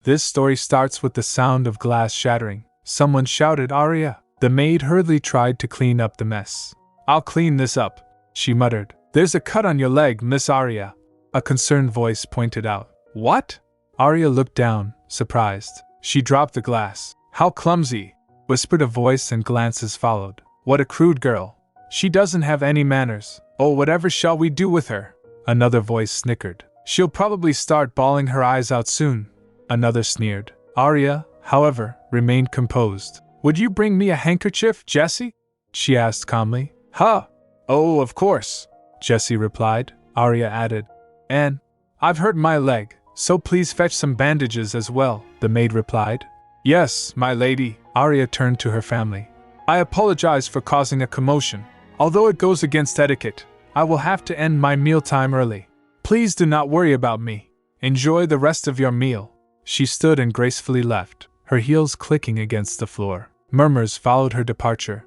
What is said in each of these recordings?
This story starts with the sound of glass shattering. Someone shouted, "Aria!" The maid hurriedly tried to clean up the mess. "I'll clean this up," she muttered. "There's a cut on your leg, Miss Aria," a concerned voice pointed out. "What?" Aria looked down, surprised. She dropped the glass. "How clumsy," whispered a voice, and glances followed. "What a crude girl. She doesn't have any manners. Oh, whatever shall we do with her?" Another voice snickered. "She'll probably start bawling her eyes out soon." Another sneered. Aria, however, remained composed. "Would you bring me a handkerchief, Jessie?" she asked calmly. "Huh? Oh, of course," Jessie replied. Aria added, "And I've hurt my leg, so please fetch some bandages as well," the maid replied. "Yes, my lady." Aria turned to her family. "I apologize for causing a commotion. Although it goes against etiquette, I will have to end my mealtime early. Please do not worry about me. Enjoy the rest of your meal." She stood and gracefully left, her heels clicking against the floor. Murmurs followed her departure.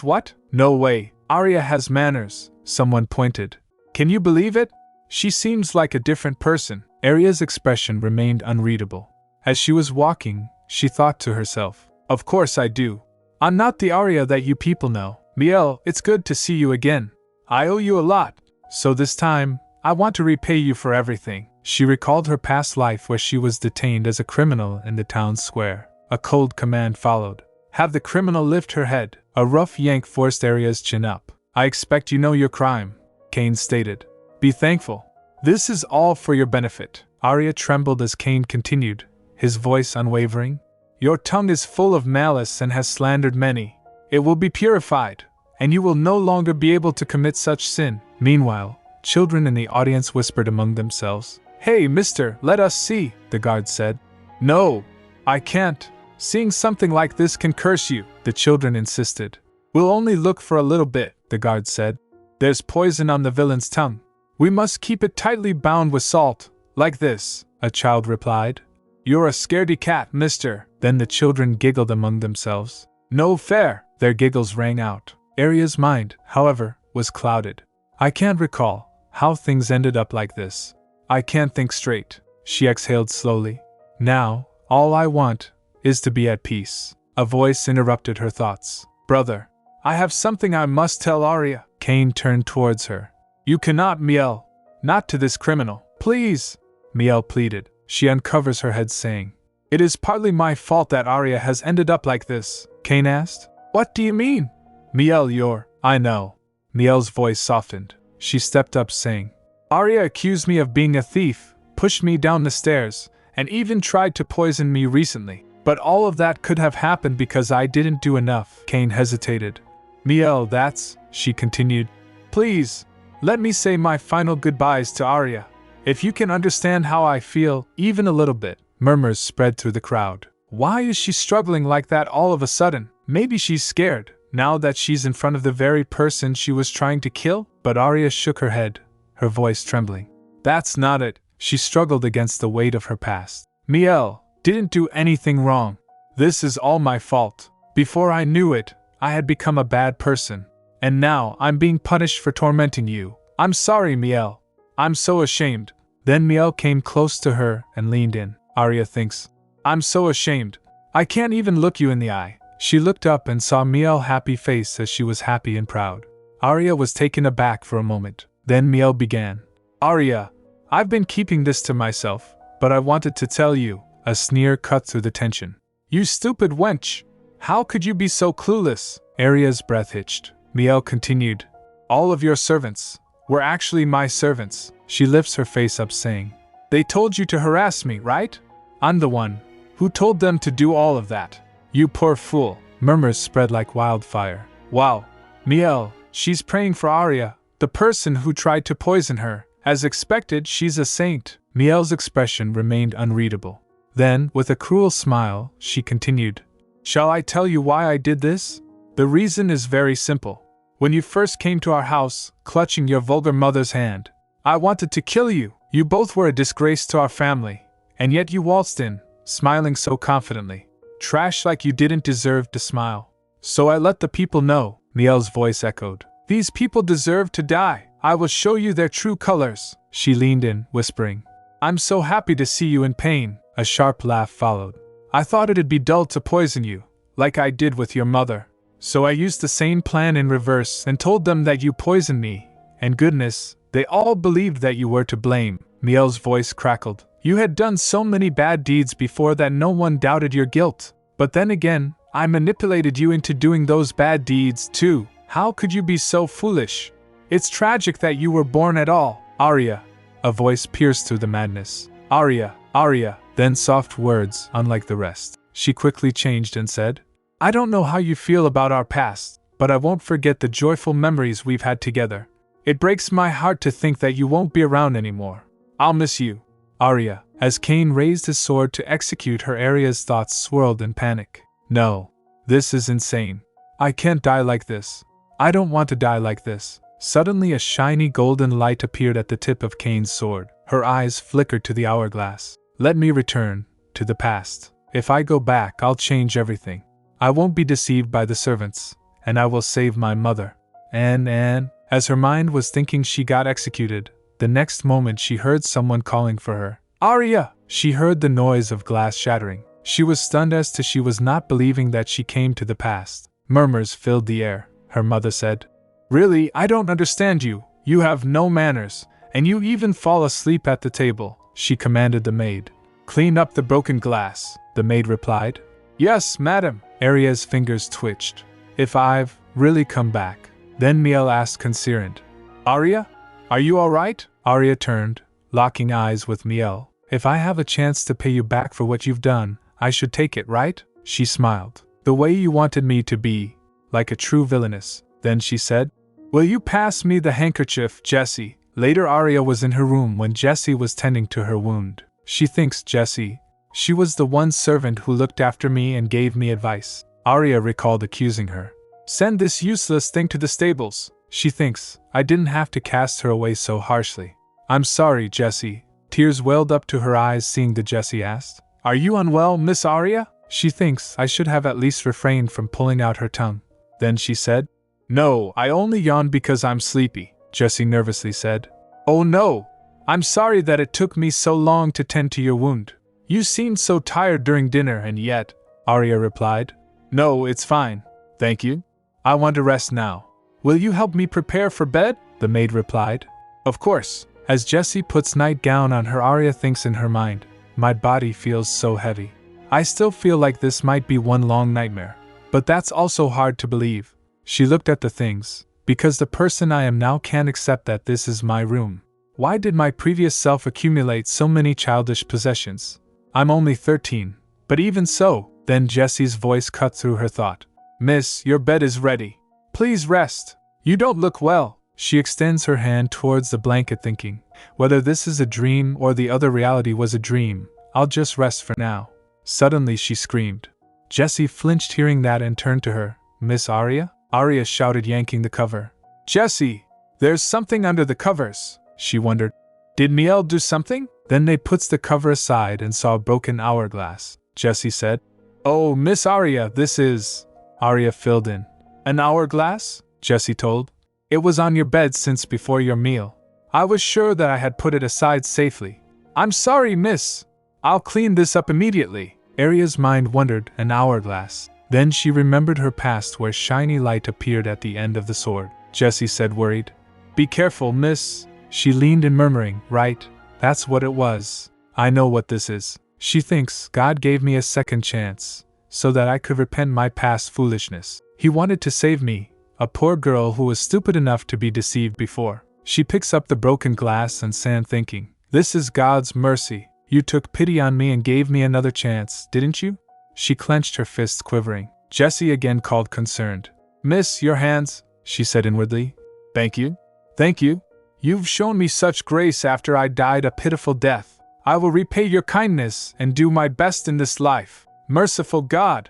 What? No way, Aria has manners, someone pointed. "Can you believe it? She seems like a different person." Aria's expression remained unreadable. As she was walking, she thought to herself, "Of course I do. I'm not the Aria that you people know. Miel, it's good to see you again. I owe you a lot, so this time, I want to repay you for everything." She recalled her past life where she was detained as a criminal in the town square. A cold command followed. "Have the criminal lift her head." A rough yank forced Aria's chin up. "I expect you know your crime," Kane stated. "Be thankful. This is all for your benefit." Aria trembled as Kane continued, his voice unwavering. "Your tongue is full of malice and has slandered many. It will be purified, and you will no longer be able to commit such sin." Meanwhile, children in the audience whispered among themselves. "Hey, mister, let us see," the guard said. "No, I can't. Seeing something like this can curse you," the children insisted. "We'll only look for a little bit," the guard said. "There's poison on the villain's tongue. We must keep it tightly bound with salt, like this," a child replied. "You're a scaredy cat, mister." Then the children giggled among themselves. "No fair," their giggles rang out. Aria's mind, however, was clouded. "I can't recall how things ended up like this. I can't think straight," she exhaled slowly. "Now, all I want is to be at peace." A voice interrupted her thoughts. "Brother, I have something I must tell Aria." Kane turned towards her. "You cannot, Miel. Not to this criminal. Please," Miel pleaded. She uncovers her head saying, "It is partly my fault that Aria has ended up like this." Kane asked, "What do you mean?" "Miel, I know." Miel's voice softened. She stepped up saying, "Aria accused me of being a thief, pushed me down the stairs, and even tried to poison me recently. But all of that could have happened because I didn't do enough." Kane hesitated. "Miel, that's," she continued. "Please, let me say my final goodbyes to Aria. If you can understand how I feel, even a little bit." Murmurs spread through the crowd. "Why is she struggling like that all of a sudden? Maybe she's scared, now that she's in front of the very person she was trying to kill?" But Aria shook her head, her voice trembling. "That's not it." She struggled against the weight of her past. "Miel didn't do anything wrong. This is all my fault. Before I knew it, I had become a bad person. And now I'm being punished for tormenting you. I'm sorry, Miel. I'm so ashamed." Then Miel came close to her and leaned in. Aria thinks, "I'm so ashamed. I can't even look you in the eye." She looked up and saw Miel's happy face as she was happy and proud. Aria was taken aback for a moment. Then Miel began. "Aria, I've been keeping this to myself, but I wanted to tell you." A sneer cut through the tension. "You stupid wench! How could you be so clueless?" Aria's breath hitched. Miel continued, "All of your servants were actually my servants." She lifts her face up saying, "They told you to harass me, right? I'm the one who told them to do all of that." "You poor fool." Murmurs spread like wildfire. "Wow, Miel, she's praying for Aria, the person who tried to poison her. As expected, she's a saint." Miel's expression remained unreadable. Then, with a cruel smile, she continued, "Shall I tell you why I did this? The reason is very simple. When you first came to our house, clutching your vulgar mother's hand, I wanted to kill you. You both were a disgrace to our family, and yet you waltzed in, smiling so confidently. Trash like you didn't deserve to smile. So I let the people know." Miel's voice echoed. "These people deserve to die. I will show you their true colors." She leaned in, whispering, "I'm so happy to see you in pain." A sharp laugh followed. I thought it'd be dull to poison you, like I did with your mother. So I used the same plan in reverse and told them that you poisoned me, and goodness, they all believed that you were to blame. Miel's voice crackled. You had done so many bad deeds before that no one doubted your guilt. But then again, I manipulated you into doing those bad deeds too. How could you be so foolish? It's tragic that you were born at all. Arya. A voice pierced through the madness. Arya, Arya. Then soft words, unlike the rest. She quickly changed and said, I don't know how you feel about our past, but I won't forget the joyful memories we've had together. It breaks my heart to think that you won't be around anymore. I'll miss you. Arya. As Cain raised his sword to execute her, Arya's thoughts swirled in panic. No. This is insane. I can't die like this. I don't want to die like this. Suddenly a shiny golden light appeared at the tip of Cain's sword. Her eyes flickered to the hourglass. Let me return to the past. If I go back, I'll change everything. I won't be deceived by the servants, and I will save my mother. And, as her mind was thinking, she got executed. The next moment she heard someone calling for her. Arya! She heard the noise of glass shattering. She was stunned as to she was not believing that she came to the past. Murmurs filled the air. Her mother said, Really, I don't understand you. You have no manners, and you even fall asleep at the table. She commanded the maid. Clean up the broken glass, the maid replied. Yes, madam. Arya's fingers twitched. If I've really come back. Then Miel asked concerned. Arya? Are you all right? Arya turned, locking eyes with Miel. If I have a chance to pay you back for what you've done, I should take it, right? She smiled. The way you wanted me to be, like a true villainess. Then she said, Will you pass me the handkerchief, Jessie? Later Arya was in her room when Jessie was tending to her wound. She thinks Jessie. She was the one servant who looked after me and gave me advice. Arya recalled accusing her. Send this useless thing to the stables. She thinks. I didn't have to cast her away so harshly. I'm sorry, Jessie. Tears welled up to her eyes seeing the Jessie asked. Are you unwell, Miss Arya? She thinks I should have at least refrained from pulling out her tongue. Then she said, No, I only yawned because I'm sleepy, Jessie nervously said. Oh no! I'm sorry that it took me so long to tend to your wound. You seemed so tired during dinner and yet, Arya replied. No, it's fine. Thank you. I want to rest now. Will you help me prepare for bed? The maid replied. Of course. As Jessie puts nightgown on her, Arya thinks in her mind, my body feels so heavy. I still feel like this might be one long nightmare. But that's also hard to believe. She looked at the things. Because the person I am now can't accept that this is my room. Why did my previous self accumulate so many childish possessions? I'm only 13. But even so, then Jessie's voice cut through her thought. Miss, your bed is ready. Please rest. You don't look well. She extends her hand towards the blanket thinking, whether this is a dream or the other reality was a dream, I'll just rest for now. Suddenly she screamed. Jessie flinched hearing that and turned to her. Miss Arya? Arya shouted, yanking the cover. Jessie! There's something under the covers, she wondered. Did Miel do something? Then they puts the cover aside and saw a broken hourglass. Jessie said, Oh, Miss Arya, this is... Arya filled in. An hourglass? Jessie told. It was on your bed since before your meal. I was sure that I had put it aside safely. I'm sorry, miss. I'll clean this up immediately. Arya's mind wandered. An hourglass. Then she remembered her past where shiny light appeared at the end of the sword. Jessie said, worried. Be careful, miss. She leaned in, murmuring, Right, that's what it was. I know what this is. She thinks God gave me a second chance, so that I could repent my past foolishness. He wanted to save me, a poor girl who was stupid enough to be deceived before. She picks up the broken glass and sand thinking, This is God's mercy. You took pity on me and gave me another chance, didn't you? She clenched her fists, quivering. Jessie again called, concerned. Miss, your hands, she said inwardly. Thank you. Thank you. You've shown me such grace after I died a pitiful death. I will repay your kindness and do my best in this life. Merciful God!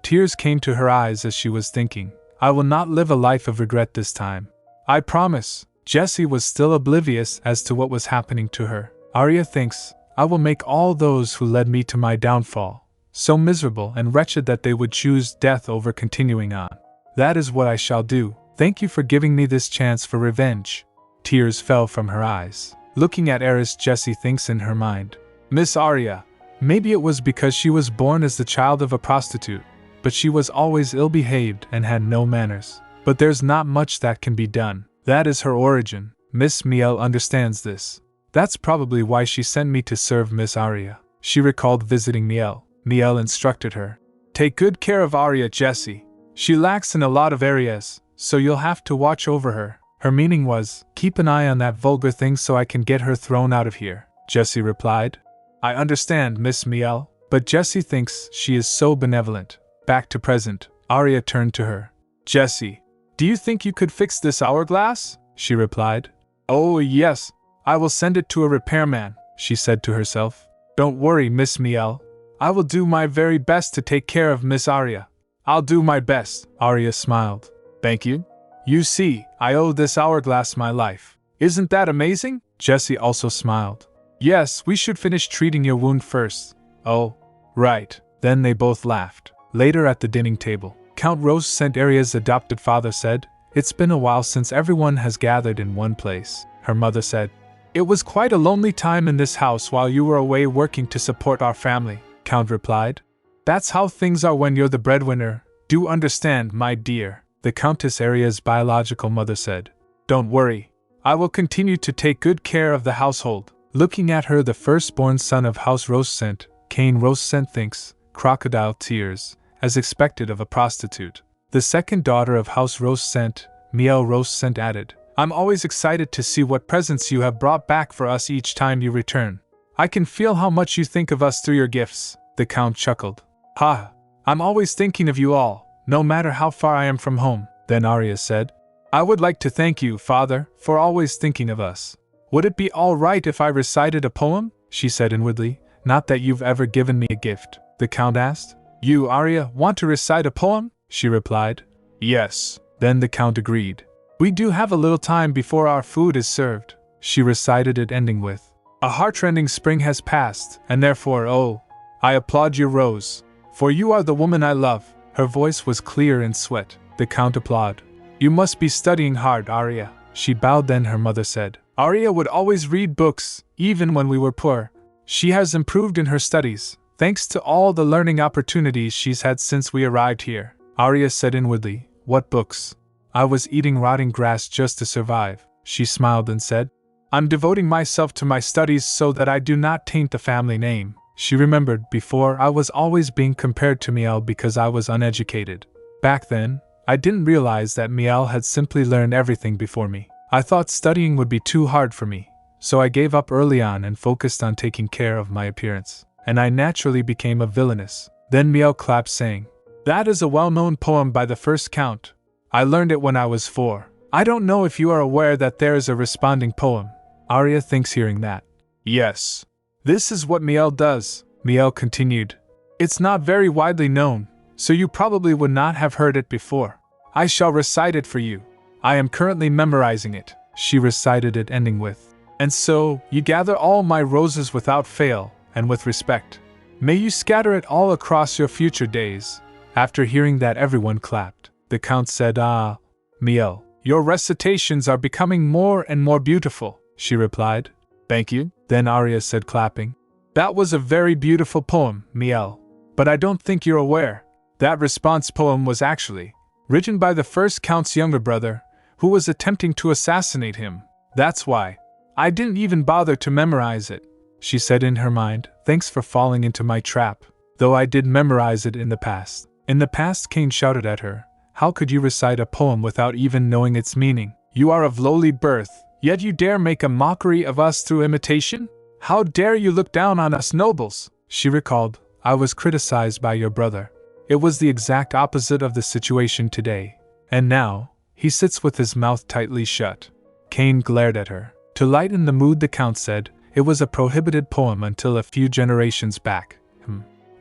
Tears came to her eyes as she was thinking. I will not live a life of regret this time. I promise. Jessie was still oblivious as to what was happening to her. Arya thinks, I will make all those who led me to my downfall so miserable and wretched that they would choose death over continuing on. That is what I shall do. Thank you for giving me this chance for revenge. Tears fell from her eyes. Looking at Eris, Jessie thinks in her mind, Miss Arya, Maybe it was because she was born as the child of a prostitute, but she was always ill-behaved and had no manners. But there's not much that can be done. That is her origin. Miss Miel understands this. That's probably why she sent me to serve Miss Aria. She recalled visiting Miel. Miel instructed her. Take good care of Aria, Jessie. She lacks in a lot of areas, so you'll have to watch over her. Her meaning was, keep an eye on that vulgar thing so I can get her thrown out of here, Jessie replied. I understand, Miss Miel, but Jessie thinks she is so benevolent. Back to present, Aria turned to her. Jessie, do you think you could fix this hourglass? She replied. Oh yes, I will send it to a repairman, she said to herself. Don't worry, Miss Miel. I will do my very best to take care of Miss Aria. I'll do my best, Aria smiled. Thank you. You see, I owe this hourglass my life. Isn't that amazing? Jessie also smiled. Yes, we should finish treating your wound first. Oh, right. Then they both laughed. Later at the dining table, Count Rose St. Aria's adopted father said, It's been a while since everyone has gathered in one place. Her mother said, It was quite a lonely time in this house while you were away working to support our family, Count replied. That's how things are when you're the breadwinner. Do understand, my dear, the Countess Aria's biological mother said. Don't worry. I will continue to take good care of the household. Looking at her, the firstborn son of House Rosecent, Cain Rosecent thinks, crocodile tears, as expected of a prostitute. The second daughter of House Rosecent, Miel Rosecent added, I'm always excited to see what presents you have brought back for us each time you return. I can feel how much you think of us through your gifts, the Count chuckled. Ha! I'm always thinking of you all, no matter how far I am from home, then Aria said. I would like to thank you, Father, for always thinking of us. Would it be all right if I recited a poem? She said inwardly. Not that you've ever given me a gift, the Count asked. You, Aria, want to recite a poem? She replied. Yes. Then the Count agreed. We do have a little time before our food is served. She recited it, ending with, A heartrending spring has passed, and therefore, oh, I applaud your rose, for you are the woman I love. Her voice was clear and sweet. The Count applauded. You must be studying hard, Aria. She bowed. Then her mother said, Aria would always read books, even when we were poor. She has improved in her studies, thanks to all the learning opportunities she's had since we arrived here. Aria said inwardly, What books? I was eating rotting grass just to survive. She smiled and said, I'm devoting myself to my studies so that I do not taint the family name. She remembered before I was always being compared to Miel because I was uneducated. Back then, I didn't realize that Miel had simply learned everything before me. I thought studying would be too hard for me, so I gave up early on and focused on taking care of my appearance. And I naturally became a villainess. Then Miel clapped, saying, That is a well-known poem by the first Count. I learned it when I was 4. I don't know if you are aware that there is a responding poem. Aria thinks hearing that. Yes. This is what Miel does, Miel continued. It's not very widely known, so you probably would not have heard it before. I shall recite it for you. I am currently memorizing it. She recited it, ending with, And so, you gather all my roses without fail, and with respect. May you scatter it all across your future days. After hearing that, everyone clapped. The Count said, Ah, Miel, your recitations are becoming more and more beautiful, she replied. Thank you. Then Aria said, clapping. That was a very beautiful poem, Miel. But I don't think you're aware. That response poem was actually written by the first Count's younger brother, who was attempting to assassinate him. That's why. I didn't even bother to memorize it, she said in her mind. Thanks for falling into my trap. Though I did memorize it in the past. In the past, Cain shouted at her. How could you recite a poem without even knowing its meaning? You are of lowly birth, yet you dare make a mockery of us through imitation? How dare you look down on us nobles? She recalled. I was criticized by your brother. It was the exact opposite of the situation today. And now, he sits with his mouth tightly shut. Cain glared at her. To lighten the mood, the Count said, It was a prohibited poem until a few generations back.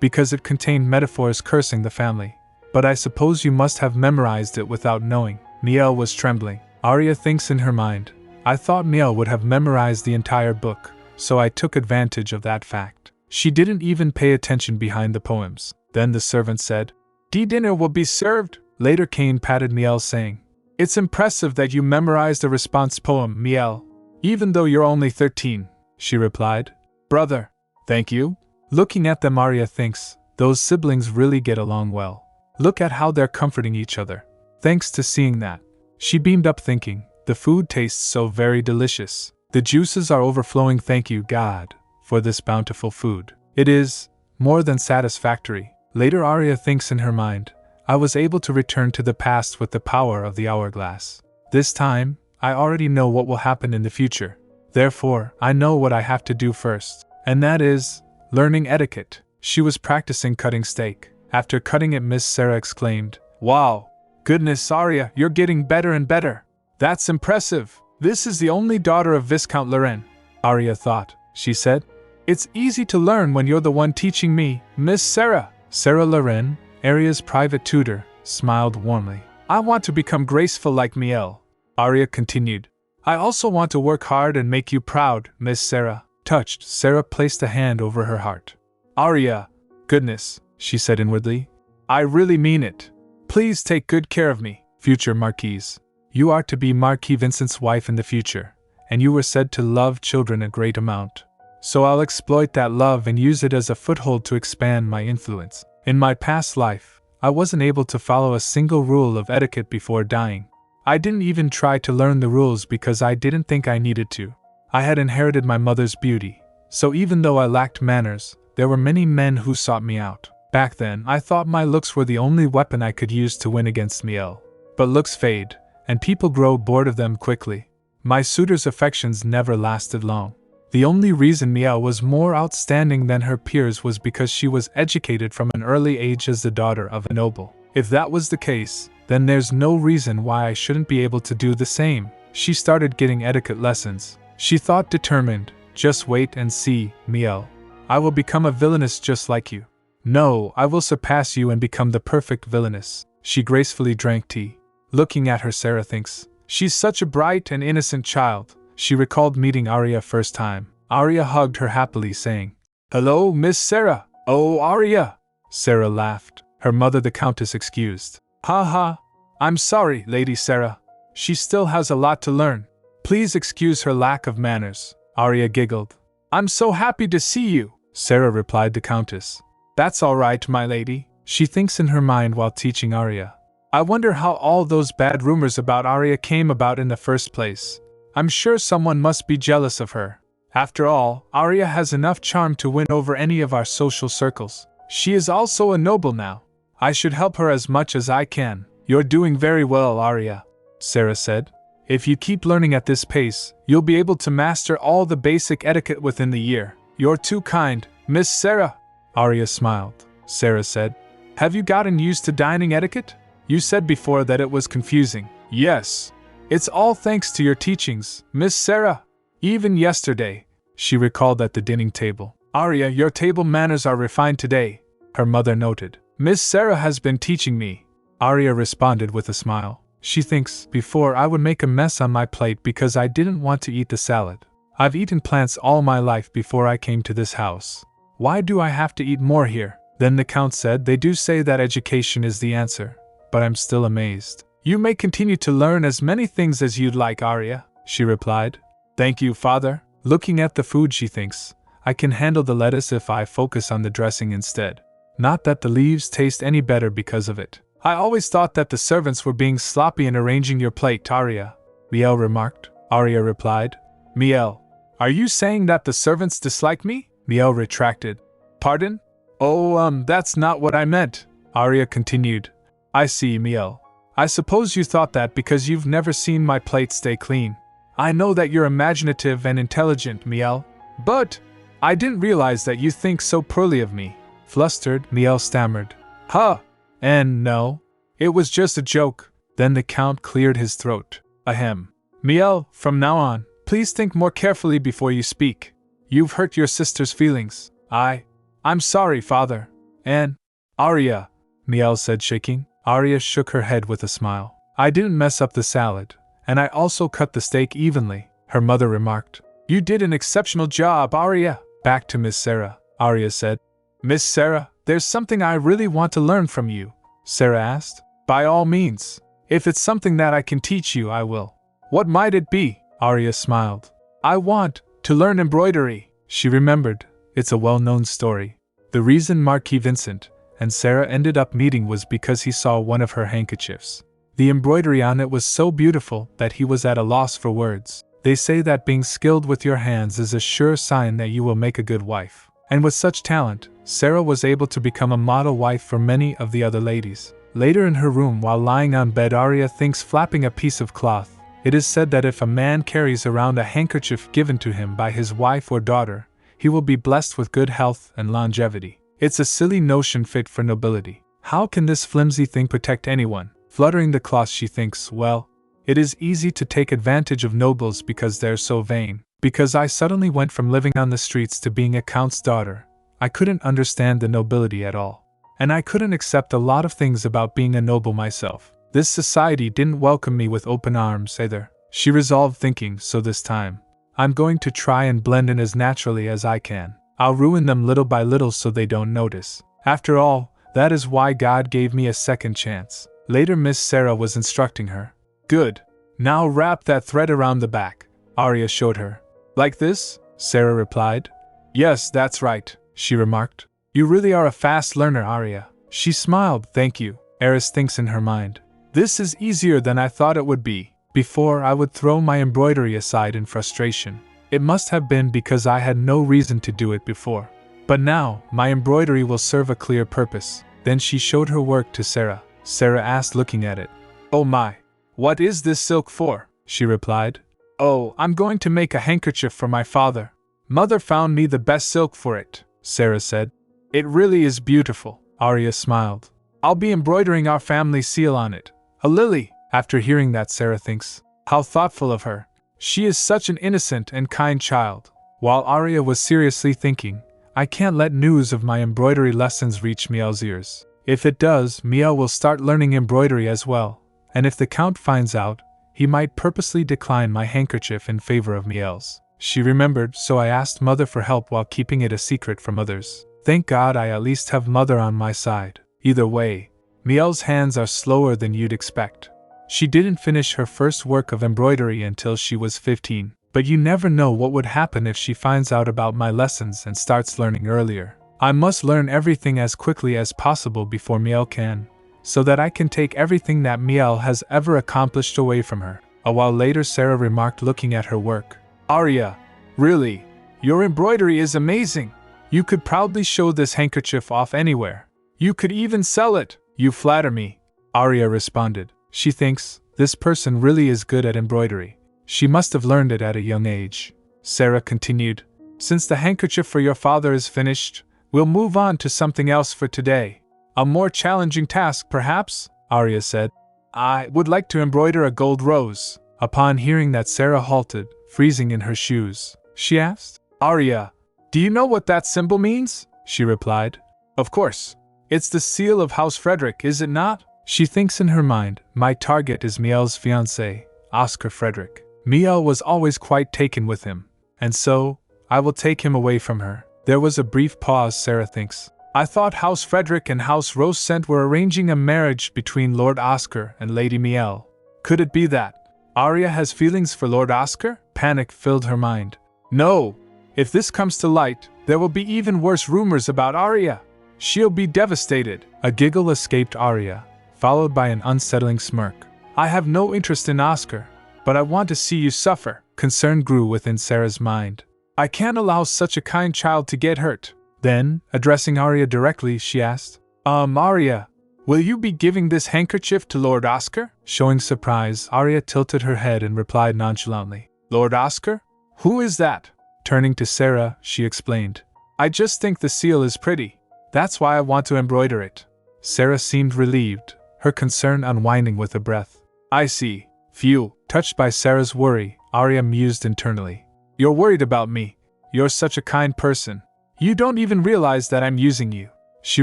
Because it contained metaphors cursing the family. But I suppose you must have memorized it without knowing. Miel was trembling. Aria thinks in her mind, I thought Miel would have memorized the entire book, so I took advantage of that fact. She didn't even pay attention behind the poems. Then the servant said, Dinner will be served. Later Cain patted Miel, saying, It's impressive that you memorized a response poem, Miel. Even though you're only 13, she replied. Brother. Thank you. Looking at them, Arya thinks, those siblings really get along well. Look at how they're comforting each other. Thanks to seeing that, she beamed up thinking, the food tastes so very delicious. The juices are overflowing, thank you, God, for this bountiful food. It is more than satisfactory. Later, Arya thinks in her mind, I was able to return to the past with the power of the hourglass. This time, I already know what will happen in the future. Therefore, I know what I have to do first, and that is learning etiquette. She was practicing cutting steak. After cutting it, Miss Sarah exclaimed, Wow! Goodness, Arya, you're getting better and better. That's impressive. This is the only daughter of Viscount Loren, Arya thought. She said, It's easy to learn when you're the one teaching me, Miss Sarah. Sarah Loren, Arya's private tutor, smiled warmly. I want to become graceful like Miel. Arya continued. I also want to work hard and make you proud, Miss Sarah. Touched, Sarah placed a hand over her heart. Arya, goodness, she said inwardly. I really mean it. Please take good care of me, future Marquise. You are to be Marquis Vincent's wife in the future, and you were said to love children a great amount. So I'll exploit that love and use it as a foothold to expand my influence. In my past life, I wasn't able to follow a single rule of etiquette before dying. I didn't even try to learn the rules because I didn't think I needed to. I had inherited my mother's beauty, so even though I lacked manners, there were many men who sought me out. Back then, I thought my looks were the only weapon I could use to win against Miel. But looks fade, and people grow bored of them quickly. My suitor's affections never lasted long. The only reason Miel was more outstanding than her peers was because she was educated from an early age as the daughter of a noble. If that was the case, then there's no reason why I shouldn't be able to do the same. She started getting etiquette lessons. She thought determined, just wait and see, Miel. I will become a villainess just like you. No, I will surpass you and become the perfect villainess. She gracefully drank tea. Looking at her, Sarah thinks, she's such a bright and innocent child. She recalled meeting Arya first time. Arya hugged her happily, saying, Hello, Miss Sarah. Oh, Arya. Sarah laughed. Her mother, the Countess, excused. Ha ha. I'm sorry, Lady Sarah. She still has a lot to learn. Please excuse her lack of manners. Arya giggled. I'm so happy to see you, Sarah replied, the Countess. That's all right, my lady, she thinks in her mind while teaching Arya. I wonder how all those bad rumors about Arya came about in the first place. I'm sure someone must be jealous of her. After all, Arya has enough charm to win over any of our social circles. She is also a noble now. I should help her as much as I can. You're doing very well, Arya, Sarah said. If you keep learning at this pace, you'll be able to master all the basic etiquette within the year. You're too kind, Miss Sarah. Arya smiled. Sarah said, Have you gotten used to dining etiquette? You said before that it was confusing. Yes. It's all thanks to your teachings, Miss Sarah. Even yesterday, she recalled at the dining table. Arya, your table manners are refined today, her mother noted. Miss Sarah has been teaching me. Arya responded with a smile. She thinks, before I would make a mess on my plate because I didn't want to eat the salad. I've eaten plants all my life before I came to this house. Why do I have to eat more here? Then the Count said, They do say that education is the answer, but I'm still amazed. You may continue to learn as many things as you'd like, Arya, she replied. Thank you, Father. Looking at the food, she thinks, I can handle the lettuce if I focus on the dressing instead. Not that the leaves taste any better because of it. I always thought that the servants were being sloppy in arranging your plate, Arya, Miel remarked. Arya replied, Miel, are you saying that the servants dislike me? Miel retracted. Pardon? Oh, that's not what I meant, Arya continued. I see, Miel. I suppose you thought that because you've never seen my plate stay clean. I know that you're imaginative and intelligent, Miel, but I didn't realize that you think so poorly of me. Flustered, Miel stammered. Huh, and no, it was just a joke. Then the Count cleared his throat. Ahem. Miel, from now on, please think more carefully before you speak. You've hurt your sister's feelings. I'm sorry, Father. And Arya, Miel said, shaking. Arya shook her head with a smile. I didn't mess up the salad, and I also cut the steak evenly, her mother remarked. You did an exceptional job, Arya. Back to Miss Sarah, Arya said. Miss Sarah, there's something I really want to learn from you, Sarah asked. By all means. If it's something that I can teach you, I will. What might it be? Arya smiled. I want to learn embroidery. She remembered. It's a well-known story. The reason Marquis Vincent and Sarah ended up meeting was because he saw one of her handkerchiefs. The embroidery on it was so beautiful that he was at a loss for words. They say that being skilled with your hands is a sure sign that you will make a good wife. And with such talent, Sarah was able to become a model wife for many of the other ladies. Later in her room while lying on bed, Arya thinks flapping a piece of cloth. It is said that if a man carries around a handkerchief given to him by his wife or daughter, he will be blessed with good health and longevity. It's a silly notion fit for nobility. How can this flimsy thing protect anyone? Fluttering the cloth, she thinks, well, it is easy to take advantage of nobles because they're so vain. Because I suddenly went from living on the streets to being a count's daughter, I couldn't understand the nobility at all. And I couldn't accept a lot of things about being a noble myself. This society didn't welcome me with open arms either. She resolved, thinking, so this time, I'm going to try and blend in as naturally as I can. I'll ruin them little by little so they don't notice. After all, that is why God gave me a second chance. Later Miss Sarah was instructing her. Good. Now wrap that thread around the back, Arya showed her. Like this? Sarah replied. Yes, that's right, she remarked. You really are a fast learner, Arya. She smiled. Thank you, Eris thinks in her mind. This is easier than I thought it would be. Before, I would throw my embroidery aside in frustration. It must have been because I had no reason to do it before. But now, my embroidery will serve a clear purpose. Then she showed her work to Sarah. Sarah asked, looking at it. Oh my, what is this silk for? She replied. Oh, I'm going to make a handkerchief for my father. Mother found me the best silk for it, Sarah said. It really is beautiful, Arya smiled. I'll be embroidering our family seal on it. A lily. After hearing that, Sarah thinks, how thoughtful of her. She is such an innocent and kind child. While Arya was seriously thinking, I can't let news of my embroidery lessons reach Miel's ears. If it does, Miel will start learning embroidery as well. And if the Count finds out, he might purposely decline my handkerchief in favor of Miel's. She remembered, so I asked Mother for help while keeping it a secret from others. Thank God I at least have Mother on my side. Either way, Miel's hands are slower than you'd expect. She didn't finish her first work of embroidery until she was 15. But you never know what would happen if she finds out about my lessons and starts learning earlier. I must learn everything as quickly as possible before Miel can, so that I can take everything that Miel has ever accomplished away from her. A while later, Sarah remarked, looking at her work. Arya, really, your embroidery is amazing. You could proudly show this handkerchief off anywhere. You could even sell it. You flatter me, Arya responded. She thinks, this person really is good at embroidery. She must have learned it at a young age. Sarah continued, since the handkerchief for your father is finished, we'll move on to something else for today. A more challenging task, perhaps, Arya said. I would like to embroider a gold rose. Upon hearing that, Sarah halted, freezing in her shoes. She asked, Arya, do you know what that symbol means? She replied, of course. It's the seal of House Frederick, is it not? She thinks in her mind, my target is Miel's fiancé, Oscar Frederick. Miel was always quite taken with him, and so, I will take him away from her. There was a brief pause. Sarah thinks, I thought House Frederick and House Rosecent were arranging a marriage between Lord Oscar and Lady Miel. Could it be that Arya has feelings for Lord Oscar? Panic filled her mind. No, if this comes to light, there will be even worse rumors about Arya. She'll be devastated. A giggle escaped Arya, followed by an unsettling smirk. I have no interest in Oscar, but I want to see you suffer. Concern grew within Sarah's mind. I can't allow such a kind child to get hurt. Then, addressing Arya directly, she asked, Arya, will you be giving this handkerchief to Lord Oscar? Showing surprise, Arya tilted her head and replied nonchalantly, Lord Oscar? Who is that? Turning to Sarah, she explained, I just think the seal is pretty. That's why I want to embroider it. Sarah seemed relieved, her concern unwinding with a breath. I see. Phew. Touched by Sarah's worry, Arya mused internally. You're worried about me. You're such a kind person. You don't even realize that I'm using you. She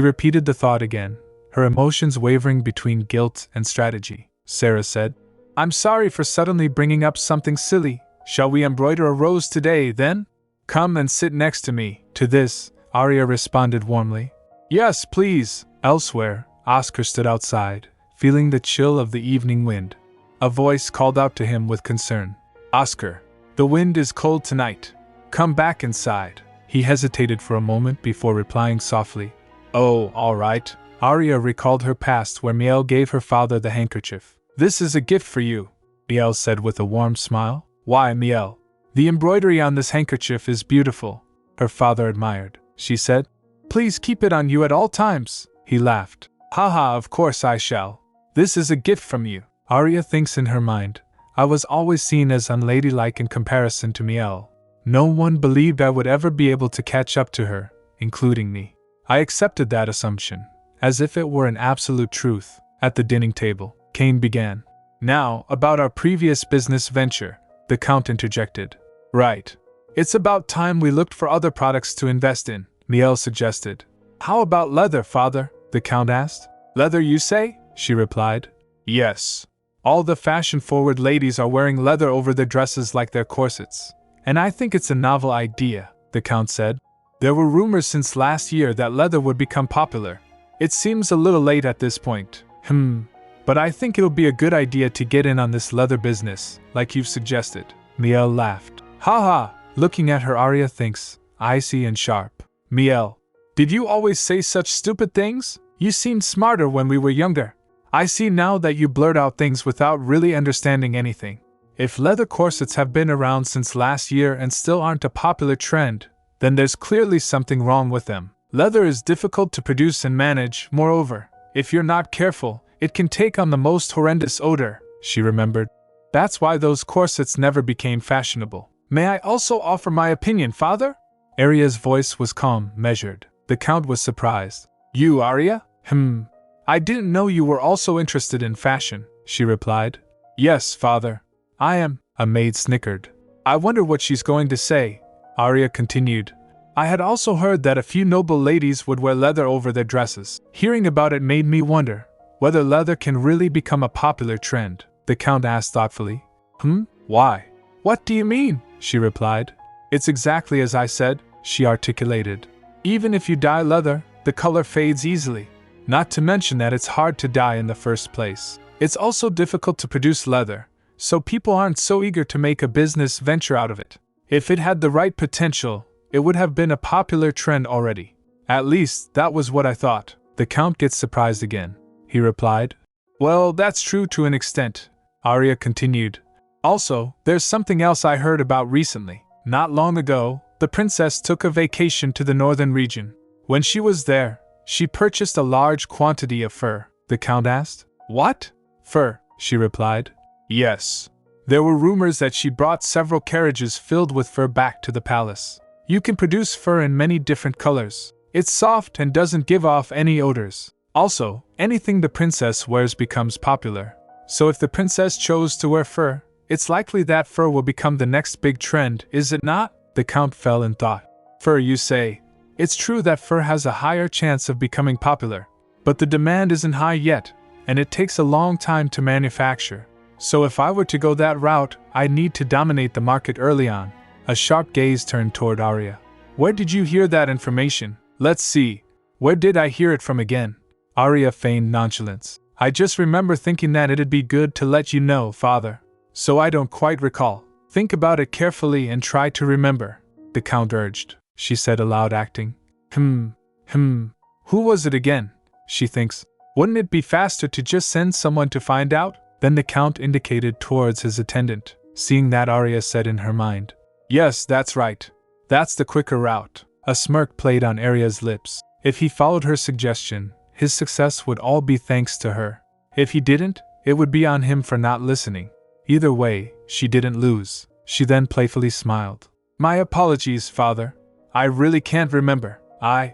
repeated the thought again, her emotions wavering between guilt and strategy. Sarah said, I'm sorry for suddenly bringing up something silly. Shall we embroider a rose today, then? Come and sit next to me. To this, Arya responded warmly. Yes, please. Elsewhere, Oscar stood outside, feeling the chill of the evening wind. A voice called out to him with concern. Oscar, the wind is cold tonight. Come back inside. He hesitated for a moment before replying softly. Oh, all right. Arya recalled her past where Miel gave her father the handkerchief. This is a gift for you, Miel said with a warm smile. Why, Miel? The embroidery on this handkerchief is beautiful, her father admired. She said. Please keep it on you at all times, he laughed. Haha, of course I shall. This is a gift from you. Arya thinks in her mind. I was always seen as unladylike in comparison to Miel. No one believed I would ever be able to catch up to her, including me. I accepted that assumption, as if it were an absolute truth. At the dining table, Kane began. Now, about our previous business venture, the Count interjected. Right. It's about time we looked for other products to invest in, Miel suggested. How about leather, father? The Count asked. Leather, you say? She replied. Yes. All the fashion-forward ladies are wearing leather over their dresses like their corsets. And I think it's a novel idea, the Count said. There were rumors since last year that leather would become popular. It seems a little late at this point. But I think it'll be a good idea to get in on this leather business, like you've suggested. Miel laughed. Ha! Looking at her, Arya thinks, icy and sharp. Miel, did you always say such stupid things? You seemed smarter when we were younger. I see now that you blurt out things without really understanding anything. If leather corsets have been around since last year and still aren't a popular trend, then there's clearly something wrong with them. Leather is difficult to produce and manage. Moreover, if you're not careful, it can take on the most horrendous odor, she remembered. That's why those corsets never became fashionable. May I also offer my opinion, father? Arya's voice was calm, measured. The Count was surprised. You, Arya? I didn't know you were also interested in fashion, she replied. Yes, father. I am, a maid snickered. I wonder what she's going to say, Arya continued. I had also heard that a few noble ladies would wear leather over their dresses. Hearing about it made me wonder whether leather can really become a popular trend, the Count asked thoughtfully. Why? What do you mean? She replied. It's exactly as I said, she articulated. Even if you dye leather, the color fades easily. Not to mention that it's hard to dye in the first place. It's also difficult to produce leather, so people aren't so eager to make a business venture out of it. If it had the right potential, it would have been a popular trend already. At least, that was what I thought. The Count gets surprised again. He replied. Well, that's true to an extent, Arya continued. Also, there's something else I heard about recently. Not long ago, the princess took a vacation to the northern region. When she was there, she purchased a large quantity of fur, the Count asked. What? Fur, she replied. Yes. There were rumors that she brought several carriages filled with fur back to the palace. You can produce fur in many different colors. It's soft and doesn't give off any odors. Also, anything the princess wears becomes popular. So if the princess chose to wear fur, it's likely that fur will become the next big trend, is it not? The Count fell in thought. Fur, you say? It's true that fur has a higher chance of becoming popular, but the demand isn't high yet, and it takes a long time to manufacture. So if I were to go that route, I'd need to dominate the market early on. A sharp gaze turned toward Arya. Where did you hear that information? Let's see. Where did I hear it from again? Arya feigned nonchalance. I just remember thinking that it'd be good to let you know, father. So I don't quite recall. Think about it carefully and try to remember, the Count urged. She said aloud, acting. Who was it again? She thinks. Wouldn't it be faster to just send someone to find out? Then the Count indicated towards his attendant. Seeing that, Arya said in her mind. Yes, that's right. That's the quicker route. A smirk played on Arya's lips. If he followed her suggestion, his success would all be thanks to her. If he didn't, it would be on him for not listening. Either way, she didn't lose. She then playfully smiled. My apologies, father. I really can't remember. I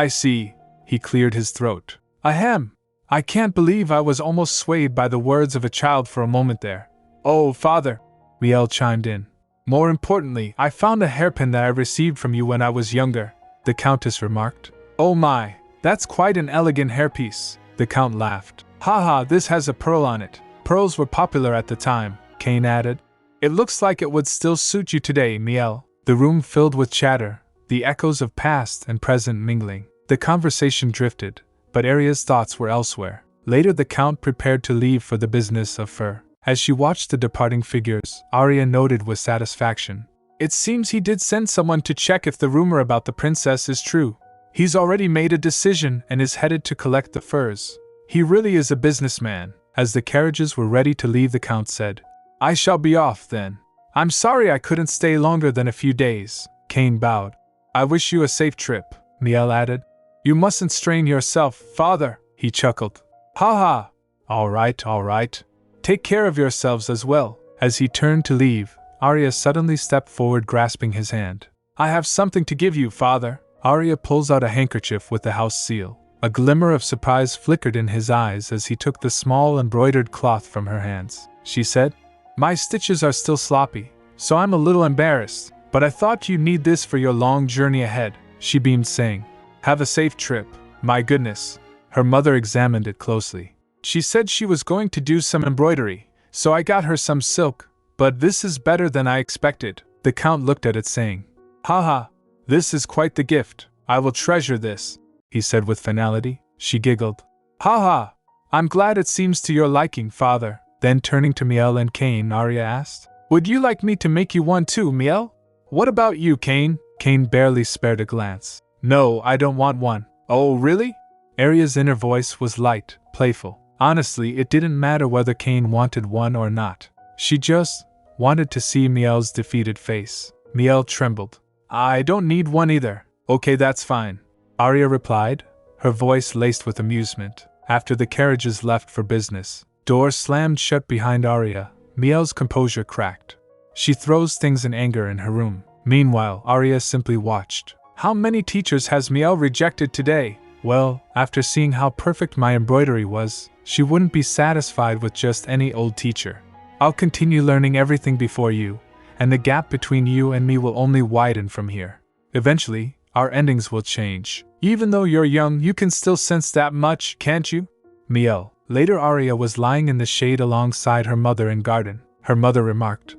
see. He cleared his throat. Ahem. I can't believe I was almost swayed by the words of a child for a moment there. Oh, father, Miel chimed in. More importantly, I found a hairpin that I received from you when I was younger, the Countess remarked. Oh my, that's quite an elegant hairpiece, the Count laughed. Haha, this has a pearl on it. Pearls were popular at the time, Kane added. It looks like it would still suit you today, Miel. The room filled with chatter, the echoes of past and present mingling. The conversation drifted, but Arya's thoughts were elsewhere. Later the Count prepared to leave for the business of fur. As she watched the departing figures, Arya noted with satisfaction. It seems he did send someone to check if the rumor about the princess is true. He's already made a decision and is headed to collect the furs. He really is a businessman. As the carriages were ready to leave, the Count said, I shall be off then. I'm sorry I couldn't stay longer than a few days. Cain bowed. I wish you a safe trip, Miel added. You mustn't strain yourself, father, he chuckled. Ha ha. All right. Take care of yourselves as well. As he turned to leave, Arya suddenly stepped forward, grasping his hand. I have something to give you, father. Arya pulls out a handkerchief with the house seal. A glimmer of surprise flickered in his eyes as he took the small embroidered cloth from her hands. She said, My stitches are still sloppy, so I'm a little embarrassed, but I thought you'd need this for your long journey ahead. She beamed, saying, Have a safe trip. My goodness. Her mother examined it closely. She said she was going to do some embroidery, so I got her some silk, but this is better than I expected. The Count looked at it, saying, Haha, this is quite the gift. I will treasure this, he said with finality. She giggled. Haha, I'm glad it seems to your liking, father. Then turning to Miel and Cain, Arya asked, Would you like me to make you one too, Miel? What about you, Cain? Cain barely spared a glance. No, I don't want one. Oh, really? Arya's inner voice was light, playful. Honestly, it didn't matter whether Cain wanted one or not. She just wanted to see Miel's defeated face. Miel trembled. I don't need one either. Okay, that's fine, Arya replied, her voice laced with amusement. After the carriages left for business, doors slammed shut behind Arya. Miel's composure cracked. She throws things in anger in her room. Meanwhile, Arya simply watched. How many teachers has Miel rejected today? Well, after seeing how perfect my embroidery was, she wouldn't be satisfied with just any old teacher. I'll continue learning everything before you, and the gap between you and me will only widen from here. Eventually, our endings will change. Even though you're young, you can still sense that much, can't you? Miel. Later, Arya was lying in the shade alongside her mother in garden. Her mother remarked,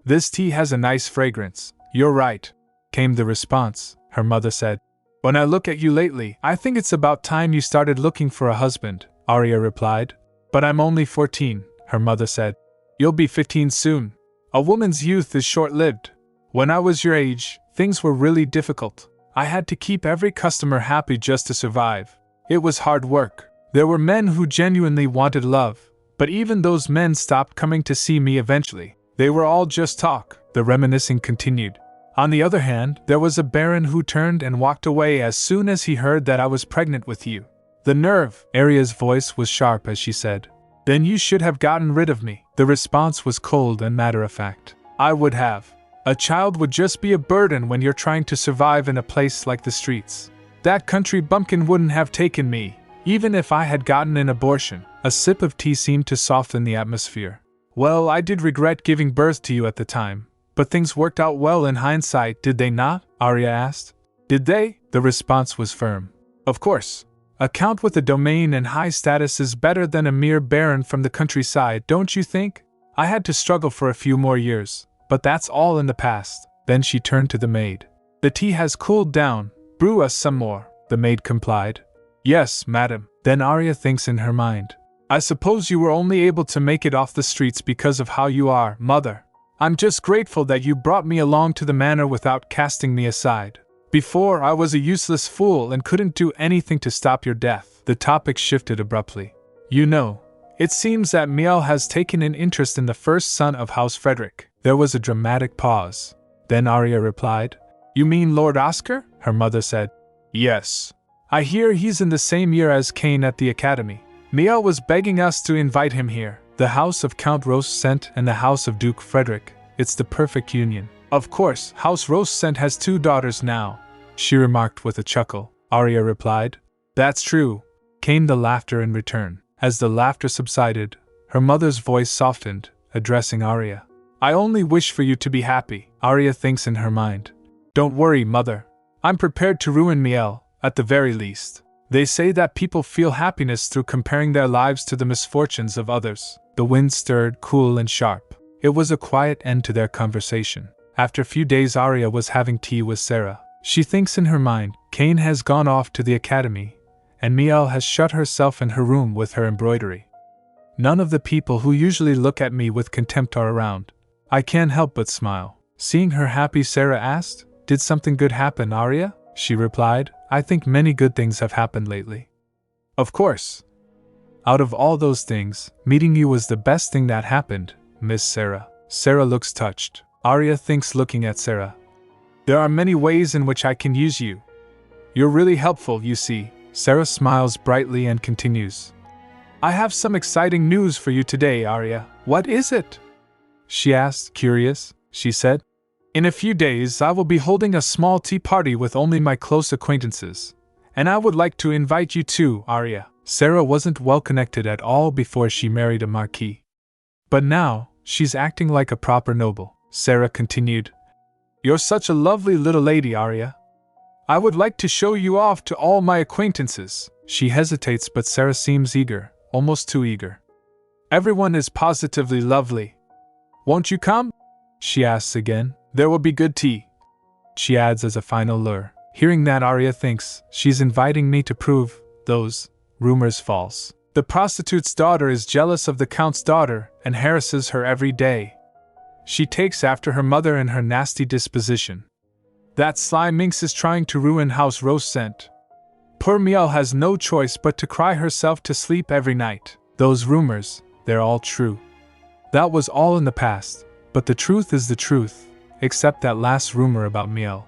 This tea has a nice fragrance. You're right, came the response. Her mother said, When I look at you lately, I think it's about time you started looking for a husband, Arya replied. But I'm only 14, her mother said. You'll be 15 soon. A woman's youth is short-lived. When I was your age, things were really difficult. I had to keep every customer happy just to survive. It was hard work. There were men who genuinely wanted love, but even those men stopped coming to see me eventually. They were all just talk, the reminiscing continued. On the other hand, there was a baron who turned and walked away as soon as he heard that I was pregnant with you. The nerve! Arya's voice was sharp as she said, Then you should have gotten rid of me. The response was cold and matter-of-fact. I would have. A child would just be a burden when you're trying to survive in a place like the streets. That country bumpkin wouldn't have taken me, even if I had gotten an abortion. A sip of tea seemed to soften the atmosphere. Well, I did regret giving birth to you at the time, but things worked out well in hindsight, did they not? Arya asked. Did they? The response was firm. Of course. A count with a domain and high status is better than a mere baron from the countryside, don't you think? I had to struggle for a few more years, but that's all in the past. Then she turned to the maid. The tea has cooled down. Brew us some more, the maid complied. Yes, madam. Then Arya thinks in her mind. I suppose you were only able to make it off the streets because of how you are, mother. I'm just grateful that you brought me along to the manor without casting me aside. Before, I was a useless fool and couldn't do anything to stop your death. The topic shifted abruptly. You know, it seems that Miel has taken an interest in the first son of House Frederick. There was a dramatic pause. Then Arya replied, You mean Lord Oscar? Her mother said. Yes. I hear he's in the same year as Cain at the academy. Miel was begging us to invite him here. The house of Count Rosecent and the house of Duke Frederick. It's the perfect union. Of course, House Rosecent has 2 daughters now, she remarked with a chuckle. Arya replied, That's true. Came the laughter in return. As the laughter subsided, her mother's voice softened, addressing Arya. I only wish for you to be happy, Arya thinks in her mind. Don't worry, mother. I'm prepared to ruin Miel, at the very least. They say that people feel happiness through comparing their lives to the misfortunes of others. The wind stirred, cool and sharp. It was a quiet end to their conversation. After a few days, Arya was having tea with Sarah. She thinks in her mind, Cain has gone off to the academy, and Miel has shut herself in her room with her embroidery. None of the people who usually look at me with contempt are around. I can't help but smile. Seeing her happy, Sarah asked, "Did something good happen, Arya?" She replied, "I think many good things have happened lately." "Of course. Out of all those things, meeting you was the best thing that happened, Miss Sarah." Sarah looks touched. Arya thinks, looking at Sarah, "There are many ways in which I can use you. You're really helpful, you see." Sarah smiles brightly and continues, "I have some exciting news for you today, Arya." "What is it?" she asked, curious. She said, "In a few days I will be holding a small tea party with only my close acquaintances, and I would like to invite you too, Arya." Sarah wasn't well connected at all before she married a marquis. But now, she's acting like a proper noble. Sarah continued, "You're such a lovely little lady, Arya. I would like to show you off to all my acquaintances." She hesitates, but Sarah seems eager, almost too eager. "Everyone is positively lovely. Won't you come?" she asks again. "There will be good tea," she adds as a final lure. Hearing that, Arya thinks, she's inviting me to prove those rumors false. The prostitute's daughter is jealous of the count's daughter and harasses her every day. She takes after her mother and her nasty disposition. That sly minx is trying to ruin House Rosent. Poor Miel has no choice but to cry herself to sleep every night. Those rumors, they're all true. That was all in the past, but the truth is the truth, except that last rumor about Miel.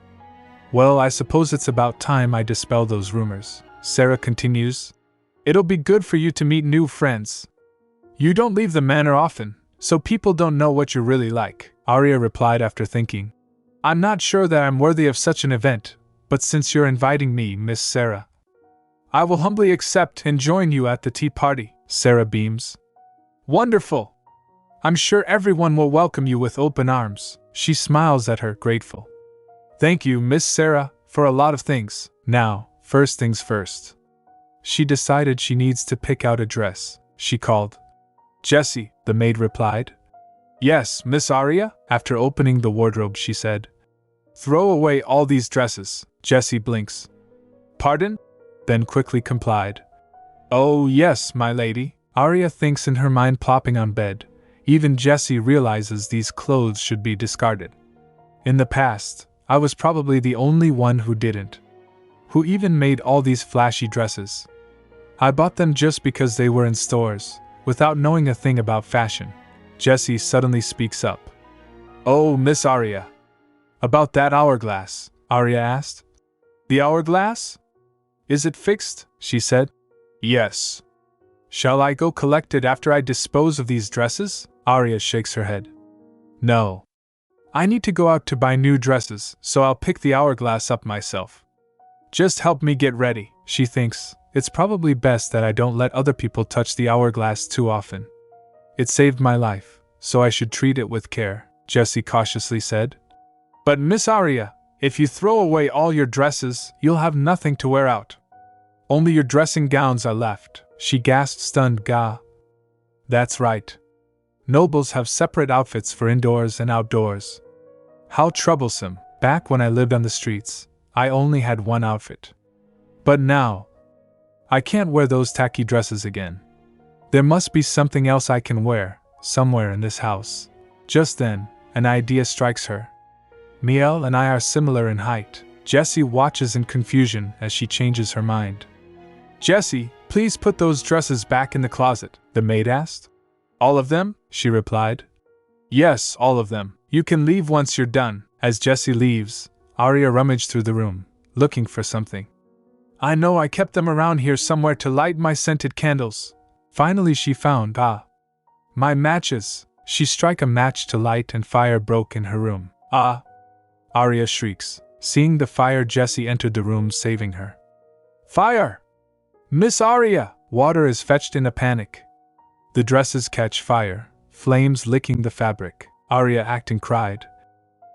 Well, I suppose it's about time I dispel those rumors. Sarah continues, "It'll be good for you to meet new friends. You don't leave the manor often, so people don't know what you're really like." Arya replied after thinking, "I'm not sure that I'm worthy of such an event, but since you're inviting me, Miss Sarah, I will humbly accept and join you at the tea party." Sarah beams. "Wonderful! I'm sure everyone will welcome you with open arms." She smiles at her, grateful. "Thank you, Miss Sarah, for a lot of things. Now, first things first." She decided she needs to pick out a dress. She called. "Jessie," the maid replied. "Yes, Miss Arya?" After opening the wardrobe, she said, "Throw away all these dresses." Jessie blinks. "Pardon?" Then quickly complied. "Oh, yes, my lady." Arya thinks in her mind, plopping on bed. Even Jessie realizes these clothes should be discarded. In the past, I was probably the only one who didn't. Who even made all these flashy dresses. I bought them just because they were in stores, without knowing a thing about fashion. Jessie suddenly speaks up. "Oh, Miss Arya. About that hourglass," Arya asked. "The hourglass? Is it fixed?" she said. "Yes." "Shall I go collect it after I dispose of these dresses?" Arya shakes her head. "No. I need to go out to buy new dresses, so I'll pick the hourglass up myself. Just help me get ready." She thinks, it's probably best that I don't let other people touch the hourglass too often. It saved my life, so I should treat it with care, Jessie cautiously said. "But Miss Arya, if you throw away all your dresses, you'll have nothing to wear out. Only your dressing gowns are left," she gasped, stunned. "Gah. That's right. Nobles have separate outfits for indoors and outdoors. How troublesome. Back when I lived on the streets, I only had one outfit. But now, I can't wear those tacky dresses again. There must be something else I can wear, somewhere in this house." Just then, an idea strikes her. Miel and I are similar in height. Jessie watches in confusion as she changes her mind. "Jessie, please put those dresses back in the closet," the maid asked. "All of them?" she replied. "Yes, all of them. You can leave once you're done." As Jessie leaves, Arya rummaged through the room, looking for something. "I know I kept them around here somewhere to light my scented candles." Finally she found, my matches. She struck a match to light and fire broke in her room. "Ah!" Arya shrieks. Seeing the fire, Jessie entered the room, saving her. "Fire! Miss Arya!" Water is fetched in a panic. The dresses catch fire, flames licking the fabric. Arya, acting, cried.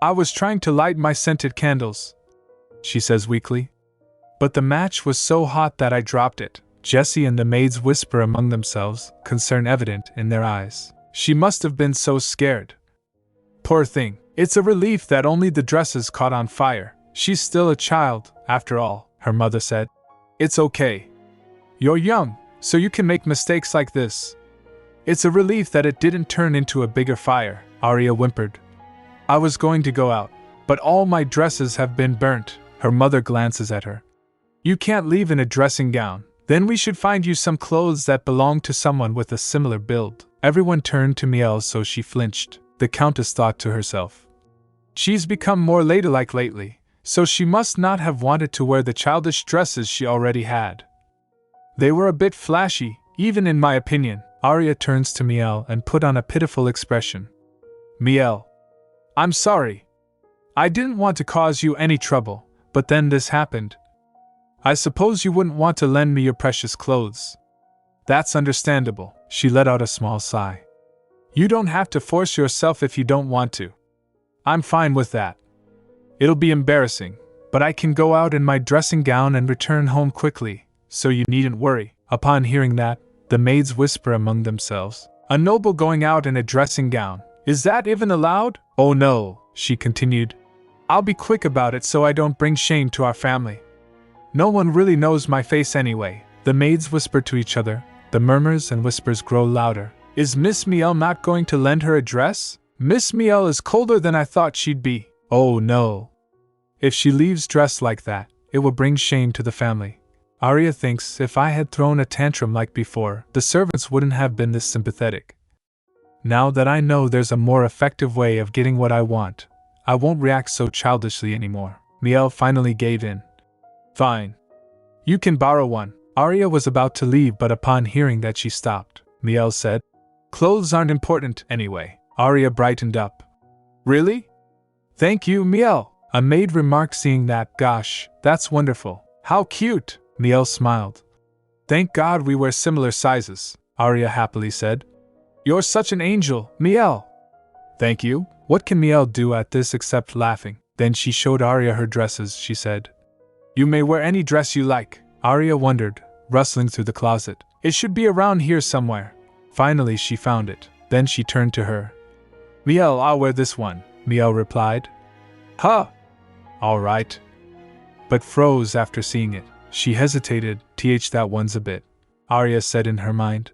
"I was trying to light my scented candles," she says weakly. "But the match was so hot that I dropped it." Jessie and the maids whisper among themselves, concern evident in their eyes. "She must have been so scared. Poor thing. It's a relief that only the dresses caught on fire. She's still a child, after all," her mother said. "It's okay. You're young, so you can make mistakes like this. It's a relief that it didn't turn into a bigger fire," Arya whimpered. I was going to go out, but all my dresses have been burnt. Her mother glances at her. You can't leave in a dressing gown. Then we should find you some clothes that belong to someone with a similar build. Everyone turned to Miel, so she flinched. The Countess thought to herself. She's become more ladylike lately, so she must not have wanted to wear the childish dresses she already had. They were a bit flashy, even in my opinion. Arya turns to Miel and put on a pitiful expression. Miel. I'm sorry. I didn't want to cause you any trouble, but then this happened. I suppose you wouldn't want to lend me your precious clothes. That's understandable. She let out a small sigh. You don't have to force yourself if you don't want to. I'm fine with that. It'll be embarrassing, but I can go out in my dressing gown and return home quickly, so you needn't worry. Upon hearing that, the maids whisper among themselves. A noble going out in a dressing gown. Is that even allowed? Oh no, she continued. I'll be quick about it so I don't bring shame to our family. No one really knows my face anyway. The maids whisper to each other. The murmurs and whispers grow louder. Is Miss Miel not going to lend her a dress? Miss Miel is colder than I thought she'd be. Oh no. If she leaves dressed like that, it will bring shame to the family. Arya thinks if I had thrown a tantrum like before, the servants wouldn't have been this sympathetic. Now that I know there's a more effective way of getting what I want, I won't react so childishly anymore. Miel finally gave in. Fine. You can borrow one. Arya was about to leave, but upon hearing that she stopped. Miel said, Clothes aren't important anyway. Arya brightened up. Really? Thank you, Miel. A maid remarked, seeing that. Gosh, that's wonderful. How cute. Miel smiled. Thank God we wear similar sizes, Arya happily said. You're such an angel, Miel. Thank you. What can Miel do at this except laughing? Then she showed Arya her dresses, she said. You may wear any dress you like. Arya wondered, rustling through the closet. It should be around here somewhere. Finally she found it. Then she turned to her. Miel, I'll wear this one, Miel replied. Huh. All right. But froze after seeing it. She hesitated. That one's a bit. Arya said in her mind.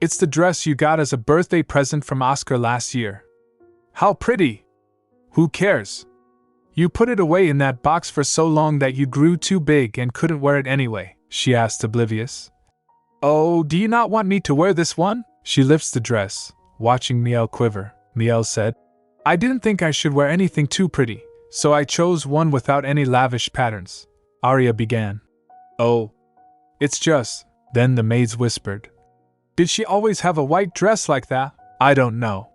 It's the dress you got as a birthday present from Oscar last year. How pretty. Who cares? You put it away in that box for so long that you grew too big and couldn't wear it anyway, she asked, oblivious. Oh, do you not want me to wear this one? She lifts the dress, watching Miel quiver. Miel said, I didn't think I should wear anything too pretty, so I chose one without any lavish patterns. Arya began. Oh, it's just, then the maids whispered. Did she always have a white dress like that? I don't know.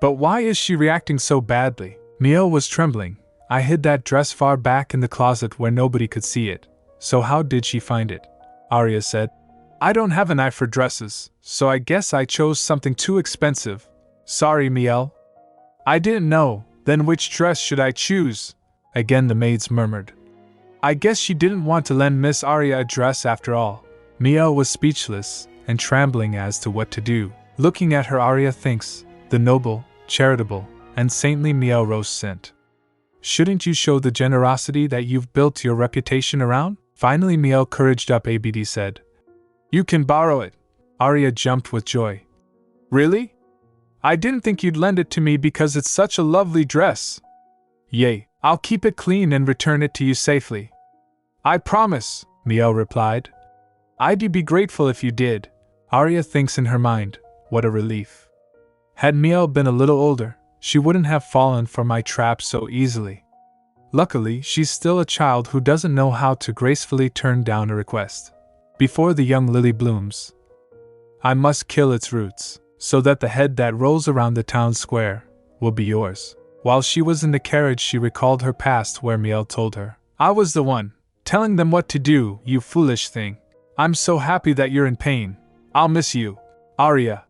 But why is she reacting so badly? Miel was trembling. I hid that dress far back in the closet where nobody could see it. So how did she find it? Arya said. I don't have an eye for dresses, so I guess I chose something too expensive. Sorry, Miel. I didn't know. Then which dress should I choose? Again the maids murmured. I guess she didn't want to lend Miss Arya a dress after all. Miel was speechless and trembling as to what to do. Looking at her, Arya thinks, the noble, charitable, and saintly Miel Rose sent. Shouldn't you show the generosity that you've built your reputation around? Finally Miel couraged up. Abd said. You can borrow it. Arya jumped with joy. Really? I didn't think you'd lend it to me because it's such a lovely dress. Yay, I'll keep it clean and return it to you safely. I promise, Miel replied. I'd be grateful if you did. Arya thinks in her mind, what a relief. Had Miel been a little older, she wouldn't have fallen for my trap so easily. Luckily, she's still a child who doesn't know how to gracefully turn down a request. Before the young lily blooms, I must kill its roots, so that the head that rolls around the town square will be yours. While she was in the carriage, she recalled her past where Miel told her, I was the one, telling them what to do, you foolish thing. I'm so happy that you're in pain. I'll miss you. Arya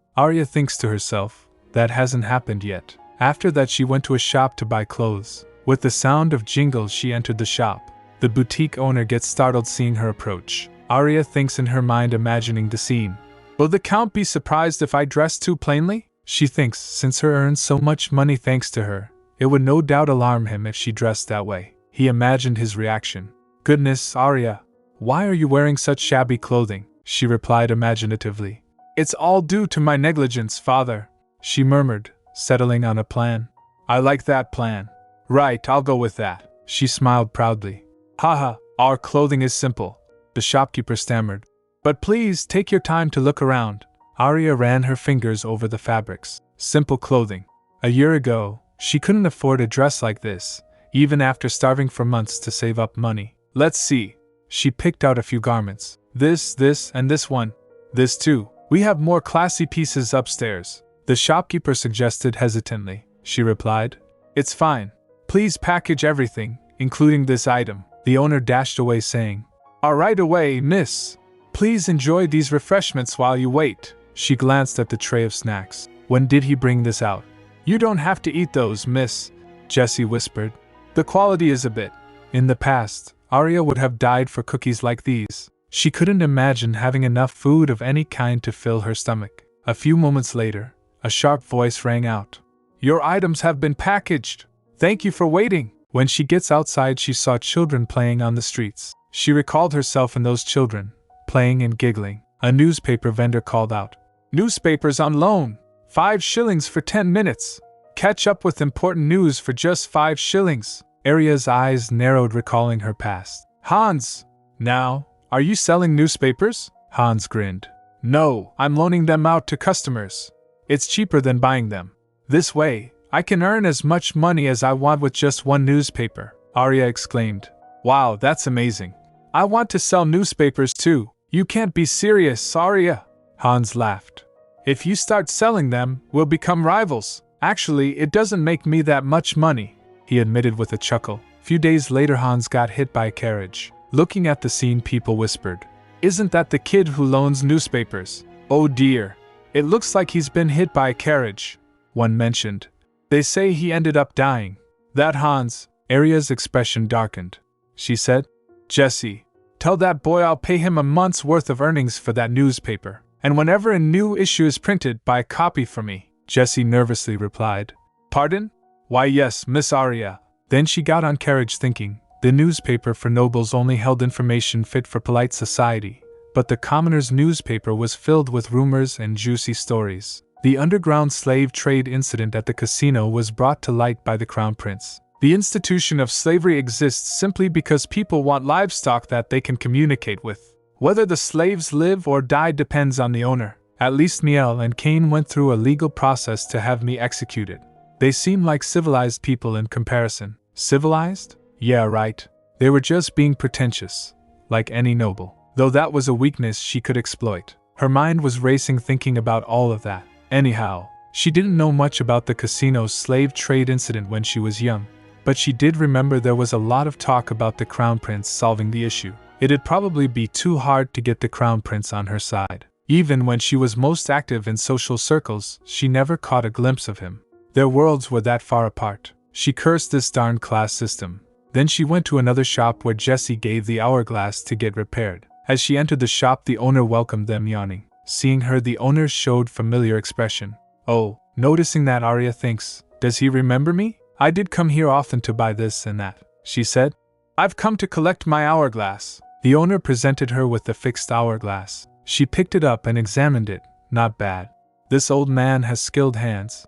thinks to herself, that hasn't happened yet. After that she went to a shop to buy clothes. With the sound of jingles she entered the shop. The boutique owner gets startled seeing her approach. Arya thinks in her mind, imagining the scene. Will the Count be surprised if I dress too plainly? She thinks, since her earns so much money thanks to her, it would no doubt alarm him if she dressed that way. He imagined his reaction. Goodness, Arya, why are you wearing such shabby clothing? She replied imaginatively. It's all due to my negligence, father, she murmured, settling on a plan. I like that plan. Right, I'll go with that. She smiled proudly. Haha, our clothing is simple, the shopkeeper stammered. But please take your time to look around. Arya ran her fingers over the fabrics. Simple clothing. A year ago, she couldn't afford a dress like this, even after starving for months to save up money. Let's see. She picked out a few garments. This, and this one. This too. We have more classy pieces upstairs. The shopkeeper suggested hesitantly. She replied, It's fine. Please package everything, including this item. The owner dashed away saying, Right away, miss. Please enjoy these refreshments while you wait. She glanced at the tray of snacks. When did he bring this out? You don't have to eat those, miss, Jessie whispered. The quality is a bit. In the past, Arya would have died for cookies like these. She couldn't imagine having enough food of any kind to fill her stomach. A few moments later, a sharp voice rang out. Your items have been packaged. Thank you for waiting. When she gets outside, she saw children playing on the streets. She recalled herself and those children, playing and giggling. A newspaper vendor called out, Newspapers on loan! 5 shillings for 10 minutes! Catch up with important news for just 5 shillings! Arya's eyes narrowed, recalling her past. Hans! Now, are you selling newspapers? Hans grinned. No, I'm loaning them out to customers. It's cheaper than buying them. This way, I can earn as much money as I want with just one newspaper, Arya exclaimed. Wow, that's amazing. I want to sell newspapers too. You can't be serious, Arya. Hans laughed. If you start selling them, we'll become rivals. Actually, it doesn't make me that much money, he admitted with a chuckle. Few days later, Hans got hit by a carriage. Looking at the scene, people whispered, Isn't that the kid who loans newspapers? Oh dear. It looks like he's been hit by a carriage, one mentioned. They say he ended up dying. That Hans. Arya's expression darkened. She said, Jessie, tell that boy I'll pay him a month's worth of earnings for that newspaper. And whenever a new issue is printed, buy a copy for me, Jessie nervously replied. Pardon? Why yes, Miss Arya. Then she got on carriage thinking, the newspaper for nobles only held information fit for polite society, but the commoner's newspaper was filled with rumors and juicy stories. The underground slave trade incident at the casino was brought to light by the Crown Prince. The institution of slavery exists simply because people want livestock that they can communicate with. Whether the slaves live or die depends on the owner. At least Miel and Cain went through a legal process to have me executed. They seem like civilized people in comparison. Civilized? Yeah, right. They were just being pretentious, like any noble. Though that was a weakness she could exploit. Her mind was racing thinking about all of that. Anyhow, she didn't know much about the casino's slave trade incident when she was young, but she did remember there was a lot of talk about the Crown Prince solving the issue. It'd probably be too hard to get the Crown Prince on her side. Even when she was most active in social circles, she never caught a glimpse of him. Their worlds were that far apart. She cursed this darn class system. Then she went to another shop where Jessie gave the hourglass to get repaired. As she entered the shop, the owner welcomed them, yawning. Seeing her, the owner showed familiar expression. Oh, noticing that, Arya thinks, does he remember me? I did come here often to buy this and that, she said. I've come to collect my hourglass. The owner presented her with the fixed hourglass. She picked it up and examined it. Not bad. This old man has skilled hands.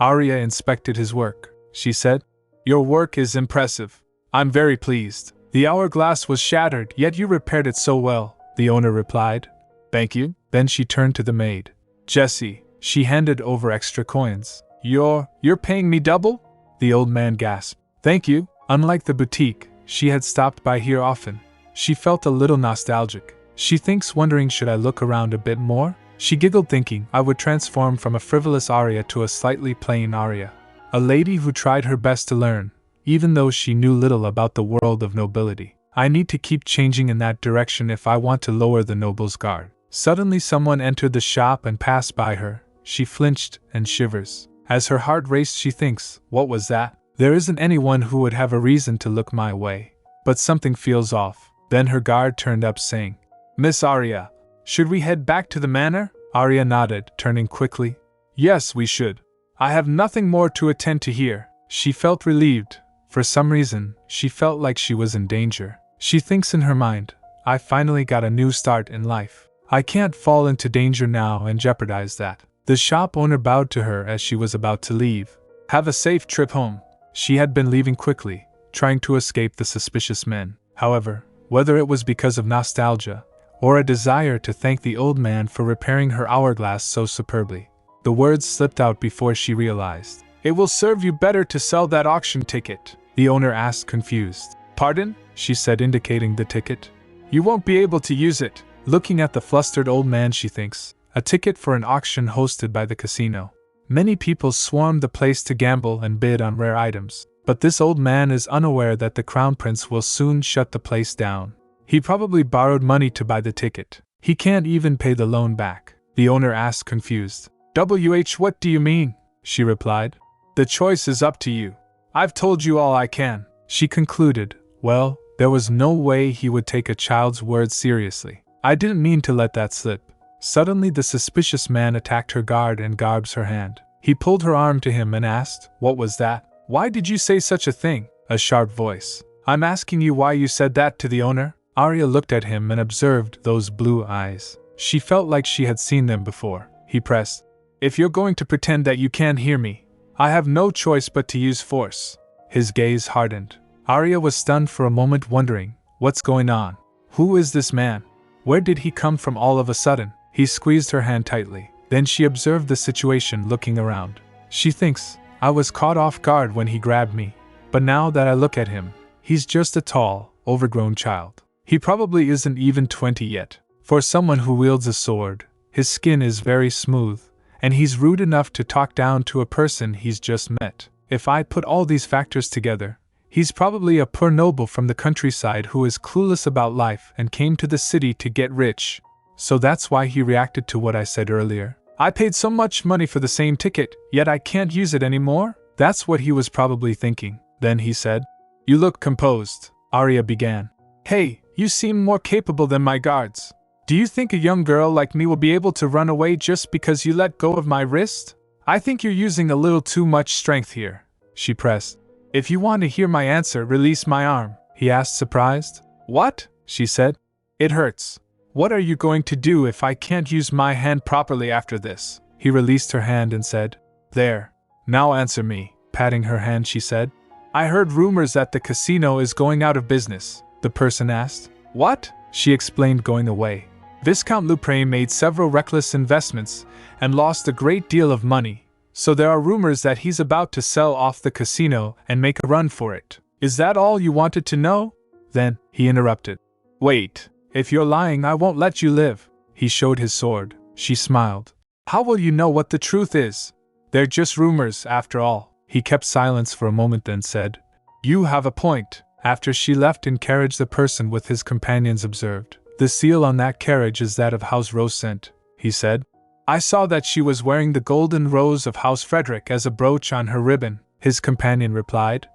Arya inspected his work. She said, Your work is impressive. I'm very pleased. The hourglass was shattered, yet you repaired it so well, the owner replied. Thank you. Then she turned to the maid. Jessie, she handed over extra coins. You're paying me double? The old man gasped. Thank you. Unlike the boutique, she had stopped by here often. She felt a little nostalgic. She thinks, wondering, should I look around a bit more? She giggled, thinking I would transform from a frivolous Arya to a slightly plain Arya. A lady who tried her best to learn, even though she knew little about the world of nobility. I need to keep changing in that direction if I want to lower the noble's guard. Suddenly someone entered the shop and passed by her. She flinched and shivers. As her heart raced, she thinks, what was that? There isn't anyone who would have a reason to look my way. But something feels off. Then her guard turned up, saying, Miss Arya, should we head back to the manor? Arya nodded, turning quickly. Yes, we should. I have nothing more to attend to here. She felt relieved. For some reason, she felt like she was in danger. She thinks in her mind, I finally got a new start in life. I can't fall into danger now and jeopardize that. The shop owner bowed to her as she was about to leave. Have a safe trip home. She had been leaving quickly, trying to escape the suspicious men. However, whether it was because of nostalgia, or a desire to thank the old man for repairing her hourglass so superbly, the words slipped out before she realized. It will serve you better to sell that auction ticket, the owner asked, confused. Pardon? She said, indicating the ticket. You won't be able to use it. Looking at the flustered old man, she thinks. A ticket for an auction hosted by the casino. Many people swarm the place to gamble and bid on rare items, but this old man is unaware that the crown prince will soon shut the place down. He probably borrowed money to buy the ticket. He can't even pay the loan back, the owner asked, confused. What do you mean? She replied. The choice is up to you. I've told you all I can, she concluded. Well, there was no way he would take a child's words seriously. I didn't mean to let that slip. Suddenly the suspicious man attacked her guard and grabs her hand. He pulled her arm to him and asked, What was that? Why did you say such a thing? A sharp voice. I'm asking you why you said that to the owner? Arya looked at him and observed those blue eyes. She felt like she had seen them before. He pressed. If you're going to pretend that you can't hear me, I have no choice but to use force. His gaze hardened. Arya was stunned for a moment, wondering, what's going on? Who is this man? Where did he come from all of a sudden? He squeezed her hand tightly. Then she observed the situation, looking around. She thinks, I was caught off guard when he grabbed me. But now that I look at him, he's just a tall, overgrown child. He probably isn't even 20 yet. For someone who wields a sword, his skin is very smooth, and he's rude enough to talk down to a person he's just met. If I put all these factors together, he's probably a poor noble from the countryside who is clueless about life and came to the city to get rich. So that's why he reacted to what I said earlier. I paid so much money for the same ticket, yet I can't use it anymore? That's what he was probably thinking. Then he said, You look composed, Arya began. Hey, you seem more capable than my guards. Do you think a young girl like me will be able to run away just because you let go of my wrist? I think you're using a little too much strength here, she pressed. If you want to hear my answer, release my arm, he asked, surprised. What? She said. It hurts. What are you going to do if I can't use my hand properly after this? He released her hand and said, There. Now answer me. Patting her hand, she said. I heard rumors that the casino is going out of business, the person asked. What? She explained, going away. Viscount Lupre made several reckless investments and lost a great deal of money, so there are rumors that he's about to sell off the casino and make a run for it. Is that all you wanted to know? Then, he interrupted. Wait, if you're lying, I won't let you live. He showed his sword. She smiled. How will you know what the truth is? They're just rumors, after all. He kept silence for a moment, then said, You have a point. After she left in carriage, the person with his companions observed. The seal on that carriage is that of House Rosecent, he said. I saw that she was wearing the golden rose of House Frederick as a brooch on her ribbon, his companion replied.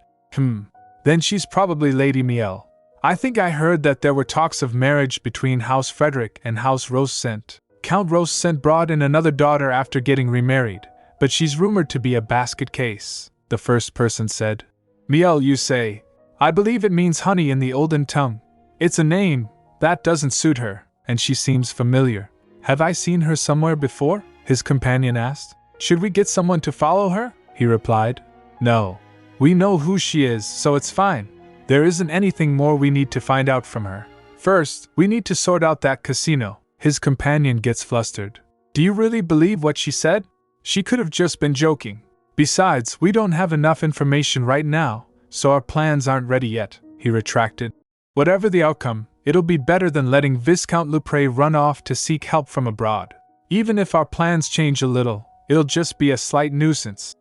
Then she's probably Lady Miel. I think I heard that there were talks of marriage between House Frederick and House Rosecent. Count Rosecent brought in another daughter after getting remarried, but she's rumored to be a basket case, the first person said. Miel, you say? I believe it means honey in the olden tongue. It's a name. That doesn't suit her, and she seems familiar. Have I seen her somewhere before? His companion asked. Should we get someone to follow her? He replied. No. We know who she is, so it's fine. There isn't anything more we need to find out from her. First, we need to sort out that casino. His companion gets flustered. Do you really believe what she said? She could have just been joking. Besides, we don't have enough information right now, so our plans aren't ready yet, he retracted. Whatever the outcome, it'll be better than letting Viscount Lupre run off to seek help from abroad. Even if our plans change a little, it'll just be a slight nuisance.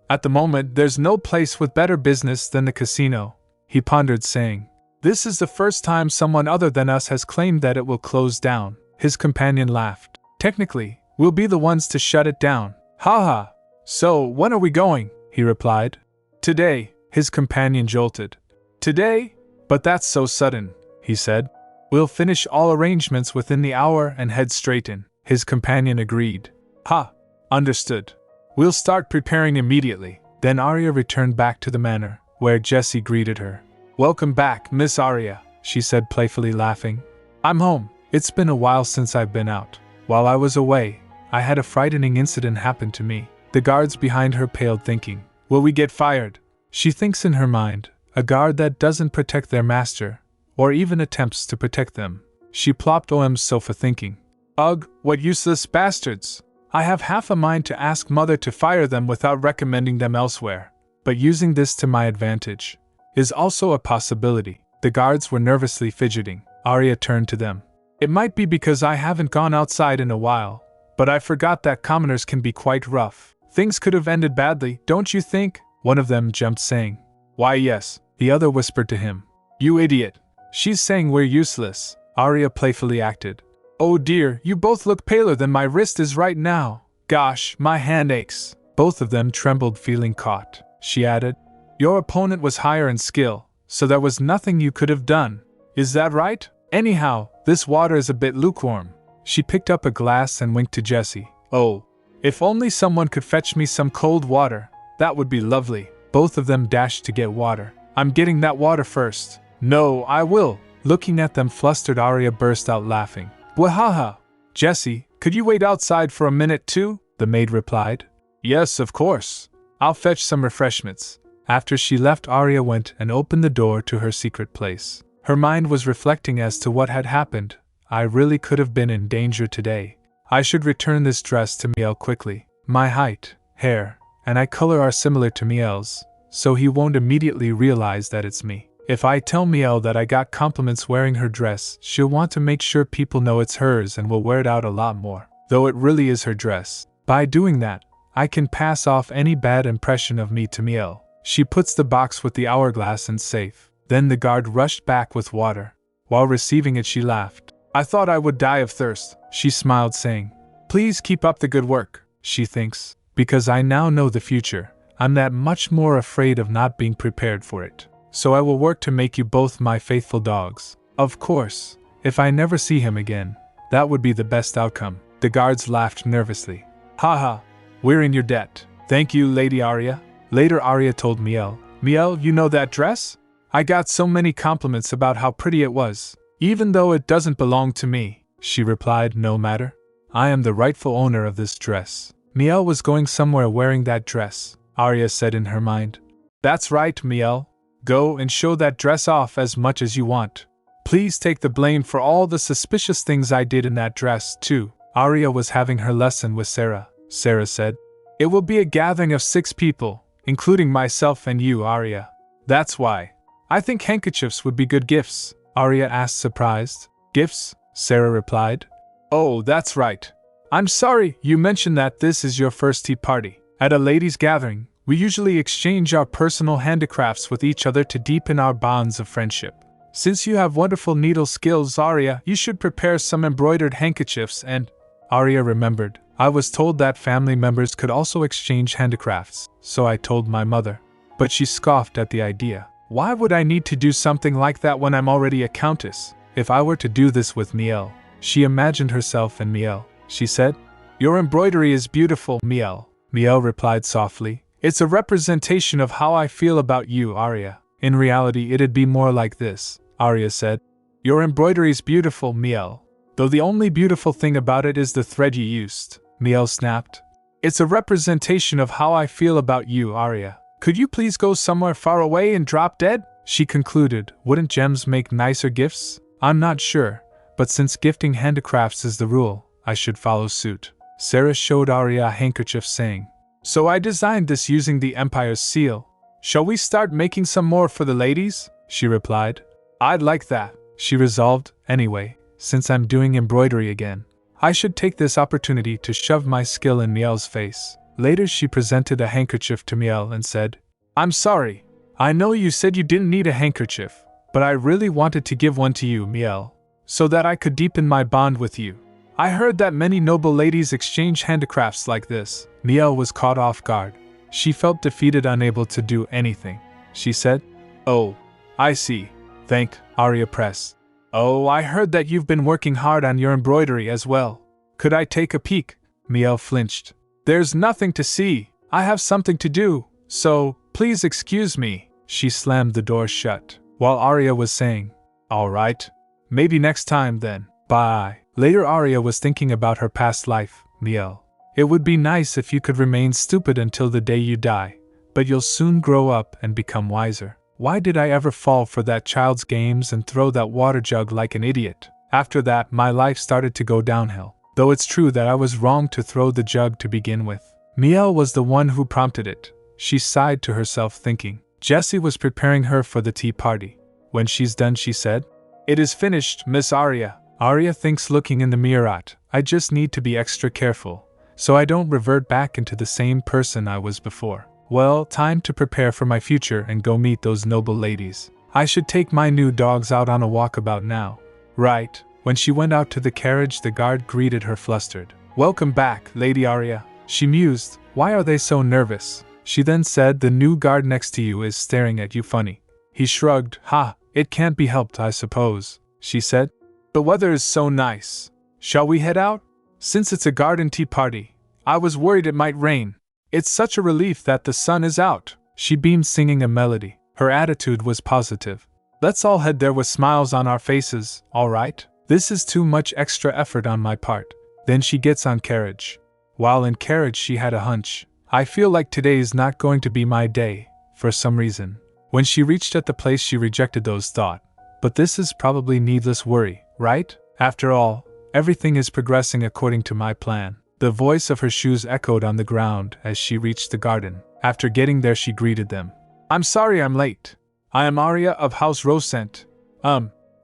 At the moment, there's no place with better business than the casino, he pondered, saying. This is the first time someone other than us has claimed that it will close down. His companion laughed. Technically, we'll be the ones to shut it down. Haha. So, when are we going? He replied. Today, his companion jolted. Today? But that's so sudden, he said. We'll finish all arrangements within the hour and head straight in. His companion agreed. Ha! Understood. We'll start preparing immediately. Then Arya returned back to the manor, where Jessie greeted her. Welcome back, Miss Arya, she said, playfully laughing. I'm home. It's been a while since I've been out. While I was away, I had a frightening incident happen to me. The guards behind her paled, thinking, will we get fired? She thinks in her mind, a guard that doesn't protect their master, or even attempts to protect them. She plopped OM's sofa thinking, ugh, what useless bastards! I have half a mind to ask mother to fire them without recommending them elsewhere. But using this to my advantage is also a possibility. The guards were nervously fidgeting. Arya turned to them. It might be because I haven't gone outside in a while, but I forgot that commoners can be quite rough. Things could have ended badly, don't you think? One of them jumped, saying, why yes. The other whispered to him, you idiot. She's saying we're useless. Arya playfully acted. Oh dear, you both look paler than my wrist is right now. Gosh, my hand aches. Both of them trembled, feeling caught. She added, your opponent was higher in skill, so there was nothing you could have done. Is that right? Anyhow, this water is a bit lukewarm. She picked up a glass and winked to Jessie. Oh, if only someone could fetch me some cold water, that would be lovely. Both of them dashed to get water. I'm getting that water first. No, I will. Looking at them flustered, Arya burst out laughing. Wahaha! Jessie, could you wait outside for a minute too? The maid replied. Yes, of course. I'll fetch some refreshments. After she left, Arya went and opened the door to her secret place. Her mind was reflecting as to what had happened. I really could have been in danger today. I should return this dress to Miel quickly. My height, hair, and eye color are similar to Miel's, so he won't immediately realize that it's me. If I tell Miel that I got compliments wearing her dress, she'll want to make sure people know it's hers and will wear it out a lot more, though it really is her dress. By doing that, I can pass off any bad impression of me to Miel. She puts the box with the hourglass in safe. Then the guard rushed back with water. While receiving it, she laughed. I thought I would die of thirst. She smiled, saying, please keep up the good work. She thinks, because I now know the future, I'm that much more afraid of not being prepared for it. So I will work to make you both my faithful dogs. Of course, if I never see him again, that would be the best outcome. The guards laughed nervously. Haha, we're in your debt. Thank you, Lady Arya. Later, Arya told Miel, Miel, you know that dress? I got so many compliments about how pretty it was. Even though it doesn't belong to me, she replied, no matter. I am the rightful owner of this dress. Miel was going somewhere wearing that dress, Arya said in her mind. That's right, Miel. Go and show that dress off as much as you want. Please take the blame for all the suspicious things I did in that dress, too. Arya was having her lesson with Sarah. Sarah said, it will be a gathering of 6 people, including myself and you, Arya. That's why. I think handkerchiefs would be good gifts, Arya asked, surprised. Gifts? Sarah replied. Oh, that's right. I'm sorry you mentioned that this is your first tea party. At a ladies' gathering, we usually exchange our personal handicrafts with each other to deepen our bonds of friendship. Since you have wonderful needle skills, Arya, you should prepare some embroidered handkerchiefs and… Arya remembered. I was told that family members could also exchange handicrafts, so I told my mother. But she scoffed at the idea. Why would I need to do something like that when I'm already a countess? If I were to do this with Miel… She imagined herself and Miel. She said, your embroidery is beautiful, Miel. Miel replied softly. It's a representation of how I feel about you, Arya. In reality, it'd be more like this, Arya said. Your embroidery's beautiful, Miel. Though the only beautiful thing about it is the thread you used, Miel snapped. It's a representation of how I feel about you, Arya. Could you please go somewhere far away and drop dead? She concluded. Wouldn't gems make nicer gifts? I'm not sure, but since gifting handicrafts is the rule, I should follow suit. Sarah showed Arya a handkerchief, saying, so I designed this using the Empire's seal. Shall we start making some more for the ladies? She replied. I'd like that, she resolved. Anyway, since I'm doing embroidery again, I should take this opportunity to shove my skill in Miel's face. Later she presented a handkerchief to Miel and said, I'm sorry. I know you said you didn't need a handkerchief, but I really wanted to give one to you, Miel, so that I could deepen my bond with you. I heard that many noble ladies exchange handicrafts like this. Miel was caught off guard. She felt defeated, unable to do anything. She said, oh, I see. Thank Arya pressed. Oh, I heard that you've been working hard on your embroidery as well. Could I take a peek? Miel flinched. There's nothing to see. I have something to do, so please excuse me. She slammed the door shut, while Arya was saying, all right. Maybe next time then. Bye. Later, Arya was thinking about her past life, Miel. It would be nice if you could remain stupid until the day you die, but you'll soon grow up and become wiser. Why did I ever fall for that child's games and throw that water jug like an idiot? After that, my life started to go downhill, though it's true that I was wrong to throw the jug to begin with. Miel was the one who prompted it. She sighed to herself thinking. Jessie was preparing her for the tea party. When she's done, she said, "It is finished, Miss Arya." Arya thinks, looking in the mirror, I just need to be extra careful, so I don't revert back into the same person I was before. Well, time to prepare for my future and go meet those noble ladies. I should take my new dogs out on a walkabout now. Right. When she went out to the carriage, the guard greeted her flustered. "Welcome back, Lady Arya," she mused. "Why are they so nervous?" She then said, "The new guard next to you is staring at you funny." He shrugged. "Ha, it can't be helped, I suppose," she said. "The weather is so nice. Shall we head out? Since it's a garden tea party, I was worried it might rain. It's such a relief that the sun is out." She beamed, singing a melody. Her attitude was positive. "Let's all head there with smiles on our faces, all right? This is too much extra effort on my part." Then she gets on carriage. While in carriage, she had a hunch. I feel like today's not going to be my day, for some reason. When she reached at the place, she rejected those thoughts. But this is probably needless worry, right? After all, everything is progressing according to my plan. The voice of her shoes echoed on the ground as she reached the garden. After getting there, she greeted them. "I'm sorry I'm late. I am Arya of House Rosent.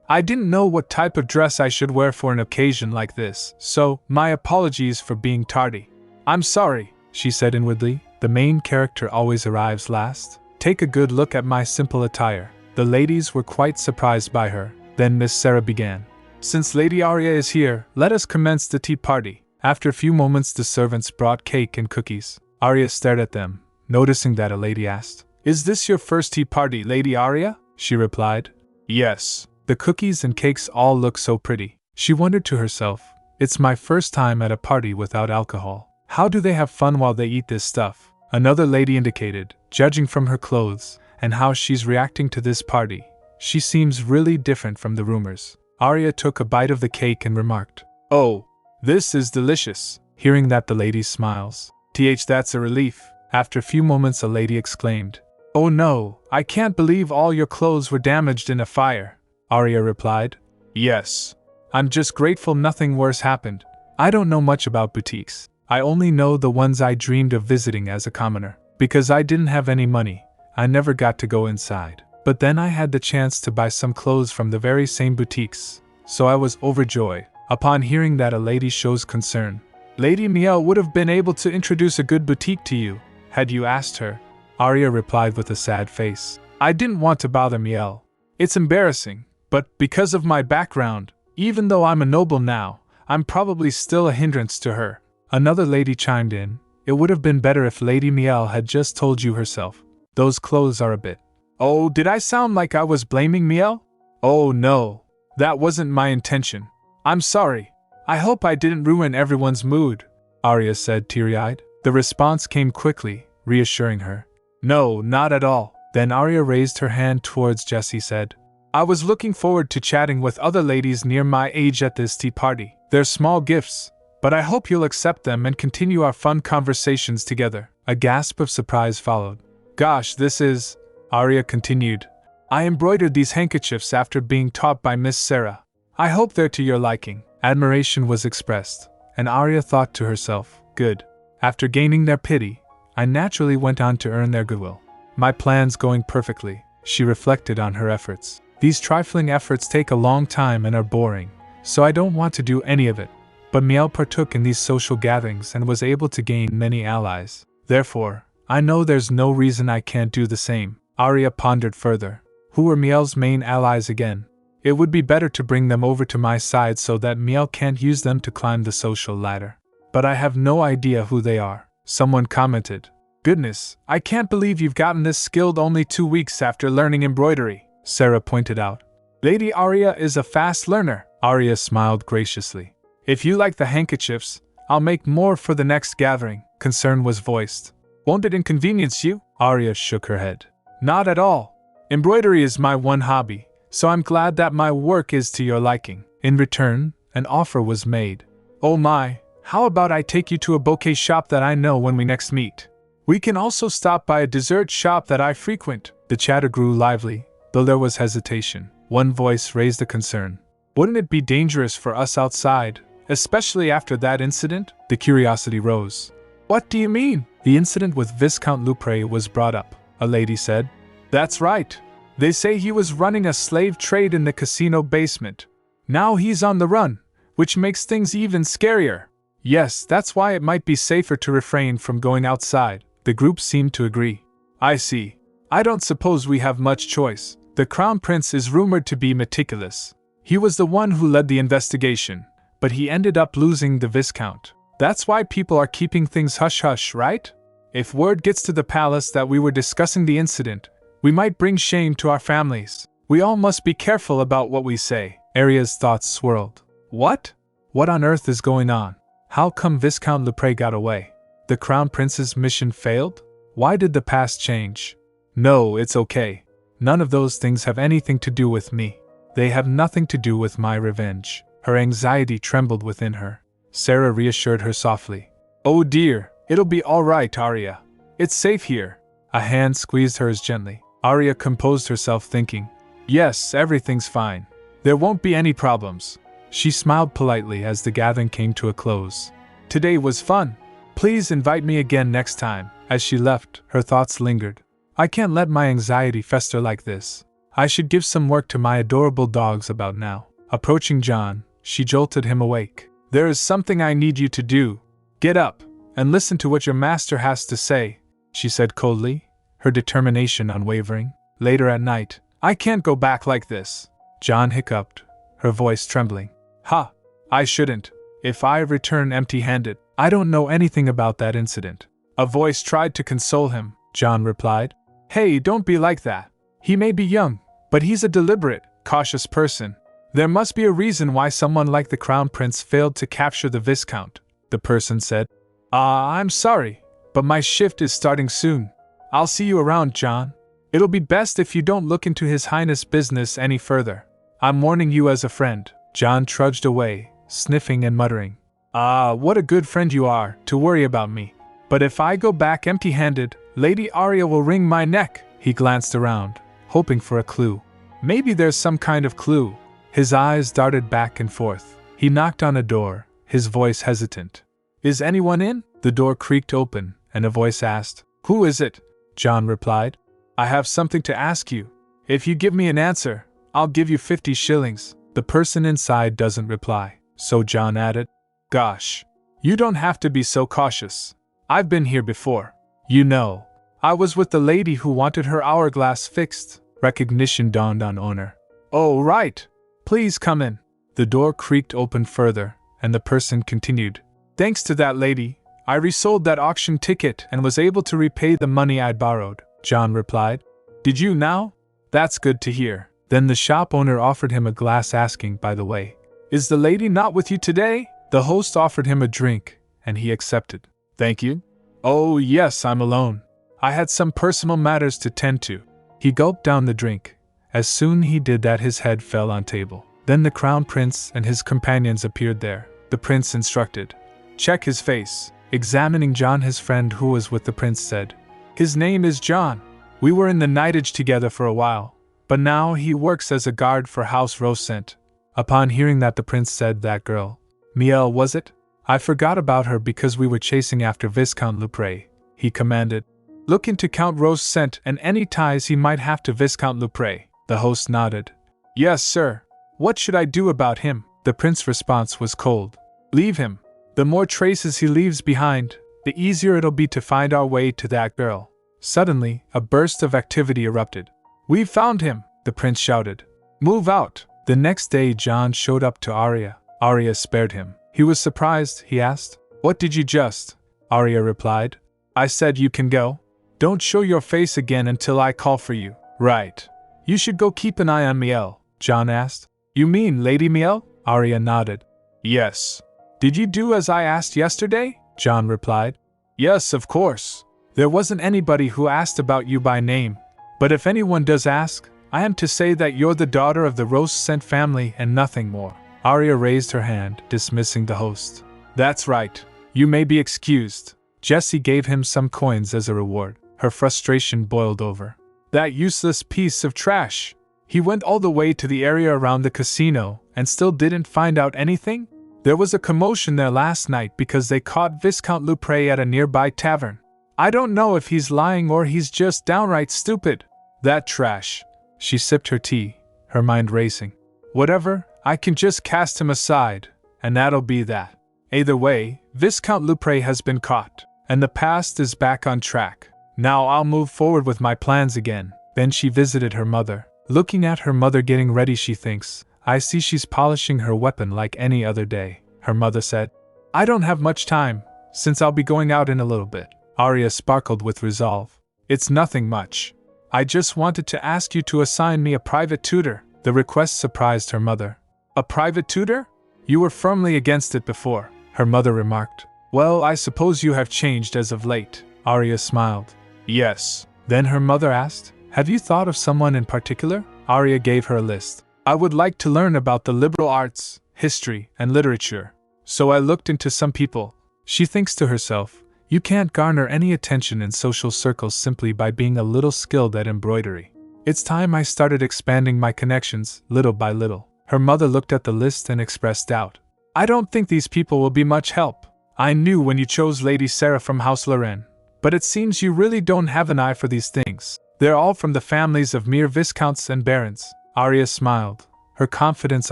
I didn't know what type of dress I should wear for an occasion like this, so my apologies for being tardy." "I'm sorry," she said inwardly. The main character always arrives last. Take a good look at my simple attire. The ladies were quite surprised by her. Then Miss Sarah began. "Since Lady Arya is here, let us commence the tea party." After a few moments, the servants brought cake and cookies. Arya stared at them, noticing that a lady asked, "Is this your first tea party, Lady Arya?" She replied, "Yes." The cookies and cakes all look so pretty. She wondered to herself, "It's my first time at a party without alcohol. How do they have fun while they eat this stuff?" Another lady indicated, "Judging from her clothes and how she's reacting to this party, she seems really different from the rumors." Arya took a bite of the cake and remarked, "Oh, this is delicious." Hearing that, the lady smiles. That's a relief." After a few moments, a lady exclaimed, "Oh no, I can't believe all your clothes were damaged in a fire." Arya replied, "Yes. I'm just grateful nothing worse happened. I don't know much about boutiques. I only know the ones I dreamed of visiting as a commoner. Because I didn't have any money, I never got to go inside. But then I had the chance to buy some clothes from the very same boutiques, so I was overjoyed." Upon hearing that, a lady shows concern. "Lady Miel would have been able to introduce a good boutique to you, had you asked her." Arya replied with a sad face, "I didn't want to bother Miel. It's embarrassing, but because of my background, even though I'm a noble now, I'm probably still a hindrance to her." Another lady chimed in, "It would have been better if Lady Miel had just told you herself. Those clothes are a bit..." "Oh, did I sound like I was blaming Miel?" "Oh no, that wasn't my intention. I'm sorry. I hope I didn't ruin everyone's mood," Arya said, teary-eyed. The response came quickly, reassuring her. "No, not at all." Then Arya raised her hand towards Jessie, said, "I was looking forward to chatting with other ladies near my age at this tea party. They're small gifts, but I hope you'll accept them and continue our fun conversations together." A gasp of surprise followed. "Gosh, this is..." Arya continued. "I embroidered these handkerchiefs after being taught by Miss Sarah. I hope they're to your liking." Admiration was expressed, and Arya thought to herself, "Good. After gaining their pity, I naturally went on to earn their goodwill. My plan's going perfectly." She reflected on her efforts. "These trifling efforts take a long time and are boring, so I don't want to do any of it." But Miel partook in these social gatherings and was able to gain many allies. Therefore, I know there's no reason I can't do the same. Arya pondered further. Who were Miel's main allies again? It would be better to bring them over to my side so that Miel can't use them to climb the social ladder. But I have no idea who they are. Someone commented, "Goodness, I can't believe you've gotten this skilled only 2 weeks after learning embroidery," Sarah pointed out. "Lady Arya is a fast learner." Arya smiled graciously. "If you like the handkerchiefs, I'll make more for the next gathering." Concern was voiced. "Won't it inconvenience you?" Arya shook her head. "Not at all. Embroidery is my one hobby, so I'm glad that my work is to your liking." In return, an offer was made. "Oh my, How about I take you to a bouquet shop that I know when we next meet? We can also stop by a dessert shop that I frequent. The chatter grew lively, though there was hesitation. One voice raised a concern. Wouldn't it be dangerous for us outside, especially after that incident? The curiosity rose. What do you mean? The incident with Viscount Lupre was brought up, a lady said. That's right. They say he was running a slave trade in the casino basement. Now he's on the run, which makes things even scarier. Yes, that's why it might be safer to refrain from going outside. The group seemed to agree. I see. I don't suppose we have much choice. The Crown Prince is rumored to be meticulous. He was the one who led the investigation, but he ended up losing the Viscount. That's why people are keeping things hush-hush, right? If word gets to the palace that we were discussing the incident, we might bring shame to our families. We all must be careful about what we say. Aria's thoughts swirled. What? What on earth is going on? How come Viscount Lepre got away? The Crown Prince's mission failed? Why did the past change? No, it's okay. None of those things have anything to do with me. They have nothing to do with my revenge. Her anxiety trembled within her. Sarah reassured her softly. Oh dear, it'll be all right, Arya. It's safe here. A hand squeezed hers gently. Arya composed herself, thinking, yes, everything's fine. There won't be any problems. She smiled politely as the gathering came to a close. Today was fun. Please invite me again next time. As she left, her thoughts lingered. I can't let my anxiety fester like this. I should give some work to my adorable dogs about now. Approaching John, she jolted him awake. There is something I need you to do. Get up and listen to what your master has to say, she said coldly, her determination unwavering. Later at night, I can't go back like this. John hiccuped, her voice trembling. Ha! I shouldn't. If I return empty-handed, I don't know anything about that incident. A voice tried to console him. John replied. Hey, don't be like that. He may be young, but he's a deliberate, cautious person. There must be a reason why someone like the Crown Prince failed to capture the Viscount, the person said. I'm sorry, but my shift is starting soon. I'll see you around, John. It'll be best if you don't look into His Highness' business any further. I'm warning you as a friend. John trudged away, sniffing and muttering. What a good friend you are, to worry about me. But if I go back empty-handed, Lady Arya will wring my neck. He glanced around, hoping for a clue. Maybe there's some kind of clue. His eyes darted back and forth. He knocked on a door, his voice hesitant. Is anyone in? The door creaked open, and a voice asked. Who is it? John replied. I have something to ask you. If you give me an answer, I'll give you 50 shillings. The person inside doesn't reply, so John added. Gosh, you don't have to be so cautious. I've been here before. You know, I was with the lady who wanted her hourglass fixed. Recognition dawned on Honor. Oh, right. Please come in. The door creaked open further, and the person continued. Thanks to that lady, I resold that auction ticket and was able to repay the money I'd borrowed. John replied. Did you now? That's good to hear. Then the shop owner offered him a glass, asking, by the way, is the lady not with you today? The host offered him a drink, and he accepted. Thank you. Oh yes, I'm alone. I had some personal matters to tend to. He gulped down the drink. As soon he did that, his head fell on table. Then the Crown Prince and his companions appeared there. The prince instructed. Check his face. Examining John, his friend who was with the prince said. His name is John. We were in the knightage together for a while, but now he works as a guard for House Rosent. Upon hearing that, the prince said, that girl. Miel, was it? I forgot about her because we were chasing after Viscount Lupre, he commanded. Look into Count Rosent and any ties he might have to Viscount Lupre. The host nodded. Yes, sir. What should I do about him? The prince's response was cold. Leave him. The more traces he leaves behind, the easier it'll be to find our way to that girl. Suddenly, a burst of activity erupted. We've found him, the prince shouted. Move out. The next day John showed up to Arya. Arya spared him. He was surprised. He asked, What did you just? Arya replied, I said you can go. Don't show your face again until I call for you. Right. You should go keep an eye on Miel, John asked. You mean Lady Miel? Arya nodded. Yes. Did you do as I asked yesterday? John replied. Yes, of course. There wasn't anybody who asked about you by name. But if anyone does ask, I am to say that you're the daughter of the Rosent family and nothing more. Arya raised her hand, dismissing the host. That's right. You may be excused. Jessie gave him some coins as a reward. Her frustration boiled over. That useless piece of trash! He went all the way to the area around the casino and still didn't find out anything? There was a commotion there last night because they caught Viscount Lupre at a nearby tavern. I don't know if he's lying or he's just downright stupid. That trash. She sipped her tea, her mind racing. Whatever, I can just cast him aside, and that'll be that. Either way, Viscount Lupre has been caught, and the past is back on track. Now I'll move forward with my plans again. Then she visited her mother. Looking at her mother getting ready, she thinks, I see she's polishing her weapon like any other day. Her mother said, I don't have much time, since I'll be going out in a little bit. Arya sparkled with resolve. It's nothing much. I just wanted to ask you to assign me a private tutor. The request surprised her mother. A private tutor? You were firmly against it before, her mother remarked. Well, I suppose you have changed as of late. Arya smiled. Yes. Then her mother asked, Have you thought of someone in particular? Arya gave her a list. I would like to learn about the liberal arts, history, and literature. So I looked into some people. She thinks to herself, you can't garner any attention in social circles simply by being a little skilled at embroidery. It's time I started expanding my connections, little by little. Her mother looked at the list and expressed doubt. I don't think these people will be much help. I knew when you chose Lady Sarah from House Loren, but it seems you really don't have an eye for these things. They're all from the families of mere viscounts and barons. Arya smiled, her confidence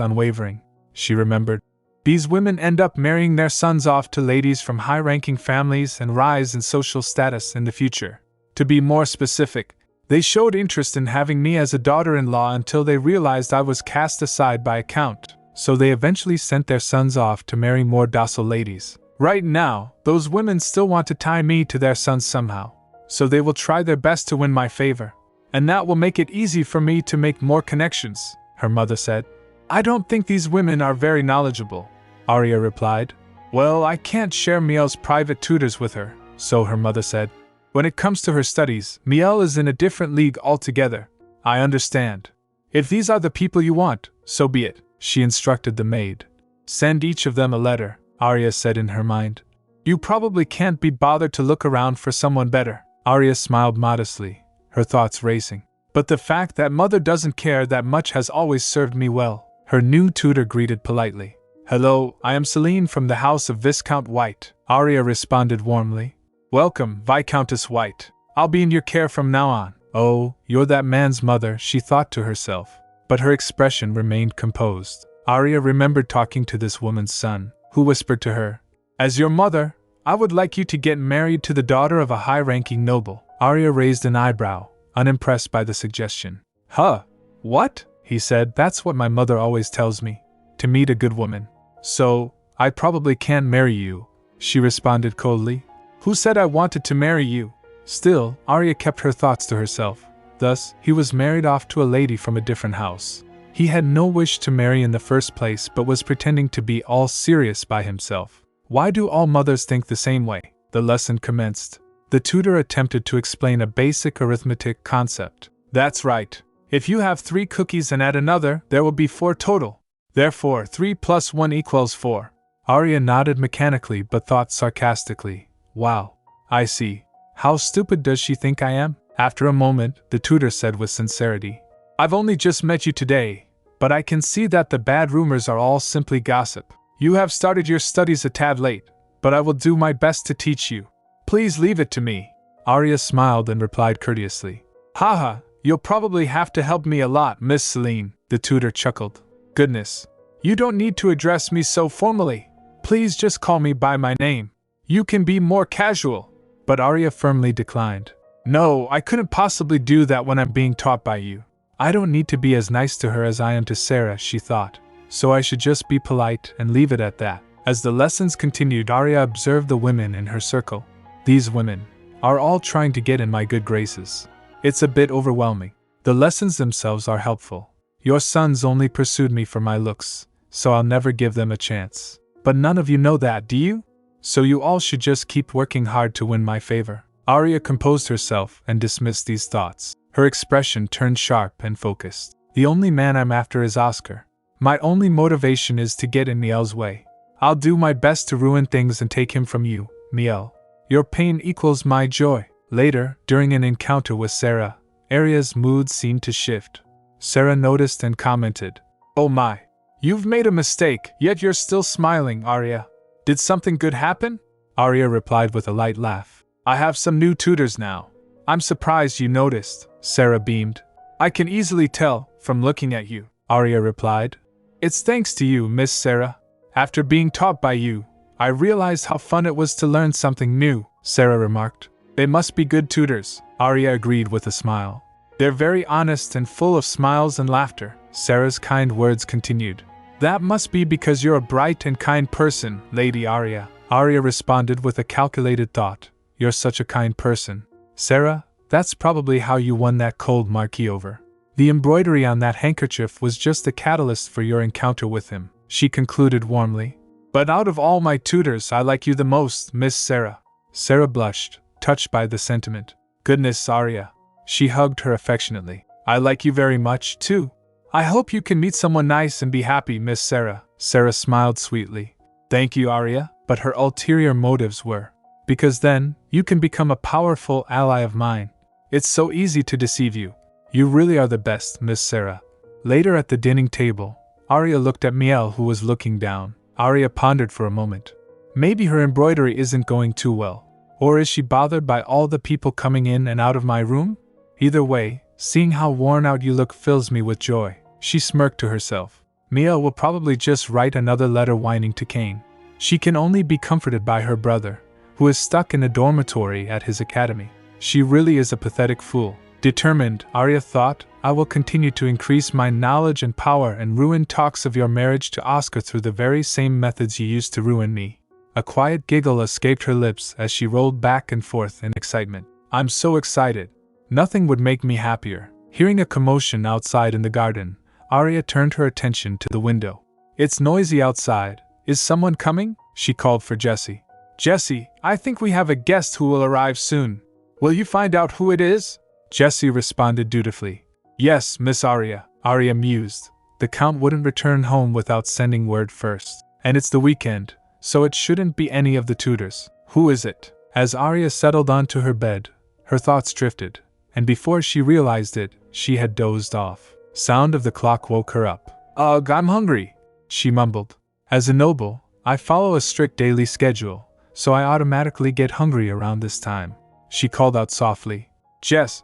unwavering. She remembered. These women end up marrying their sons off to ladies from high-ranking families and rise in social status in the future. To be more specific, they showed interest in having me as a daughter-in-law until they realized I was cast aside by a count, so they eventually sent their sons off to marry more docile ladies. Right now, those women still want to tie me to their sons somehow, so they will try their best to win my favor. And that will make it easy for me to make more connections, her mother said. I don't think these women are very knowledgeable, Arya replied. Well, I can't share Miel's private tutors with her, so her mother said. When it comes to her studies, Miel is in a different league altogether. I understand. If these are the people you want, so be it, she instructed the maid. Send each of them a letter, Arya said in her mind. You probably can't be bothered to look around for someone better. Arya smiled modestly, her thoughts racing. But the fact that mother doesn't care that much has always served me well. Her new tutor greeted politely. Hello, I am Celine from the house of Viscount White. Arya responded warmly. Welcome, Viscountess White. I'll be in your care from now on. Oh, you're that man's mother, she thought to herself. But her expression remained composed. Arya remembered talking to this woman's son, who whispered to her, As your mother, I would like you to get married to the daughter of a high-ranking noble. Arya raised an eyebrow, unimpressed by the suggestion. Huh? What? He said, That's what my mother always tells me. To meet a good woman. So, I probably can't marry you, she responded coldly. Who said I wanted to marry you? Still, Arya kept her thoughts to herself. Thus, he was married off to a lady from a different house. He had no wish to marry in the first place but was pretending to be all serious by himself. Why do all mothers think the same way? The lesson commenced. The tutor attempted to explain a basic arithmetic concept. That's right. If you have 3 cookies and add another, there will be 4 total. Therefore, 3 plus 1 equals 4. Arya nodded mechanically but thought sarcastically, Wow, I see. How stupid does she think I am? After a moment, the tutor said with sincerity, I've only just met you today, but I can see that the bad rumors are all simply gossip. You have started your studies a tad late, but I will do my best to teach you. Please leave it to me. Arya smiled and replied courteously. Haha, you'll probably have to help me a lot, Miss Celine, the tutor chuckled. Goodness, you don't need to address me so formally. Please just call me by my name. You can be more casual. But Arya firmly declined. No, I couldn't possibly do that when I'm being taught by you. I don't need to be as nice to her as I am to Sarah, she thought. So I should just be polite and leave it at that. As the lessons continued, Arya observed the women in her circle. These women are all trying to get in my good graces. It's a bit overwhelming. The lessons themselves are helpful. Your sons only pursued me for my looks, so I'll never give them a chance. But none of you know that, do you? So you all should just keep working hard to win my favor. Arya composed herself and dismissed these thoughts. Her expression turned sharp and focused. The only man I'm after is Oscar. My only motivation is to get in Niel's way. I'll do my best to ruin things and take him from you, Miel. Your pain equals my joy. Later, during an encounter with Sarah, Arya's mood seemed to shift. Sarah noticed and commented, "Oh my. You've made a mistake, yet you're still smiling, Arya. Did something good happen?" Arya replied with a light laugh. "I have some new tutors now. I'm surprised you noticed," Sarah beamed. "I can easily tell, from looking at you," Arya replied. "It's thanks to you, Miss Sarah. After being taught by you, I realized how fun it was to learn something new," Sarah remarked. "They must be good tutors," Arya agreed with a smile. "They're very honest and full of smiles and laughter," Sarah's kind words continued. "That must be because you're a bright and kind person, Lady Arya." Arya responded with a calculated thought. "You're such a kind person, Sarah. That's probably how you won that cold Marquis over. The embroidery on that handkerchief was just a catalyst for your encounter with him," she concluded warmly. "But out of all my tutors, I like you the most, Miss Sarah." Sarah blushed, touched by the sentiment. "Goodness, Arya." She hugged her affectionately. "I like you very much, too. I hope you can meet someone nice and be happy, Miss Sarah." Sarah smiled sweetly. "Thank you, Arya," but her ulterior motives were, "Because then, you can become a powerful ally of mine. It's so easy to deceive you. You really are the best, Miss Sarah." Later at the dining table, Arya looked at Miel, who was looking down. Arya pondered for a moment. Maybe her embroidery isn't going too well. Or is she bothered by all the people coming in and out of my room? Either way, seeing how worn out you look fills me with joy. She smirked to herself. Miel will probably just write another letter whining to Cain. She can only be comforted by her brother, who is stuck in a dormitory at his academy. She really is a pathetic fool. Determined, Arya thought, I will continue to increase my knowledge and power and ruin talks of your marriage to Oscar through the very same methods you used to ruin me. A quiet giggle escaped her lips as she rolled back and forth in excitement. I'm so excited. Nothing would make me happier. Hearing a commotion outside in the garden, Arya turned her attention to the window. It's noisy outside. Is someone coming? She called for Jessie. Jessie, I think we have a guest who will arrive soon. Will you find out who it is? Jessie responded dutifully. Yes, Miss Arya, Arya mused. The Count wouldn't return home without sending word first. And it's the weekend, so it shouldn't be any of the tutors. Who is it? As Arya settled onto her bed, her thoughts drifted, and before she realized it, she had dozed off. Sound of the clock woke her up. Ugh, I'm hungry, she mumbled. As a noble, I follow a strict daily schedule, so I automatically get hungry around this time. She called out softly. Jess,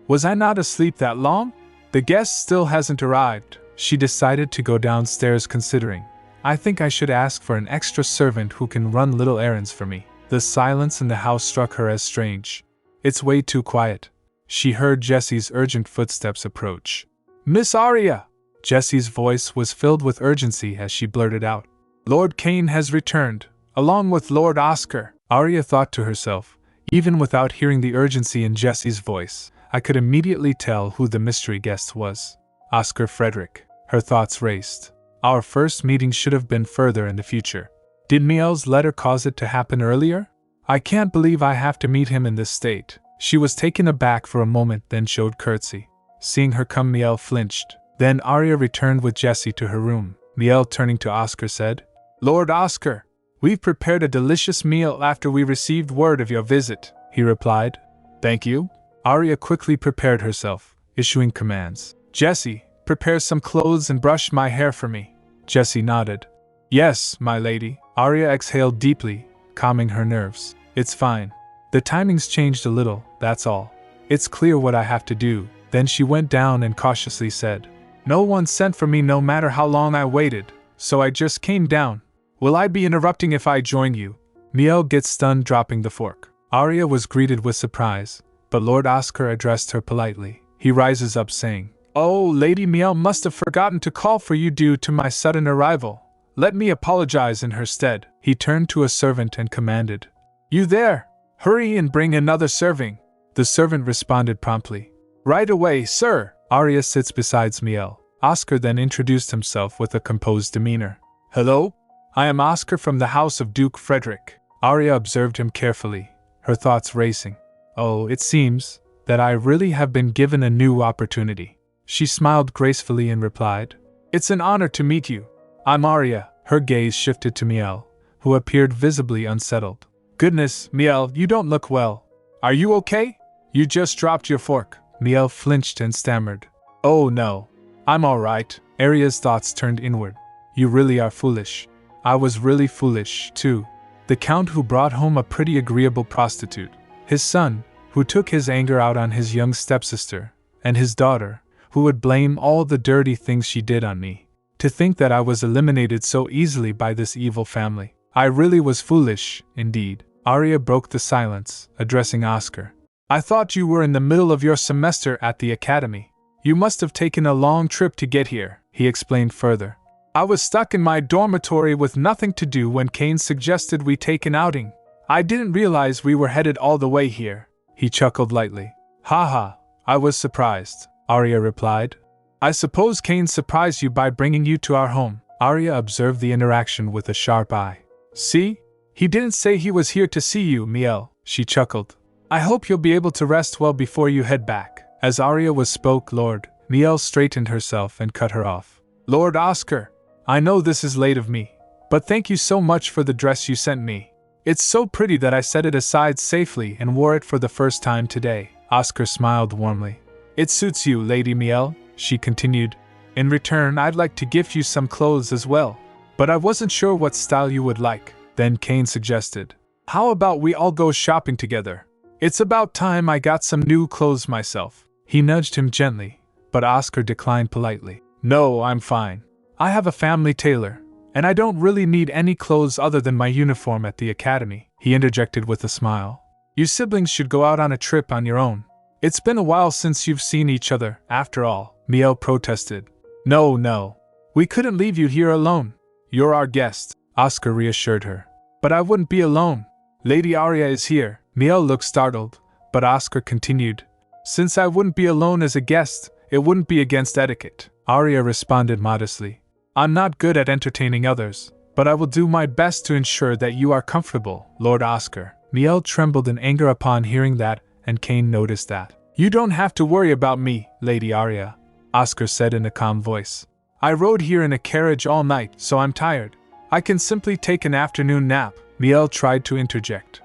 was I not asleep that long? The guest still hasn't arrived. She decided to go downstairs considering. I think I should ask for an extra servant who can run little errands for me. The silence in the house struck her as strange. It's way too quiet. She heard Jessie's urgent footsteps approach. Miss Arya! Jessie's voice was filled with urgency as she blurted out. Lord Cain has returned, along with Lord Oscar. Arya thought to herself, even without hearing the urgency in Jessie's voice, I could immediately tell who the mystery guest was. Oscar Frederick. Her thoughts raced. Our first meeting should have been further in the future. Did Miel's letter cause it to happen earlier? I can't believe I have to meet him in this state. She was taken aback for a moment, then showed curtsy. Seeing her come, Miel flinched. Then Arya returned with Jessie to her room. Miel, turning to Oscar, said, Lord Oscar, we've prepared a delicious meal after we received word of your visit, he replied. Thank you. Arya quickly prepared herself, issuing commands. Jessie, prepare some clothes and brush my hair for me. Jessie nodded. Yes, my lady. Arya exhaled deeply, calming her nerves. It's fine. The timing's changed a little, that's all. It's clear what I have to do. Then she went down and cautiously said, No one sent for me no matter how long I waited, so I just came down. Will I be interrupting if I join you? Miel gets stunned, dropping the fork. Arya was greeted with surprise, but Lord Oscar addressed her politely. He rises up saying, Oh, Lady Miel must have forgotten to call for you due to my sudden arrival. Let me apologize in her stead. He turned to a servant and commanded, You there! Hurry and bring another serving. The servant responded promptly. Right away, sir. Arya sits beside Miel. Oscar then introduced himself with a composed demeanor. Hello? I am Oscar from the house of Duke Frederick. Arya observed him carefully, her thoughts racing. Oh, it seems that I really have been given a new opportunity. She smiled gracefully and replied, It's an honor to meet you. I'm Arya, Her gaze shifted to Miel, who appeared visibly unsettled. Goodness, Miel, you don't look well. Are you okay? You just dropped your fork. Miel flinched and stammered. Oh no. I'm alright. Aria's thoughts turned inward. You really are foolish. I was really foolish, too. The Count who brought home a pretty agreeable prostitute. His son, who took his anger out on his young stepsister. And his daughter, who would blame all the dirty things she did on me. To think that I was eliminated so easily by this evil family. I really was foolish, indeed. Aria broke the silence, addressing Oscar. I thought you were in the middle of your semester at the academy. You must have taken a long trip to get here, he explained further. I was stuck in my dormitory with nothing to do when Kane suggested we take an outing. I didn't realize we were headed all the way here. He chuckled lightly. Haha, I was surprised, Aria replied. I suppose Kane surprised you by bringing you to our home. Aria observed the interaction with a sharp eye. See? He didn't say he was here to see you, Miel, she chuckled. I hope you'll be able to rest well before you head back. As Aria spoke, Miel straightened herself and cut her off. Lord Oscar, I know this is late of me, but thank you so much for the dress you sent me. It's so pretty that I set it aside safely and wore it for the first time today. Oscar smiled warmly. It suits you, Lady Miel, she continued. In return, I'd like to gift you some clothes as well, but I wasn't sure what style you would like. Then Kane suggested, how about we all go shopping together? It's about time I got some new clothes myself. He nudged him gently, but Oscar declined politely. No, I'm fine. I have a family tailor, and I don't really need any clothes other than my uniform at the academy, he interjected with a smile. You siblings should go out on a trip on your own. It's been a while since you've seen each other, after all, Miel protested. No. We couldn't leave you here alone. You're our guest, Oscar reassured her. But I wouldn't be alone. Lady Aria is here. Miel looked startled, but Oscar continued. Since I wouldn't be alone as a guest, it wouldn't be against etiquette. Aria responded modestly. I'm not good at entertaining others, but I will do my best to ensure that you are comfortable, Lord Oscar. Miel trembled in anger upon hearing that, and Kane noticed that. You don't have to worry about me, Lady Aria, Oscar said in a calm voice. I rode here in a carriage all night, so I'm tired. I can simply take an afternoon nap. Miel tried to interject.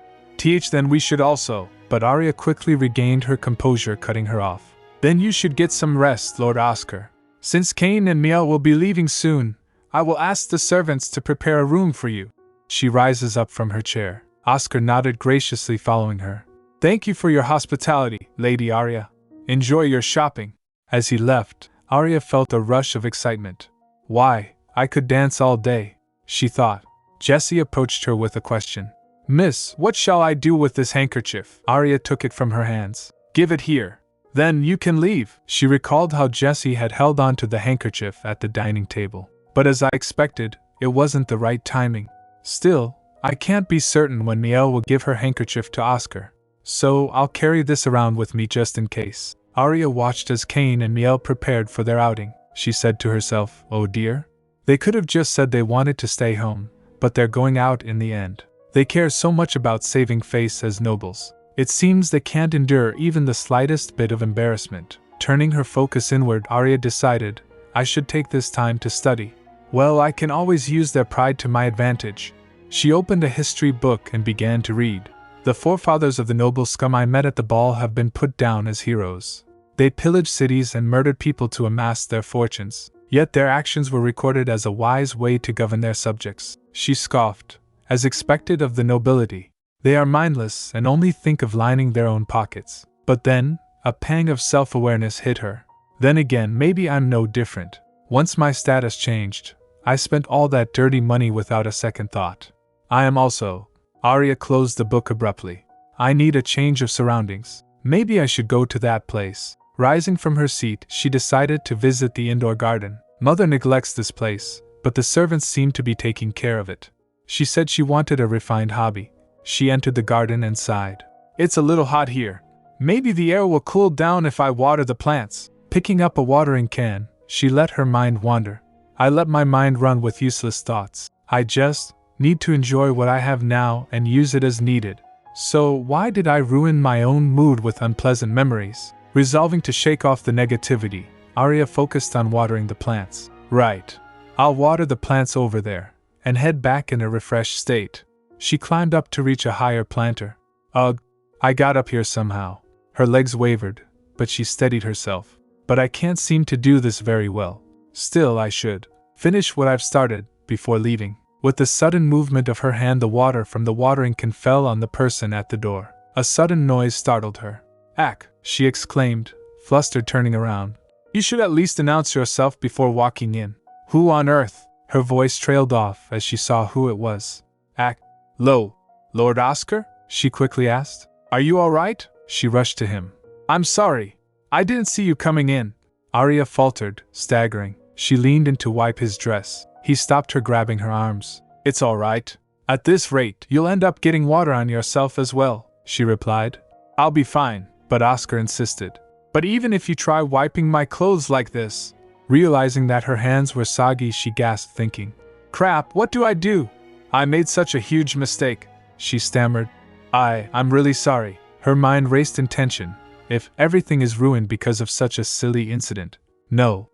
Then we should also, but Aria quickly regained her composure, cutting her off. Then you should get some rest, Lord Oscar. Since Kane and Miel will be leaving soon, I will ask the servants to prepare a room for you. She rises up from her chair. Oscar nodded graciously, following her. Thank you for your hospitality, Lady Aria. Enjoy your shopping. As he left, Aria felt a rush of excitement. Why, I could dance all day, she thought. Jessie approached her with a question. Miss, what shall I do with this handkerchief? Aria took it from her hands. Give it here. Then you can leave. She recalled how Jessie had held on to the handkerchief at the dining table. But as I expected, it wasn't the right timing. Still, I can't be certain when Miel will give her handkerchief to Oscar. So I'll carry this around with me just in case. Aria watched as Kane and Miel prepared for their outing. She said to herself, oh dear. They could have just said they wanted to stay home, but they're going out in the end. They care so much about saving face as nobles. It seems they can't endure even the slightest bit of embarrassment. Turning her focus inward, Aria decided, I should take this time to study. Well, I can always use their pride to my advantage. She opened a history book and began to read. The forefathers of the noble scum I met at the ball have been put down as heroes. They pillaged cities and murdered people to amass their fortunes. Yet their actions were recorded as a wise way to govern their subjects. She scoffed. As expected of the nobility, they are mindless and only think of lining their own pockets. But then, a pang of self-awareness hit her. Then again, maybe I'm no different. Once my status changed, I spent all that dirty money without a second thought. I am also. Aria closed the book abruptly. I need a change of surroundings. Maybe I should go to that place. Rising from her seat, she decided to visit the indoor garden. Mother neglects this place, but the servants seem to be taking care of it. She said she wanted a refined hobby. She entered the garden and sighed. It's a little hot here. Maybe the air will cool down if I water the plants. Picking up a watering can, she let her mind wander. I let my mind run with useless thoughts. I just need to enjoy what I have now and use it as needed. So why did I ruin my own mood with unpleasant memories? Resolving to shake off the negativity, Aria focused on watering the plants. Right. I'll water the plants over there, and head back in a refreshed state. She climbed up to reach a higher planter. Ugh, I got up here somehow. Her legs wavered, but she steadied herself. But I can't seem to do this very well. Still, I should finish what I've started before leaving. With the sudden movement of her hand, the water from the watering can fell on the person at the door. A sudden noise startled her. "Ack!" she exclaimed, flustered, turning around. "You should at least announce yourself before walking in." "Who on earth?" Her voice trailed off as she saw who it was. "Ack! Lo, Lord Oscar?" she quickly asked. "Are you all right?" She rushed to him. "I'm sorry. I didn't see you coming in." Arya faltered, staggering. She leaned in to wipe his dress. He stopped her, grabbing her arms. "It's all right. At this rate, you'll end up getting water on yourself as well," she replied. "I'll be fine," but Oscar insisted. "But even if you try wiping my clothes like this..." Realizing that her hands were soggy, she gasped, thinking, "Crap, what do I do? I made such a huge mistake," she stammered. I'm really sorry." Her mind raced in tension. If everything is ruined because of such a silly incident. No.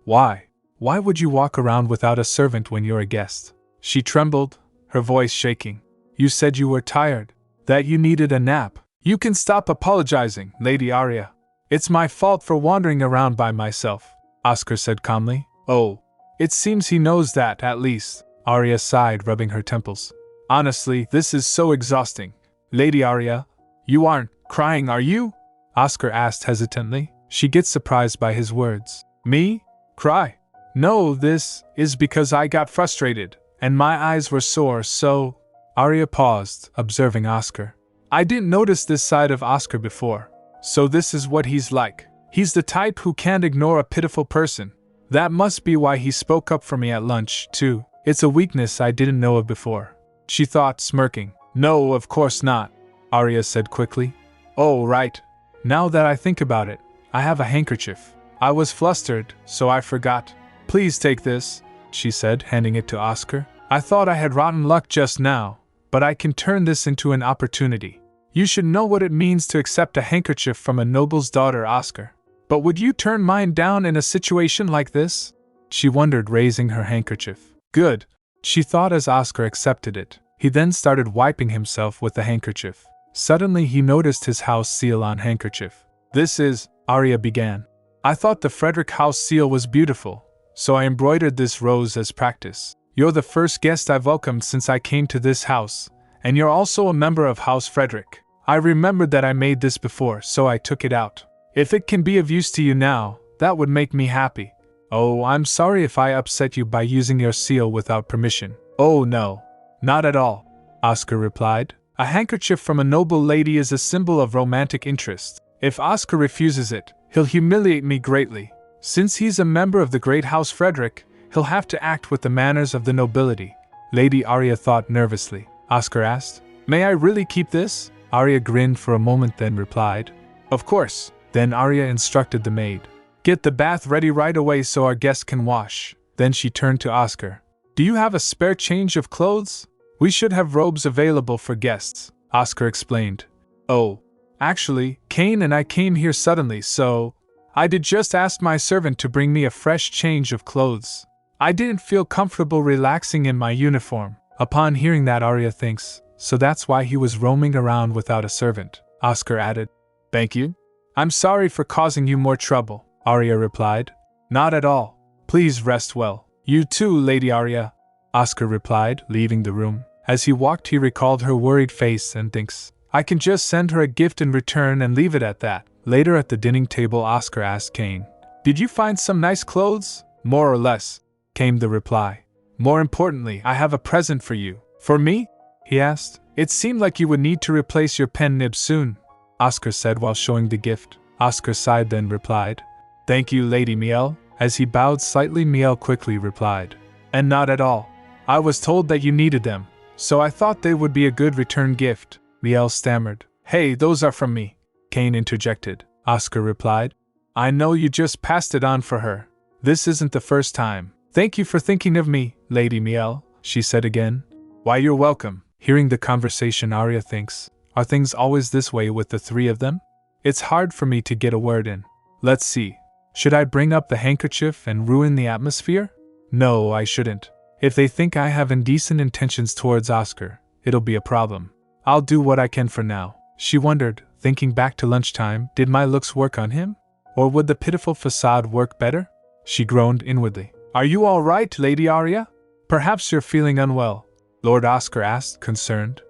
Why? Why would you walk around without a servant when you're a guest? She trembled, her voice shaking. "You said you were tired, that you needed a nap." "You can stop apologizing, Lady Arya. It's my fault for wandering around by myself," Oscar said calmly. "Oh, it seems he knows that, at least," Arya sighed, rubbing her temples. "Honestly, this is so exhausting. Lady Arya, you aren't crying, are you?" Oscar asked hesitantly. She gets surprised by his words. "Me? Cry? No, this is because I got frustrated, and my eyes were sore, so..." Arya paused, observing Oscar. "I didn't notice this side of Oscar before. So this is what he's like. He's the type who can't ignore a pitiful person. That must be why he spoke up for me at lunch, too. It's a weakness I didn't know of before," she thought, smirking. "No, of course not," Arya said quickly. "Oh, right. Now that I think about it, I have a handkerchief. I was flustered, so I forgot. Please take this," she said, handing it to Oscar. "I thought I had rotten luck just now, but I can turn this into an opportunity. You should know what it means to accept a handkerchief from a noble's daughter, Oscar. But would you turn mine down in a situation like this?" she wondered, raising her handkerchief. "Good," she thought as Oscar accepted it. He then started wiping himself with the handkerchief. Suddenly he noticed his house seal on handkerchief. "This is," Arya began. "I thought the Frederick house seal was beautiful, so I embroidered this rose as practice. You're the first guest I've welcomed since I came to this house, and you're also a member of House Frederick. I remembered that I made this before, so I took it out. If it can be of use to you now, that would make me happy. Oh, I'm sorry if I upset you by using your seal without permission." "Oh no, not at all," Oscar replied. "A handkerchief from a noble lady is a symbol of romantic interest. If Oscar refuses it, he'll humiliate me greatly. Since he's a member of the great House Frederick, he'll have to act with the manners of the nobility." Lady Arya thought nervously. Oscar asked, "May I really keep this?" Arya grinned for a moment, then replied, "Of course." Then Arya instructed the maid, "Get the bath ready right away so our guests can wash." Then she turned to Oscar. "Do you have a spare change of clothes? We should have robes available for guests," Oscar explained. "Oh, actually, Kane and I came here suddenly, so I did just ask my servant to bring me a fresh change of clothes. I didn't feel comfortable relaxing in my uniform." Upon hearing that, Arya thinks, so that's why he was roaming around without a servant, Oscar added. "Thank you. I'm sorry for causing you more trouble," Arya replied. "Not at all. Please rest well." "You too, Lady Arya," Oscar replied, leaving the room. As he walked, he recalled her worried face and thinks, I can just send her a gift in return and leave it at that. Later at the dining table, Oscar asked Kane, "Did you find some nice clothes?" "More or less," came the reply. "More importantly, I have a present for you." "For me?" he asked. "It seemed like you would need to replace your pen nib soon," Oscar said while showing the gift. Oscar sighed, then replied, "Thank you, Lady Miel." As he bowed slightly, Miel quickly replied, "And not at all. I was told that you needed them, so I thought they would be a good return gift." Miel stammered. "Hey, those are from me," Kane interjected. Oscar replied, "I know you just passed it on for her. This isn't the first time." "Thank you for thinking of me, Lady Miel," she said again. "Why, you're welcome." Hearing the conversation, Arya thinks, are things always this way with the three of them? It's hard for me to get a word in. Let's see. Should I bring up the handkerchief and ruin the atmosphere? No, I shouldn't. If they think I have indecent intentions towards Oscar, it'll be a problem. I'll do what I can for now. She wondered, thinking back to lunchtime, did my looks work on him? Or would the pitiful facade work better? She groaned inwardly. Are you all right, Lady Arya? Perhaps you're feeling unwell, Lord Oscar asked, concerned.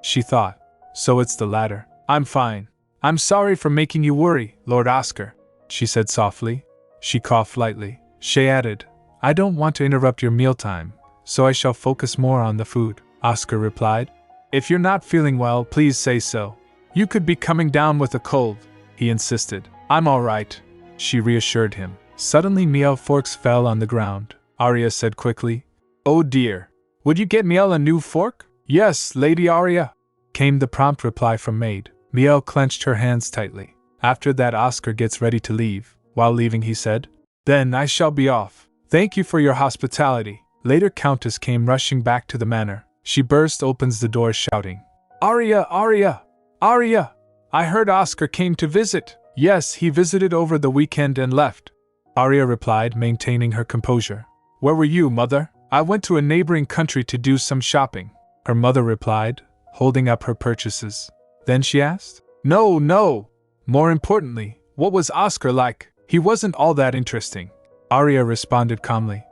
She thought. So it's the latter. I'm fine. I'm sorry for making you worry, Lord Oscar, she said softly. She coughed lightly. She added, I don't want to interrupt your mealtime, so I shall focus more on the food, Oscar replied. If you're not feeling well, please say so. You could be coming down with a cold, he insisted. I'm all right, she reassured him. Suddenly Miel forks fell on the ground. Arya said quickly, Oh dear. Would you get Miel a new fork? Yes, Lady Arya, came the prompt reply from maid. Miel clenched her hands tightly. After that Oscar gets ready to leave. While leaving he said, Then I shall be off. Thank you for your hospitality. Later Countess came rushing back to the manor. She burst open the door shouting, Arya, Arya, Arya! I heard Oscar came to visit. Yes, he visited over the weekend and left, Arya replied, maintaining her composure. Where were you, mother? I went to a neighboring country to do some shopping, her mother replied, holding up her purchases. Then she asked, No. More importantly, what was Oscar like? He wasn't all that interesting, Arya responded calmly.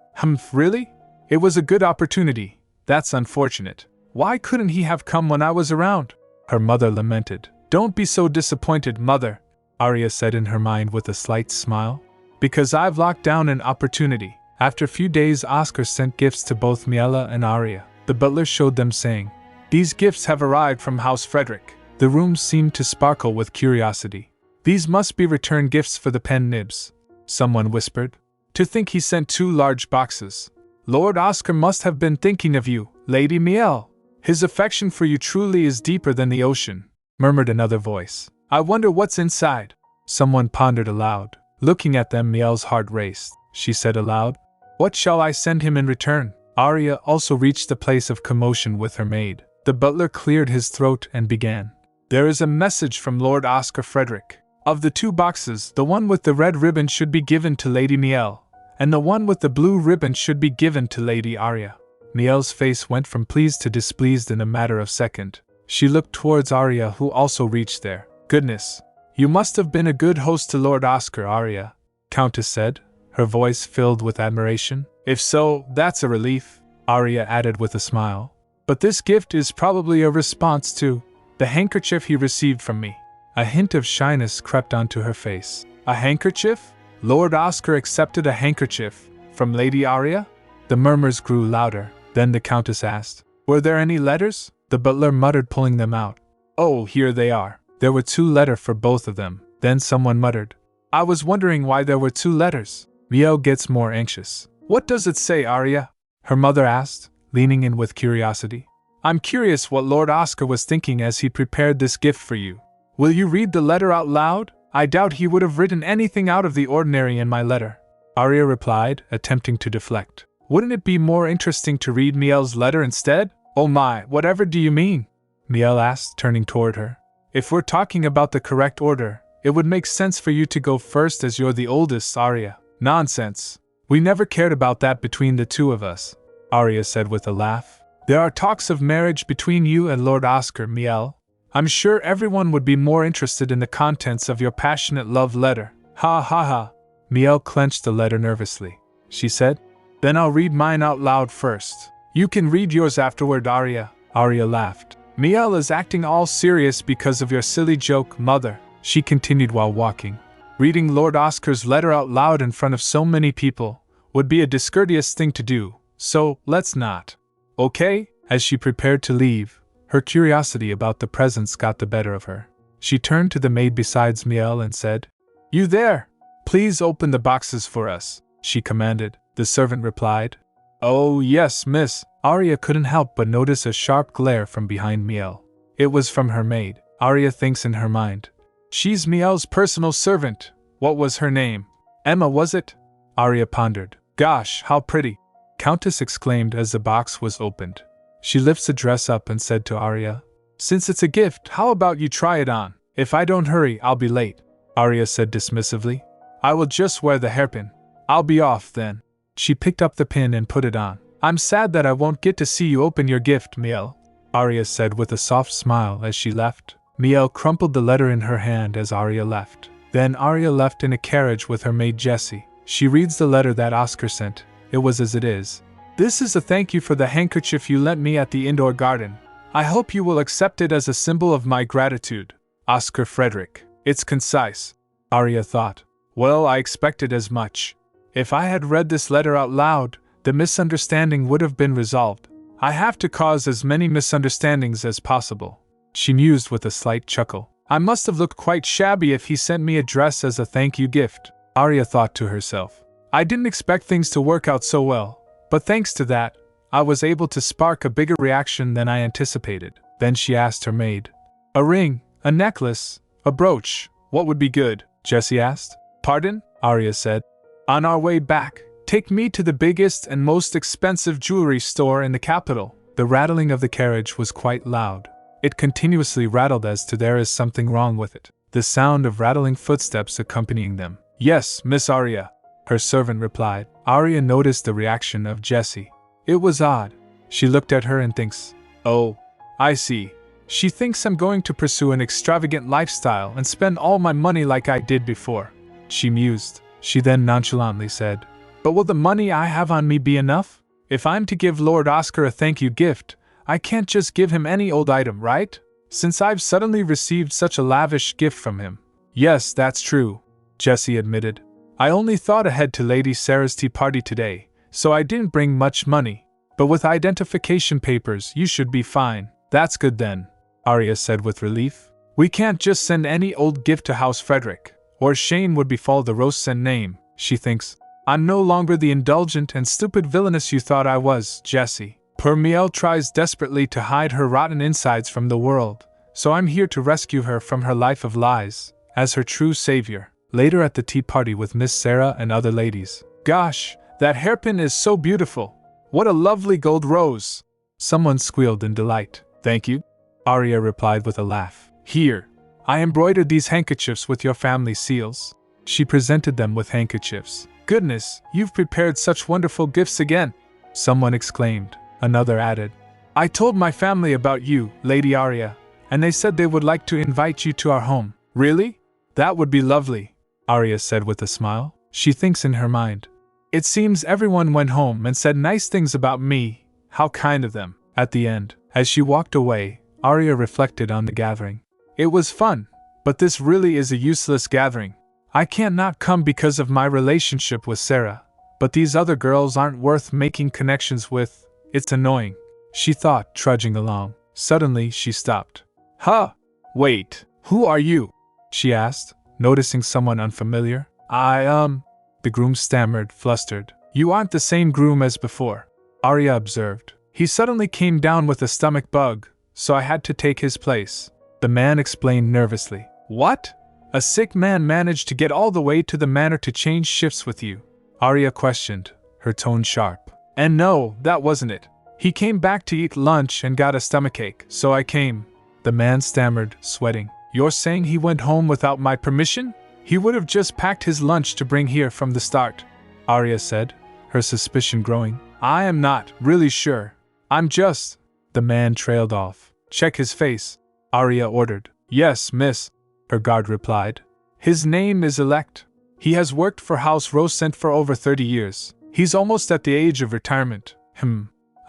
Really? It was a good opportunity. That's unfortunate. Why couldn't he have come when I was around? Her mother lamented. Don't be so disappointed, mother, Arya said in her mind with a slight smile. Because I've locked down an opportunity. After a few days Oscar sent gifts to both Miela and Arya. The butler showed them saying, These gifts have arrived from House Frederick. The room seemed to sparkle with curiosity. These must be return gifts for the pen nibs, someone whispered. To think he sent 2 large boxes. Lord Oscar must have been thinking of you, Lady Miel. His affection for you truly is deeper than the ocean, murmured another voice. I wonder what's inside. Someone pondered aloud. Looking at them, Miel's heart raced. She said aloud, What shall I send him in return? Arya also reached the place of commotion with her maid. The butler cleared his throat and began. There is a message from Lord Oscar Frederick. Of the 2 boxes, the one with the red ribbon should be given to Lady Miel, and the one with the blue ribbon should be given to Lady Arya. Miel's face went from pleased to displeased in a matter of second. She looked towards Arya, who also reached there. Goodness, you must have been a good host to Lord Oscar, Arya, Countess said, her voice filled with admiration. If so, that's a relief, Arya added with a smile. But this gift is probably a response to the handkerchief he received from me. A hint of shyness crept onto her face. A handkerchief? Lord Oscar accepted a handkerchief from Lady Arya? The murmurs grew louder. Then the Countess asked, Were there any letters? The butler muttered, pulling them out. Oh, here they are. There were 2 letters for both of them. Then someone muttered, I was wondering why there were 2 letters. Miel gets more anxious. What does it say, Arya? Her mother asked, leaning in with curiosity. I'm curious what Lord Oscar was thinking as he prepared this gift for you. Will you read the letter out loud? I doubt he would have written anything out of the ordinary in my letter, Arya replied, attempting to deflect. Wouldn't it be more interesting to read Miel's letter instead? Oh my, whatever do you mean? Miel asked, turning toward her. If we're talking about the correct order, it would make sense for you to go first as you're the oldest, Arya. Nonsense. We never cared about that between the 2 of us, Arya said with a laugh. There are talks of marriage between you and Lord Oscar, Miel. I'm sure everyone would be more interested in the contents of your passionate love letter. Ha ha ha. Miel clenched the letter nervously. She said, Then I'll read mine out loud first. You can read yours afterward, Arya. Arya laughed. Miel is acting all serious because of your silly joke, mother, she continued while walking. Reading Lord Oscar's letter out loud in front of so many people would be a discourteous thing to do, so let's not. Okay? As she prepared to leave, her curiosity about the presents got the better of her. She turned to the maid beside Miel and said, You there? Please open the boxes for us, she commanded. The servant replied, Oh yes, miss. Arya couldn't help but notice a sharp glare from behind Miel. It was from her maid. Arya thinks in her mind, She's Miel's personal servant. What was her name? Emma, was it? Arya pondered. Gosh, how pretty, Countess exclaimed as the box was opened. She lifts the dress up and said to Arya, Since it's a gift, how about you try it on? If I don't hurry, I'll be late, Arya said dismissively. I will just wear the hairpin. I'll be off then. She picked up the pin and put it on. I'm sad that I won't get to see you open your gift, Miel, Arya said with a soft smile as she left. Miel crumpled the letter in her hand as Arya left. Then Arya left in a carriage with her maid Jessie. She reads the letter that Oscar sent. It was as it is. This is a thank you for the handkerchief you lent me at the indoor garden. I hope you will accept it as a symbol of my gratitude. Oscar Frederick. It's concise, Arya thought. Well, I expected as much. If I had read this letter out loud, the misunderstanding would have been resolved. I have to cause as many misunderstandings as possible. She mused with a slight chuckle. I must have looked quite shabby if he sent me a dress as a thank you gift, Arya thought to herself. I didn't expect things to work out so well, but thanks to that, I was able to spark a bigger reaction than I anticipated. Then she asked her maid. A ring, a necklace, a brooch, what would be good? Jessie asked. Pardon? Arya said. On our way back, take me to the biggest and most expensive jewelry store in the capital. The rattling of the carriage was quite loud. It continuously rattled as to there is something wrong with it, the sound of rattling footsteps accompanying them. Yes, Miss Arya, her servant replied. Arya noticed the reaction of Jessie. It was odd. She looked at her and thinks, oh, I see. She thinks I'm going to pursue an extravagant lifestyle and spend all my money like I did before. She mused. She then nonchalantly said, but will the money I have on me be enough? If I'm to give Lord Oscar a thank you gift, I can't just give him any old item, right? Since I've suddenly received such a lavish gift from him. Yes, that's true, Jessie admitted. I only thought ahead to Lady Sarah's tea party today, so I didn't bring much money. But with identification papers, you should be fine. That's good then, Arya said with relief. We can't just send any old gift to House Frederick, or shame would befall the Rosen name, she thinks. I'm no longer the indulgent and stupid villainess you thought I was, Jessie. Poor Miel tries desperately to hide her rotten insides from the world, so I'm here to rescue her from her life of lies, as her true savior. Later at the tea party with Miss Sarah and other ladies. Gosh, that hairpin is so beautiful. What a lovely gold rose. Someone squealed in delight. Thank you, Arya replied with a laugh. Here, I embroidered these handkerchiefs with your family seals. She presented them with handkerchiefs. Goodness, you've prepared such wonderful gifts again, someone exclaimed. Another added, I told my family about you, Lady Arya, and they said they would like to invite you to our home. Really? That would be lovely, Arya said with a smile. She thinks in her mind. It seems everyone went home and said nice things about me. How kind of them. At the end, as she walked away, Arya reflected on the gathering. It was fun, but this really is a useless gathering. I can't not come because of my relationship with Sarah, but these other girls aren't worth making connections with. It's annoying, she thought, trudging along. Suddenly, she stopped. Huh? Wait, who are you? She asked, noticing someone unfamiliar. The groom stammered, flustered. You aren't the same groom as before, Arya observed. He suddenly came down with a stomach bug, so I had to take his place. The man explained nervously. What? A sick man managed to get all the way to the manor to change shifts with you? Arya questioned, her tone sharp. And no, that wasn't it. He came back to eat lunch and got a stomachache, so I came. The man stammered, sweating. You're saying he went home without my permission? He would have just packed his lunch to bring here from the start, Arya said, her suspicion growing. I am not really sure. I'm just... The man trailed off. Check his face, Arya ordered. Yes, miss, her guard replied. His name is Elect. He has worked for House Rosent for over 30 years. He's almost at the age of retirement.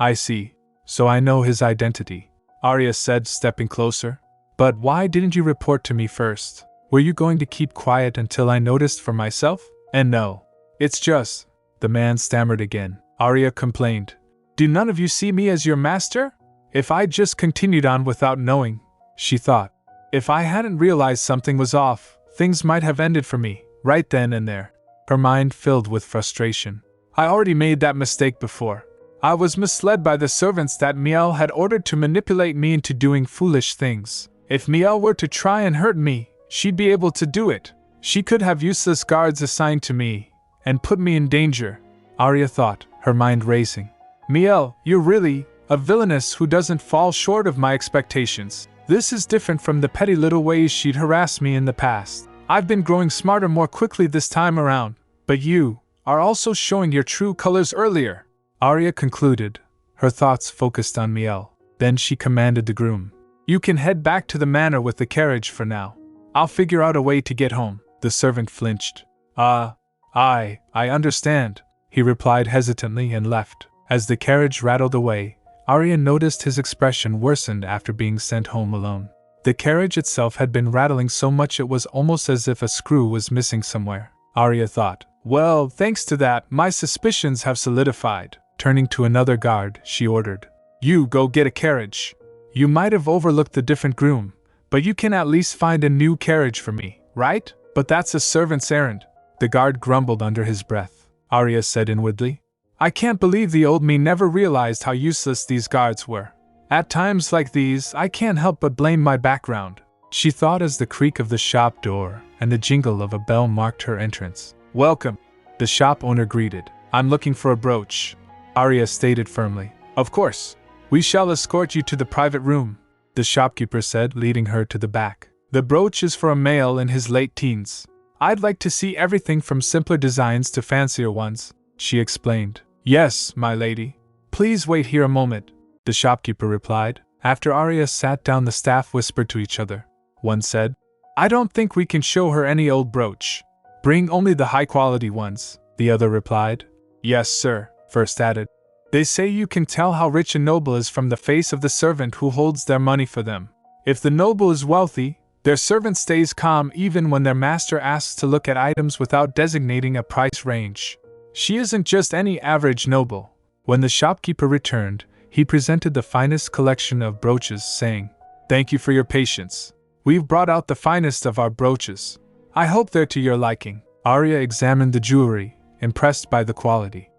I see. So I know his identity, Arya said, stepping closer. But why didn't you report to me first? Were you going to keep quiet until I noticed for myself? And no. It's just... The man stammered again. Arya complained. Do none of you see me as your master? If I just continued on without knowing, she thought. If I hadn't realized something was off, things might have ended for me, right then and there. Her mind filled with frustration. I already made that mistake before. I was misled by the servants that Miel had ordered to manipulate me into doing foolish things. If Miel were to try and hurt me, she'd be able to do it. She could have useless guards assigned to me, and put me in danger, Arya thought, her mind racing. Miel, you're really a villainess who doesn't fall short of my expectations. This is different from the petty little ways she'd harassed me in the past. I've been growing smarter more quickly this time around, but you are also showing your true colors earlier. Arya concluded, her thoughts focused on Miel. Then she commanded the groom. You can head back to the manor with the carriage for now. I'll figure out a way to get home. The servant flinched. I understand, he replied hesitantly and left. As the carriage rattled away, Arya noticed his expression worsened after being sent home alone. The carriage itself had been rattling so much it was almost as if a screw was missing somewhere. Arya thought, well, thanks to that, my suspicions have solidified. Turning to another guard, she ordered, you go get a carriage. You might have overlooked the different groom, but you can at least find a new carriage for me, right? But that's a servant's errand. The guard grumbled under his breath. Arya said inwardly, I can't believe the old me never realized how useless these guards were. At times like these, I can't help but blame my background, she thought as the creak of the shop door and the jingle of a bell marked her entrance. Welcome, the shop owner greeted. I'm looking for a brooch, Arya stated firmly. Of course. We shall escort you to the private room, the shopkeeper said, leading her to the back. The brooch is for a male in his late teens. I'd like to see everything from simpler designs to fancier ones, she explained. Yes, my lady. Please wait here a moment, the shopkeeper replied. After Arya sat down, the staff whispered to each other. One said, I don't think we can show her any old brooch. Bring only the high-quality ones, the other replied. Yes, sir, first added. They say you can tell how rich a noble is from the face of the servant who holds their money for them. If the noble is wealthy, their servant stays calm even when their master asks to look at items without designating a price range. She isn't just any average noble. When the shopkeeper returned, he presented the finest collection of brooches, saying, Thank you for your patience. We've brought out the finest of our brooches. I hope they're to your liking. Arya examined the jewelry, impressed by the quality.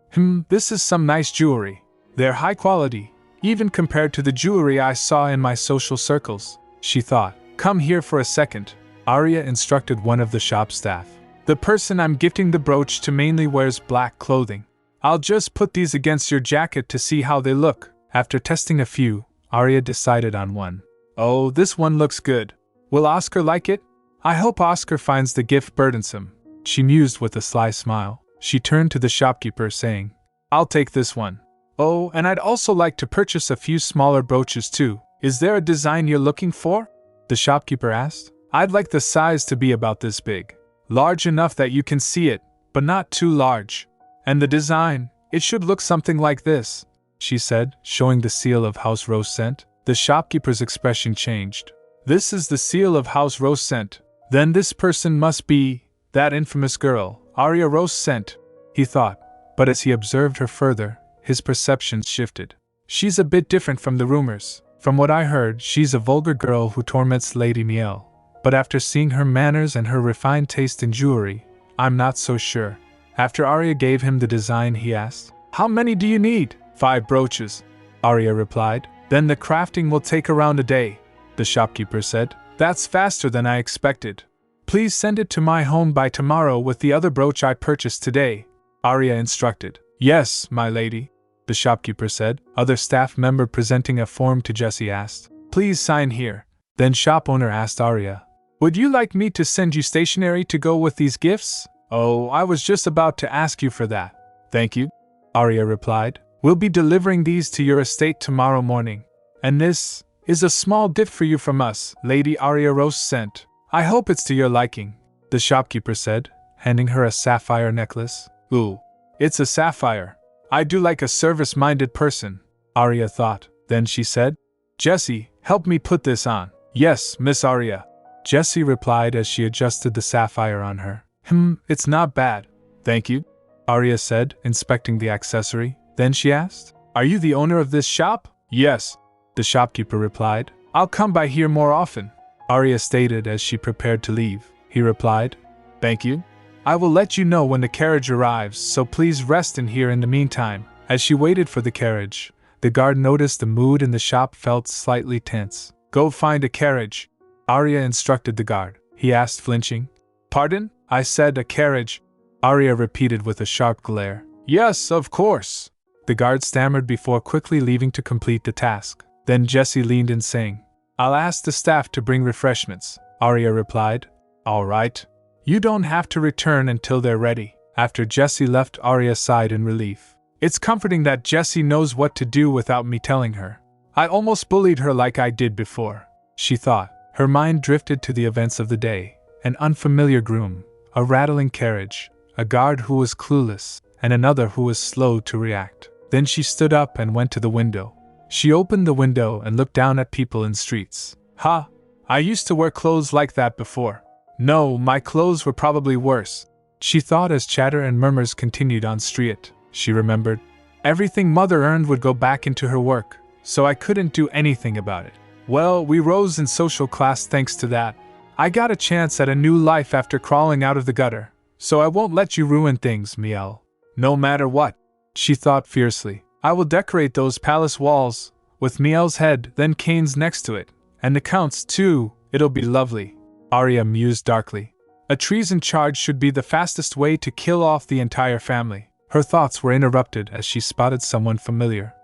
This is some nice jewelry. They're high quality, even compared to the jewelry I saw in my social circles, she thought. Come here for a second, Arya instructed one of the shop staff. The person I'm gifting the brooch to mainly wears black clothing. I'll just put these against your jacket to see how they look. After testing a few, Arya decided on one. Oh, this one looks good. Will Oscar like it? I hope Oscar finds the gift burdensome, she mused with a sly smile. She turned to the shopkeeper, saying, I'll take this one. Oh, and I'd also like to purchase a few smaller brooches too. Is there a design you're looking for? The shopkeeper asked. I'd like the size to be about this big. Large enough that you can see it, but not too large. And the design, it should look something like this, she said, showing the seal of House Rose Scent. The shopkeeper's expression changed. This is the seal of House Rose Scent. Then this person must be that infamous girl, Arya Rose Scent, he thought, but as he observed her further, his perceptions shifted. She's a bit different from the rumors. From what I heard, she's a vulgar girl who torments Lady Miel. But after seeing her manners and her refined taste in jewelry, I'm not so sure. After Arya gave him the design, he asked, How many do you need? 5 brooches, Arya replied. Then the crafting will take around a day, the shopkeeper said. That's faster than I expected. Please send it to my home by tomorrow with the other brooch I purchased today, Arya instructed. Yes, my lady, the shopkeeper said. Other staff member presenting a form to Jessie asked, Please sign here. Then shop owner asked Arya, Would you like me to send you stationery to go with these gifts? Oh, I was just about to ask you for that. Thank you, Arya replied. We'll be delivering these to your estate tomorrow morning. And this is a small gift for you from us, Lady Arya Rose Scent. I hope it's to your liking, the shopkeeper said, handing her a sapphire necklace. Ooh, it's a sapphire. I do like a service-minded person, Arya thought. Then she said, Jessie, help me put this on. Yes, Miss Arya, Jessie replied as she adjusted the sapphire on her. It's not bad. Thank you, Arya said, inspecting the accessory. Then she asked, Are you the owner of this shop? Yes, the shopkeeper replied. I'll come by here more often, Arya stated as she prepared to leave. He replied, Thank you. I will let you know when the carriage arrives, so please rest in here in the meantime. As she waited for the carriage, the guard noticed the mood in the shop felt slightly tense. Go find a carriage, Arya instructed the guard. He asked, flinching. Pardon? I said a carriage, Arya repeated with a sharp glare. Yes, of course, the guard stammered before quickly leaving to complete the task. Then Jessie leaned in, saying, I'll ask the staff to bring refreshments, Arya replied. All right. You don't have to return until they're ready. After Jessie left, Arya sighed in relief. It's comforting that Jessie knows what to do without me telling her. I almost bullied her like I did before, she thought. Her mind drifted to the events of the day. An unfamiliar groom, a rattling carriage, a guard who was clueless, and another who was slow to react. Then she stood up and went to the window. She opened the window and looked down at people in streets. I used to wear clothes like that before. No, my clothes were probably worse, she thought as chatter and murmurs continued on street. She remembered. Everything Mother earned would go back into her work, so I couldn't do anything about it. Well, we rose in social class thanks to that. I got a chance at a new life after crawling out of the gutter, so I won't let you ruin things, Miel. No matter what, she thought fiercely. I will decorate those palace walls, with Miel's head, then Kane's next to it, and the Count's too. It'll be lovely. Arya mused darkly. A treason charge should be the fastest way to kill off the entire family. Her thoughts were interrupted as she spotted someone familiar.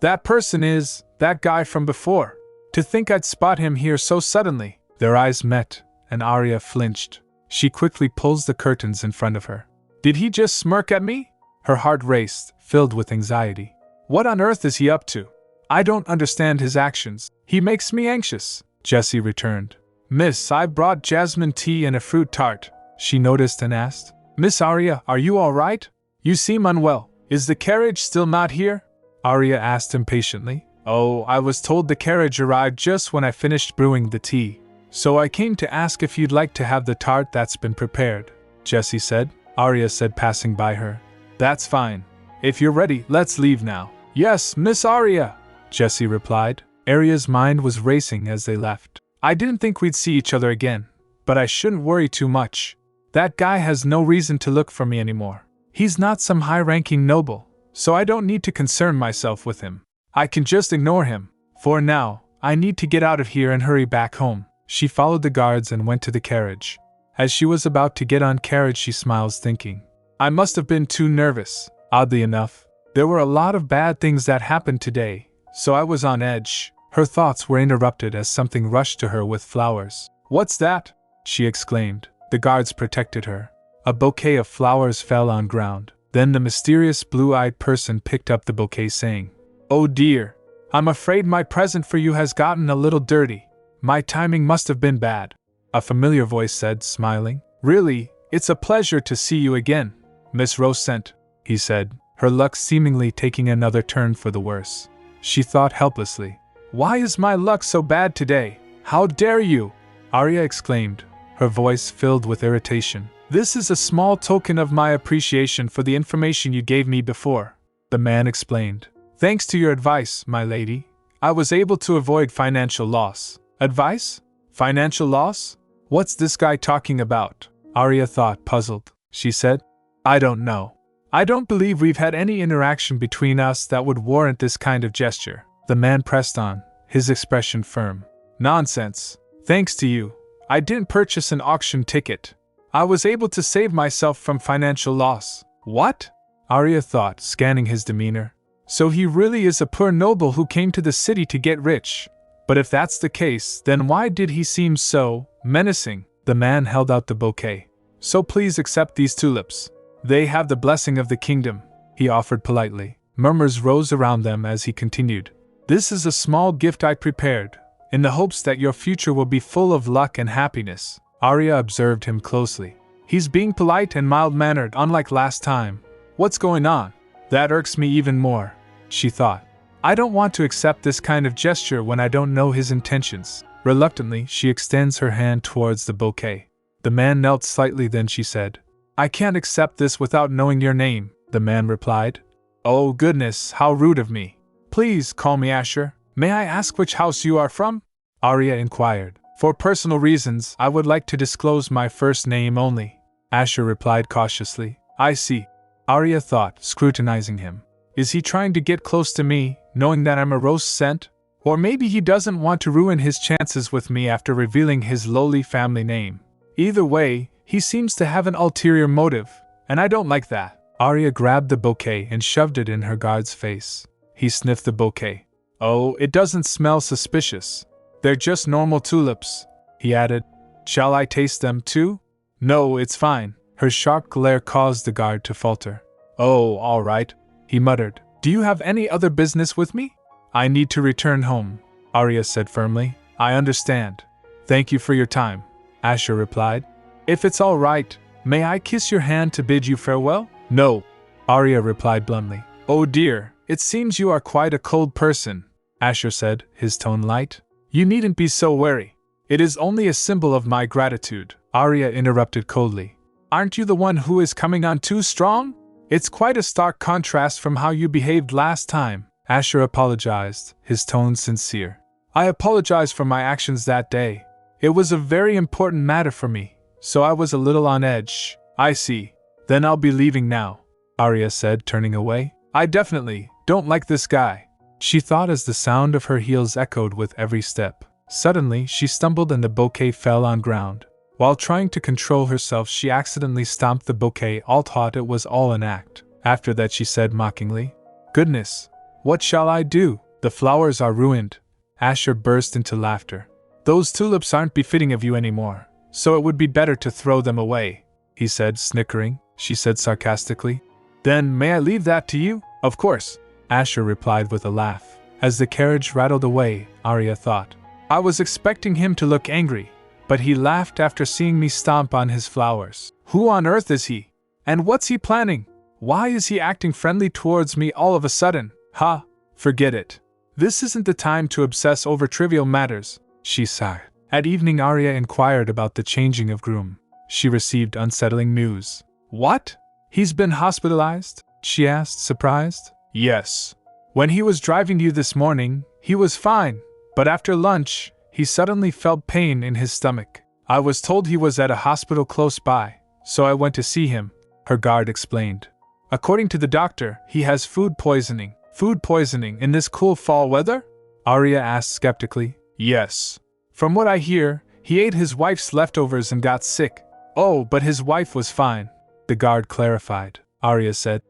That person is that guy from before. To think I'd spot him here so suddenly. Their eyes met, and Arya flinched. She quickly pulls the curtains in front of her. Did he just smirk at me? Her heart raced, filled with anxiety. What on earth is he up to? I don't understand his actions. He makes me anxious, Jessie returned. Miss, I brought jasmine tea and a fruit tart, she noticed and asked. Miss Arya, are you all right? You seem unwell. Is the carriage still not here? Arya asked impatiently. Oh, I was told the carriage arrived just when I finished brewing the tea. So I came to ask if you'd like to have the tart that's been prepared, Jessie said. Arya said, passing by her. That's fine. If you're ready, let's leave now. Yes, Miss Arya, Jessie replied. Arya's mind was racing as they left. I didn't think we'd see each other again, but I shouldn't worry too much. That guy has no reason to look for me anymore. He's not some high-ranking noble, so I don't need to concern myself with him. I can just ignore him. For now, I need to get out of here and hurry back home. She followed the guards and went to the carriage. As she was about to get on carriage, she smiles, thinking, I must have been too nervous. Oddly enough, there were a lot of bad things that happened today, so I was on edge. Her thoughts were interrupted as something rushed to her with flowers. What's that? She exclaimed. The guards protected her. A bouquet of flowers fell on ground. Then the mysterious blue-eyed person picked up the bouquet, saying, Oh dear, I'm afraid my present for you has gotten a little dirty. My timing must have been bad. A familiar voice said, smiling. Really, it's a pleasure to see you again, Miss Rosent, he said, her luck seemingly taking another turn for the worse. She thought helplessly. Why is my luck so bad today? How dare you? Arya exclaimed, her voice filled with irritation. This is a small token of my appreciation for the information you gave me before, the man explained. Thanks to your advice, my lady, I was able to avoid financial loss. Advice? Financial loss? What's this guy talking about? Arya thought, puzzled. She said, I don't know. I don't believe we've had any interaction between us that would warrant this kind of gesture. The man pressed on, his expression firm. Nonsense. Thanks to you, I didn't purchase an auction ticket. I was able to save myself from financial loss. What? Arya thought, scanning his demeanor. So he really is a poor noble who came to the city to get rich. But if that's the case, then why did he seem so menacing? The man held out the bouquet. So please accept these tulips. They have the blessing of the kingdom, he offered politely. Murmurs rose around them as he continued. This is a small gift I prepared, in the hopes that your future will be full of luck and happiness. Arya observed him closely. He's being polite and mild-mannered, unlike last time. What's going on? That irks me even more, she thought. I don't want to accept this kind of gesture when I don't know his intentions. Reluctantly, she extends her hand towards the bouquet. The man knelt slightly, then she said, I can't accept this without knowing your name, the man replied. Oh goodness, how rude of me. Please call me Asher. May I ask which house you are from? Arya inquired. For personal reasons, I would like to disclose my first name only, Asher replied cautiously. I see, Arya thought, scrutinizing him. Is he trying to get close to me, knowing that I'm a rose scent? Or maybe he doesn't want to ruin his chances with me after revealing his lowly family name. Either way, he seems to have an ulterior motive, and I don't like that. Arya grabbed the bouquet and shoved it in her guard's face. He sniffed the bouquet. Oh, it doesn't smell suspicious. They're just normal tulips, he added. Shall I taste them too? No, it's fine. Her sharp glare caused the guard to falter. Oh, all right. he muttered. Do you have any other business with me? I need to return home, Arya said firmly. I understand. Thank you for your time, Asher replied. If it's all right, may I kiss your hand to bid you farewell? No, Arya replied bluntly. Oh dear, it seems you are quite a cold person, Asher said, his tone light. You needn't be so wary. It is only a symbol of my gratitude, Arya interrupted coldly. Aren't you the one who is coming on too strong? It's quite a stark contrast from how you behaved last time, Asher apologized, his tone sincere. I apologize for my actions that day. It was a very important matter for me, so I was a little on edge. I see. Then I'll be leaving now, Arya said, turning away. I definitely don't like this guy, she thought as the sound of her heels echoed with every step. Suddenly, she stumbled and the bouquet fell on ground. While trying to control herself, she accidentally stomped the bouquet. All thought it was all an act. After that, she said mockingly, Goodness, what shall I do? The flowers are ruined. Asher burst into laughter. Those tulips aren't befitting of you anymore, so it would be better to throw them away, he said, snickering. She said sarcastically, Then may I leave that to you? Of course, Asher replied with a laugh. As the carriage rattled away, Arya thought, I was expecting him to look angry, but he laughed after seeing me stomp on his flowers. Who on earth is he? And what's he planning? Why is he acting friendly towards me all of a sudden? Ha! Forget it. This isn't the time to obsess over trivial matters, she sighed. At evening, Arya inquired about the changing of groom. She received unsettling news. What? He's been hospitalized? She asked, surprised. Yes. When he was driving you this morning, he was fine, but after lunch, he suddenly felt pain in his stomach. I was told he was at a hospital close by, so I went to see him, her guard explained. According to the doctor, he has food poisoning. Food poisoning in this cool fall weather? Arya asked skeptically. Yes. From what I hear, he ate his wife's leftovers and got sick. Oh, but his wife was fine, the guard clarified. Arya said.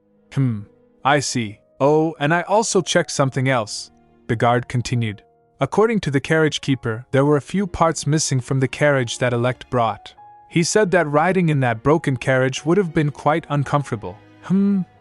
I see. Oh, and I also checked something else, the guard continued. According to the carriage keeper, there were a few parts missing from the carriage that Elect brought. He said that riding in that broken carriage would have been quite uncomfortable.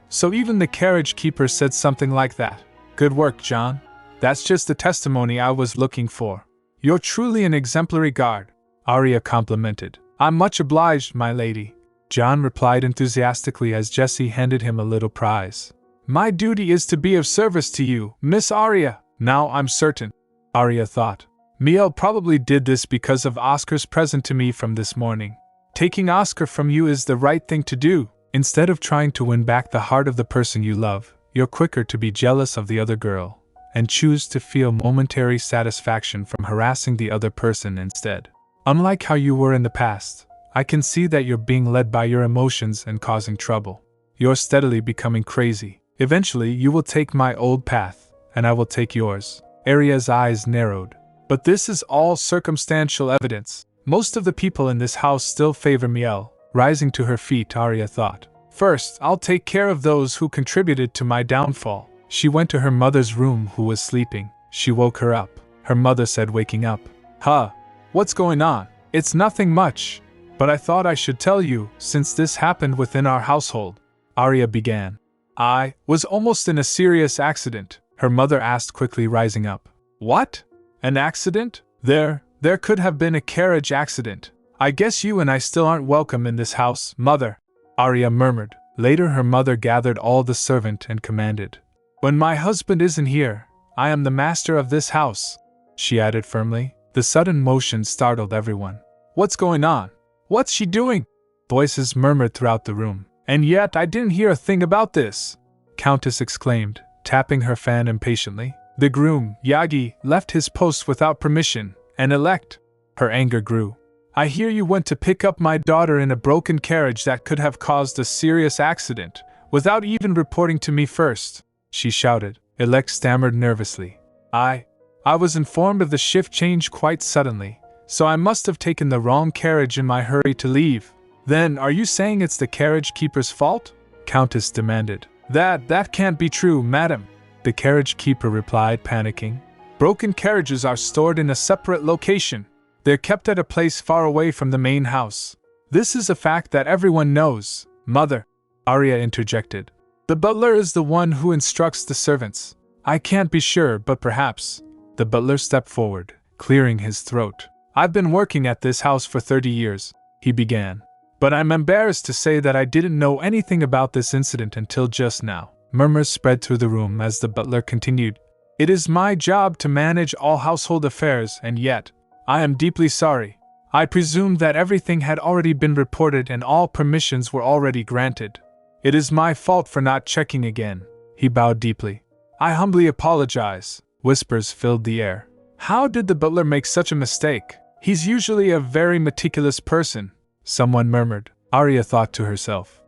So even the carriage keeper said something like that. Good work, John. That's just the testimony I was looking for. You're truly an exemplary guard, Arya complimented. I'm much obliged, my lady, John replied enthusiastically as Jessie handed him a little prize. My duty is to be of service to you, Miss Arya. Now I'm certain, Arya thought. Miel probably did this because of Oscar's present to me from this morning. Taking Oscar from you is the right thing to do. Instead of trying to win back the heart of the person you love, you're quicker to be jealous of the other girl, and choose to feel momentary satisfaction from harassing the other person instead. Unlike how you were in the past, I can see that you're being led by your emotions and causing trouble. You're steadily becoming crazy. Eventually, you will take my old path, and I will take yours. Arya's eyes narrowed. But this is all circumstantial evidence. Most of the people in this house still favor Miel. Rising to her feet, Arya thought. First, I'll take care of those who contributed to my downfall. She went to her mother's room, who was sleeping. She woke her up. Her mother said, waking up. What's going on? It's nothing much. But I thought I should tell you, since this happened within our household. Arya began. I was almost in a serious accident, her mother asked quickly, rising up. What? An accident? There could have been a carriage accident. I guess you and I still aren't welcome in this house, mother, Arya murmured. Later her mother gathered all the servant and commanded. When my husband isn't here, I am the master of this house, she added firmly. The sudden motion startled everyone. What's going on? What's she doing? Voices murmured throughout the room. And yet I didn't hear a thing about this, Countess exclaimed, tapping her fan impatiently. The groom, Yagi, left his post without permission, and Elect. Her anger grew. I hear you went to pick up my daughter in a broken carriage that could have caused a serious accident, without even reporting to me first, she shouted. Elect stammered nervously. I was informed of the shift change quite suddenly, so I must have taken the wrong carriage in my hurry to leave. Then, are you saying it's the carriage keeper's fault? Countess demanded. That can't be true, madam, the carriage keeper replied, panicking. Broken carriages are stored in a separate location. They're kept at a place far away from the main house. This is a fact that everyone knows, mother, Arya interjected. The butler is the one who instructs the servants. I can't be sure, but perhaps. The butler stepped forward, clearing his throat. I've been working at this house for 30 years, he began. But I'm embarrassed to say that I didn't know anything about this incident until just now. Murmurs spread through the room as the butler continued. It is my job to manage all household affairs, and yet, I am deeply sorry. I presumed that everything had already been reported and all permissions were already granted. It is my fault for not checking again. He bowed deeply. I humbly apologize. Whispers filled the air. How did the butler make such a mistake? He's usually a very meticulous person, someone murmured. Arya thought to herself.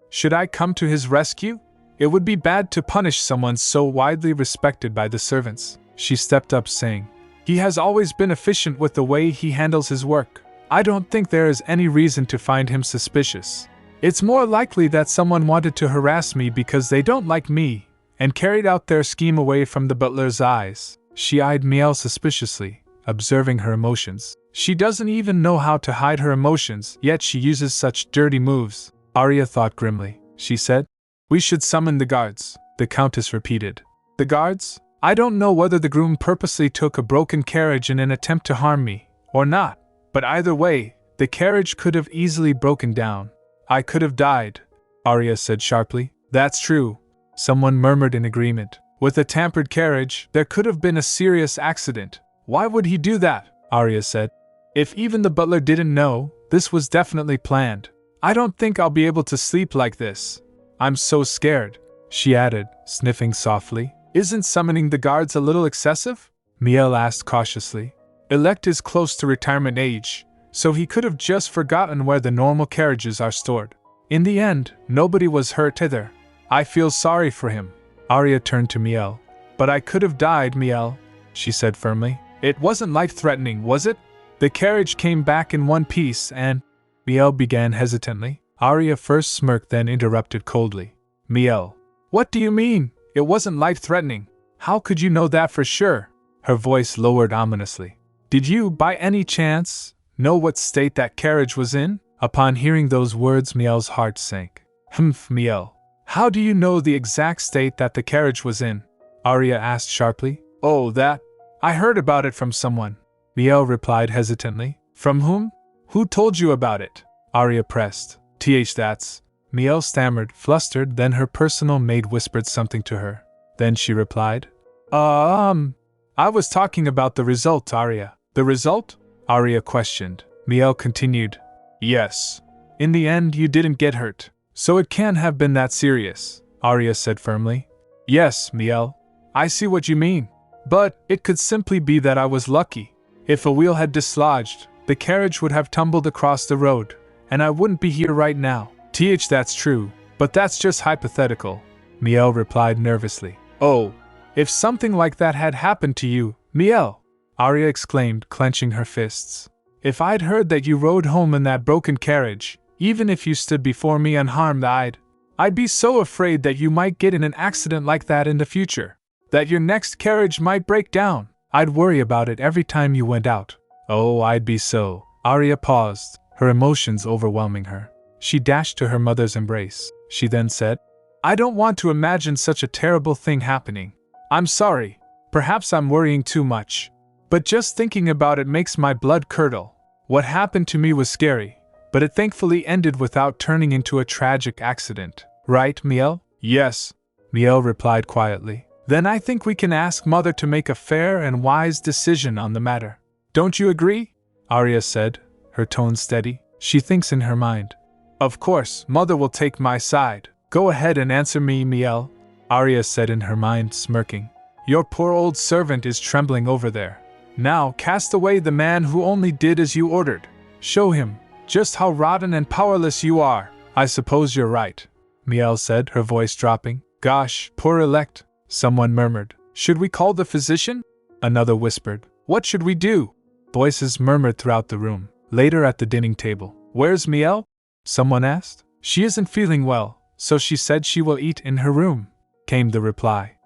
Should I come to his rescue? It would be bad to punish someone so widely respected by the servants. She stepped up saying, he has always been efficient with the way he handles his work. I don't think there is any reason to find him suspicious. It's more likely that someone wanted to harass me because they don't like me, and carried out their scheme away from the butler's eyes. She eyed Miel suspiciously, observing her emotions. She doesn't even know how to hide her emotions, yet she uses such dirty moves. Arya thought grimly. She said, we should summon the guards, the Countess repeated. The guards? I don't know whether the groom purposely took a broken carriage in an attempt to harm me, or not, but either way, the carriage could have easily broken down. I could have died, Arya said sharply. That's true, someone murmured in agreement. With a tampered carriage, there could have been a serious accident. Why would he do that? Arya said. If even the butler didn't know, this was definitely planned. I don't think I'll be able to sleep like this. I'm so scared, she added, sniffing softly. Isn't summoning the guards a little excessive? Miel asked cautiously. Elect is close to retirement age, so he could have just forgotten where the normal carriages are stored. In the end, nobody was hurt either. I feel sorry for him. Arya turned to Miel. But I could have died, Miel, she said firmly. It wasn't life-threatening, was it? The carriage came back in one piece and… Miel began hesitantly. Arya first smirked, then interrupted coldly. Miel, what do you mean? It wasn't life-threatening. How could you know that for sure? Her voice lowered ominously. Did you, by any chance, know what state that carriage was in? Upon hearing those words, Miel's heart sank. Miel, how do you know the exact state that the carriage was in? Arya asked sharply. Oh, that… I heard about it from someone, Miel replied hesitantly. From whom? Who told you about it? Arya pressed. That's… Miel stammered, flustered, then her personal maid whispered something to her. Then she replied. I was talking about the result, Arya. The result? Arya questioned. Miel continued. Yes. In the end, you didn't get hurt. So it can't have been that serious, Arya said firmly. Yes, Miel. I see what you mean. But it could simply be that I was lucky. If a wheel had dislodged, the carriage would have tumbled across the road, and I wouldn't be here right now. That's true, but that's just hypothetical, Miel replied nervously. Oh, if something like that had happened to you, Miel, Arya exclaimed, clenching her fists. If I'd heard that you rode home in that broken carriage, even if you stood before me unharmed, I'd be so afraid that you might get in an accident like that in the future. That your next carriage might break down. I'd worry about it every time you went out. Oh, I'd be so… Arya paused, her emotions overwhelming her. She dashed to her mother's embrace. She then said, I don't want to imagine such a terrible thing happening. I'm sorry. Perhaps I'm worrying too much. But just thinking about it makes my blood curdle. What happened to me was scary, but it thankfully ended without turning into a tragic accident. Right, Miel? Yes, Miel replied quietly. Then I think we can ask Mother to make a fair and wise decision on the matter. Don't you agree? Arya said, her tone steady. She thinks in her mind. Of course, Mother will take my side. Go ahead and answer me, Miel, Arya said in her mind, smirking. Your poor old servant is trembling over there. Now cast away the man who only did as you ordered. Show him just how rotten and powerless you are. I suppose you're right, Miel said, her voice dropping. Gosh, poor elect, someone murmured. Should we call the physician? Another whispered. What should we do? Voices murmured throughout the room. Later at the dining table. Where's Miel? Someone asked. She isn't feeling well, so she said she will eat in her room, came the reply.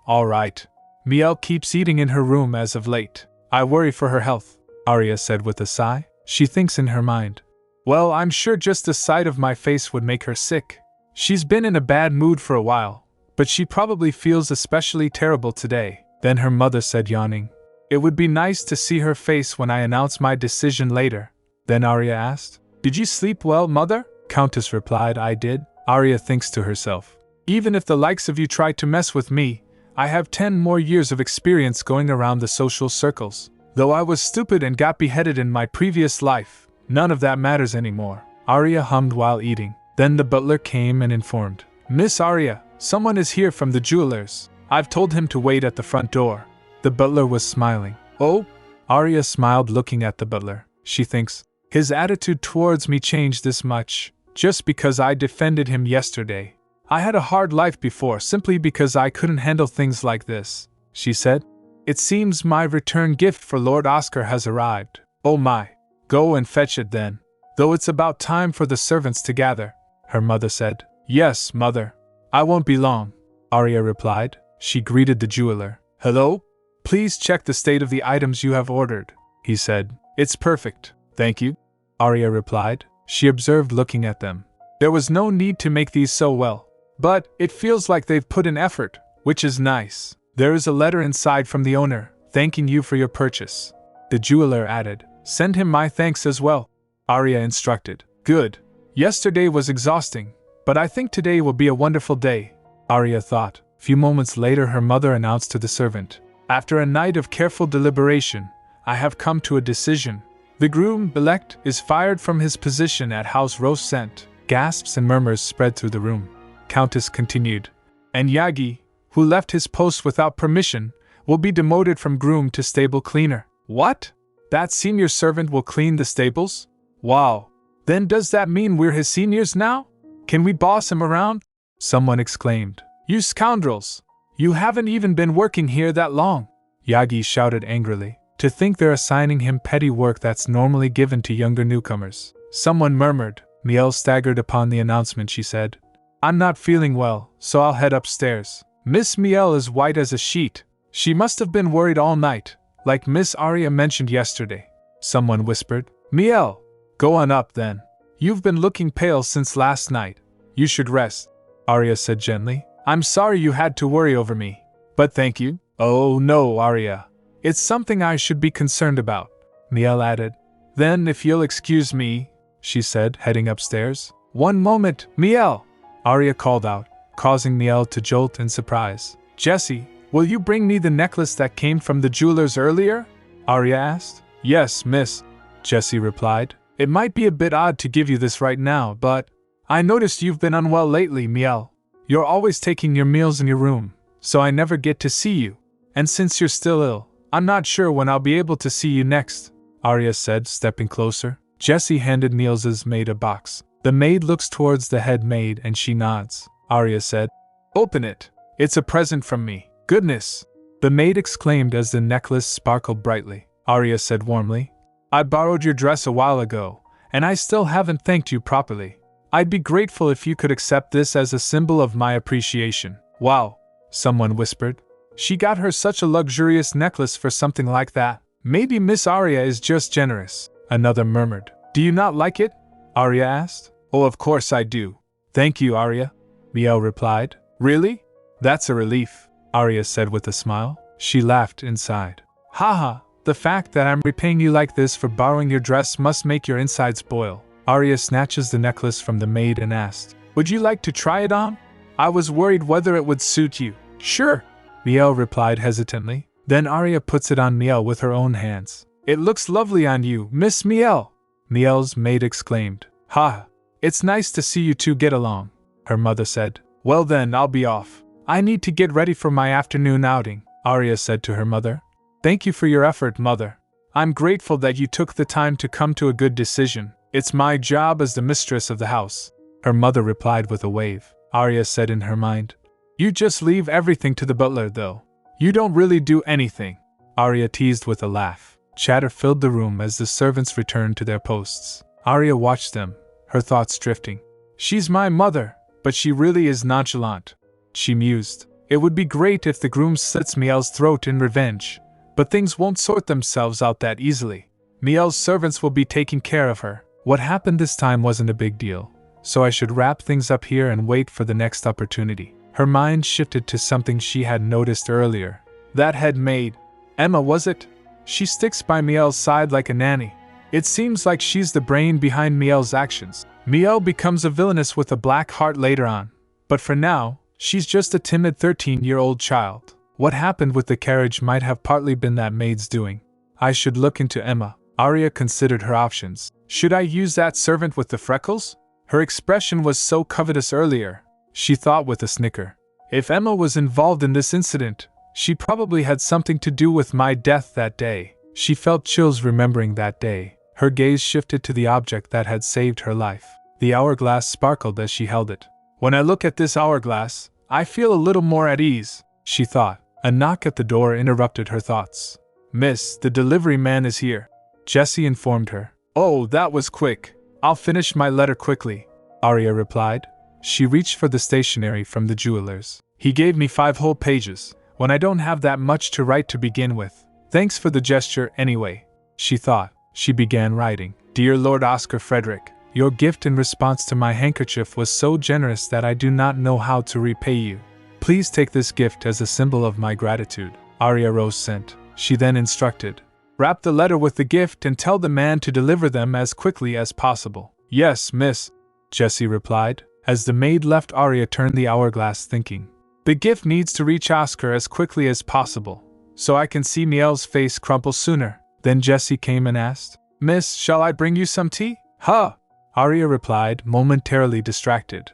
All right. Miel keeps eating in her room as of late. I worry for her health, Arya said with a sigh. She thinks in her mind. Well, I'm sure just the sight of my face would make her sick. She's been in a bad mood for a while, but she probably feels especially terrible today. Then her mother said, yawning. It would be nice to see her face when I announce my decision later. Then Arya asked, Did you sleep well, mother? Countess replied, I did. Arya thinks to herself, even if the likes of you try to mess with me, I have 10 more years of experience going around the social circles. Though I was stupid and got beheaded in my previous life, none of that matters anymore. Arya hummed while eating. Then the butler came and informed, Miss Arya, someone is here from the jeweler's. I've told him to wait at the front door. The butler was smiling. Oh? Arya smiled looking at the butler. She thinks, his attitude towards me changed this much, just because I defended him yesterday. I had a hard life before simply because I couldn't handle things like this, she said. It seems my return gift for Lord Oscar has arrived. Oh my. Go and fetch it then. Though it's about time for the servants to gather, her mother said. Yes, mother. I won't be long, Arya replied. She greeted the jeweler. Hello? Please check the state of the items you have ordered, he said. It's perfect, thank you, Arya replied. She observed looking at them. There was no need to make these so well, but it feels like they've put in effort, which is nice. There is a letter inside from the owner, thanking you for your purchase. The jeweler added, Send him my thanks as well, Arya instructed. Good. Yesterday was exhausting, but I think today will be a wonderful day, Arya thought. A few moments later her mother announced to the servant, After a night of careful deliberation, I have come to a decision. The groom-elect is fired from his position at House Rosent. Gasps and murmurs spread through the room. Countess continued, And Yagi, who left his post without permission, will be demoted from groom to stable cleaner. What? That senior servant will clean the stables? Wow. Then does that mean we're his seniors now? Can we boss him around? Someone exclaimed. You scoundrels! You haven't even been working here that long! Yagi shouted angrily. To think they're assigning him petty work that's normally given to younger newcomers. Someone murmured. Miel staggered upon the announcement. She said, I'm not feeling well, so I'll head upstairs. Miss Miel is white as a sheet. She must have been worried all night, like Miss Arya mentioned yesterday. Someone whispered. Miel! Go on up then. You've been looking pale since last night. You should rest, Arya said gently. I'm sorry you had to worry over me. But thank you. Oh no, Arya. It's something I should be concerned about, Miel added. Then if you'll excuse me, she said, heading upstairs. One moment, Miel! Arya called out, causing Miel to jolt in surprise. Jessie, will you bring me the necklace that came from the jeweler's earlier? Arya asked. Yes, miss, Jessie replied. It might be a bit odd to give you this right now, but I noticed you've been unwell lately, Miel. You're always taking your meals in your room, so I never get to see you. And since you're still ill, I'm not sure when I'll be able to see you next, Arya said, stepping closer. Jessie handed Niels's maid a box. The maid looks towards the head maid and she nods. Arya said, Open it. It's a present from me. Goodness! The maid exclaimed as the necklace sparkled brightly. Arya said warmly, I borrowed your dress a while ago, and I still haven't thanked you properly. I'd be grateful if you could accept this as a symbol of my appreciation. Wow, someone whispered. She got her such a luxurious necklace for something like that. Maybe Miss Arya is just generous, another murmured. Do you not like it? Arya asked. Oh, of course I do. Thank you, Arya, Miel replied. Really? That's a relief, Arya said with a smile. She laughed inside. Haha, the fact that I'm repaying you like this for borrowing your dress must make your insides boil. Arya snatches the necklace from the maid and asked, Would you like to try it on? I was worried whether it would suit you. Sure, Miel replied hesitantly. Then Arya puts it on Miel with her own hands. It looks lovely on you, Miss Miel, Miel's maid exclaimed. Ha! It's nice to see you two get along, her mother said. Well then, I'll be off. I need to get ready for my afternoon outing, Arya said to her mother. Thank you for your effort, mother. I'm grateful that you took the time to come to a good decision. It's my job as the mistress of the house, her mother replied with a wave. Arya said in her mind. You just leave everything to the butler, though. You don't really do anything, Arya teased with a laugh. Chatter filled the room as the servants returned to their posts. Arya watched them, her thoughts drifting. She's my mother, but she really is nonchalant, she mused. It would be great if the groom slits Miel's throat in revenge, but things won't sort themselves out that easily. Miel's servants will be taking care of her. What happened this time wasn't a big deal. so I should wrap things up here and wait for the next opportunity. Her mind shifted to something she had noticed earlier. That head maid. Emma, was it? She sticks by Miel's side like a nanny. It seems like she's the brain behind Miel's actions. Miel becomes a villainess with a black heart later on. But for now, she's just a timid 13-year-old child. What happened with the carriage might have partly been that maid's doing. I should look into Emma. Arya considered her options. Should I use that servant with the freckles? Her expression was so covetous earlier, she thought with a snicker. If Emma was involved in this incident, she probably had something to do with my death that day. She felt chills remembering that day. Her gaze shifted to the object that had saved her life. The hourglass sparkled as she held it. When I look at this hourglass, I feel a little more at ease, she thought. A knock at the door interrupted her thoughts. Miss, the delivery man is here, Jessie informed her. Oh, that was quick. I'll finish my letter quickly, Arya replied. She reached for the stationery from the jeweler's. He gave me 5 whole pages, when I don't have that much to write to begin with. Thanks for the gesture anyway, she thought. She began writing. Dear Lord Oscar Frederick, your gift in response to my handkerchief was so generous that I do not know how to repay you. Please take this gift as a symbol of my gratitude. Arya Rose sent. She then instructed. Wrap the letter with the gift and tell the man to deliver them as quickly as possible. Yes, miss, Jessie replied. As the maid left, Arya turned the hourglass thinking. The gift needs to reach Oscar as quickly as possible, so I can see Miel's face crumple sooner. Then Jessie came and asked, Miss, shall I bring you some tea? Huh! Arya replied, momentarily distracted.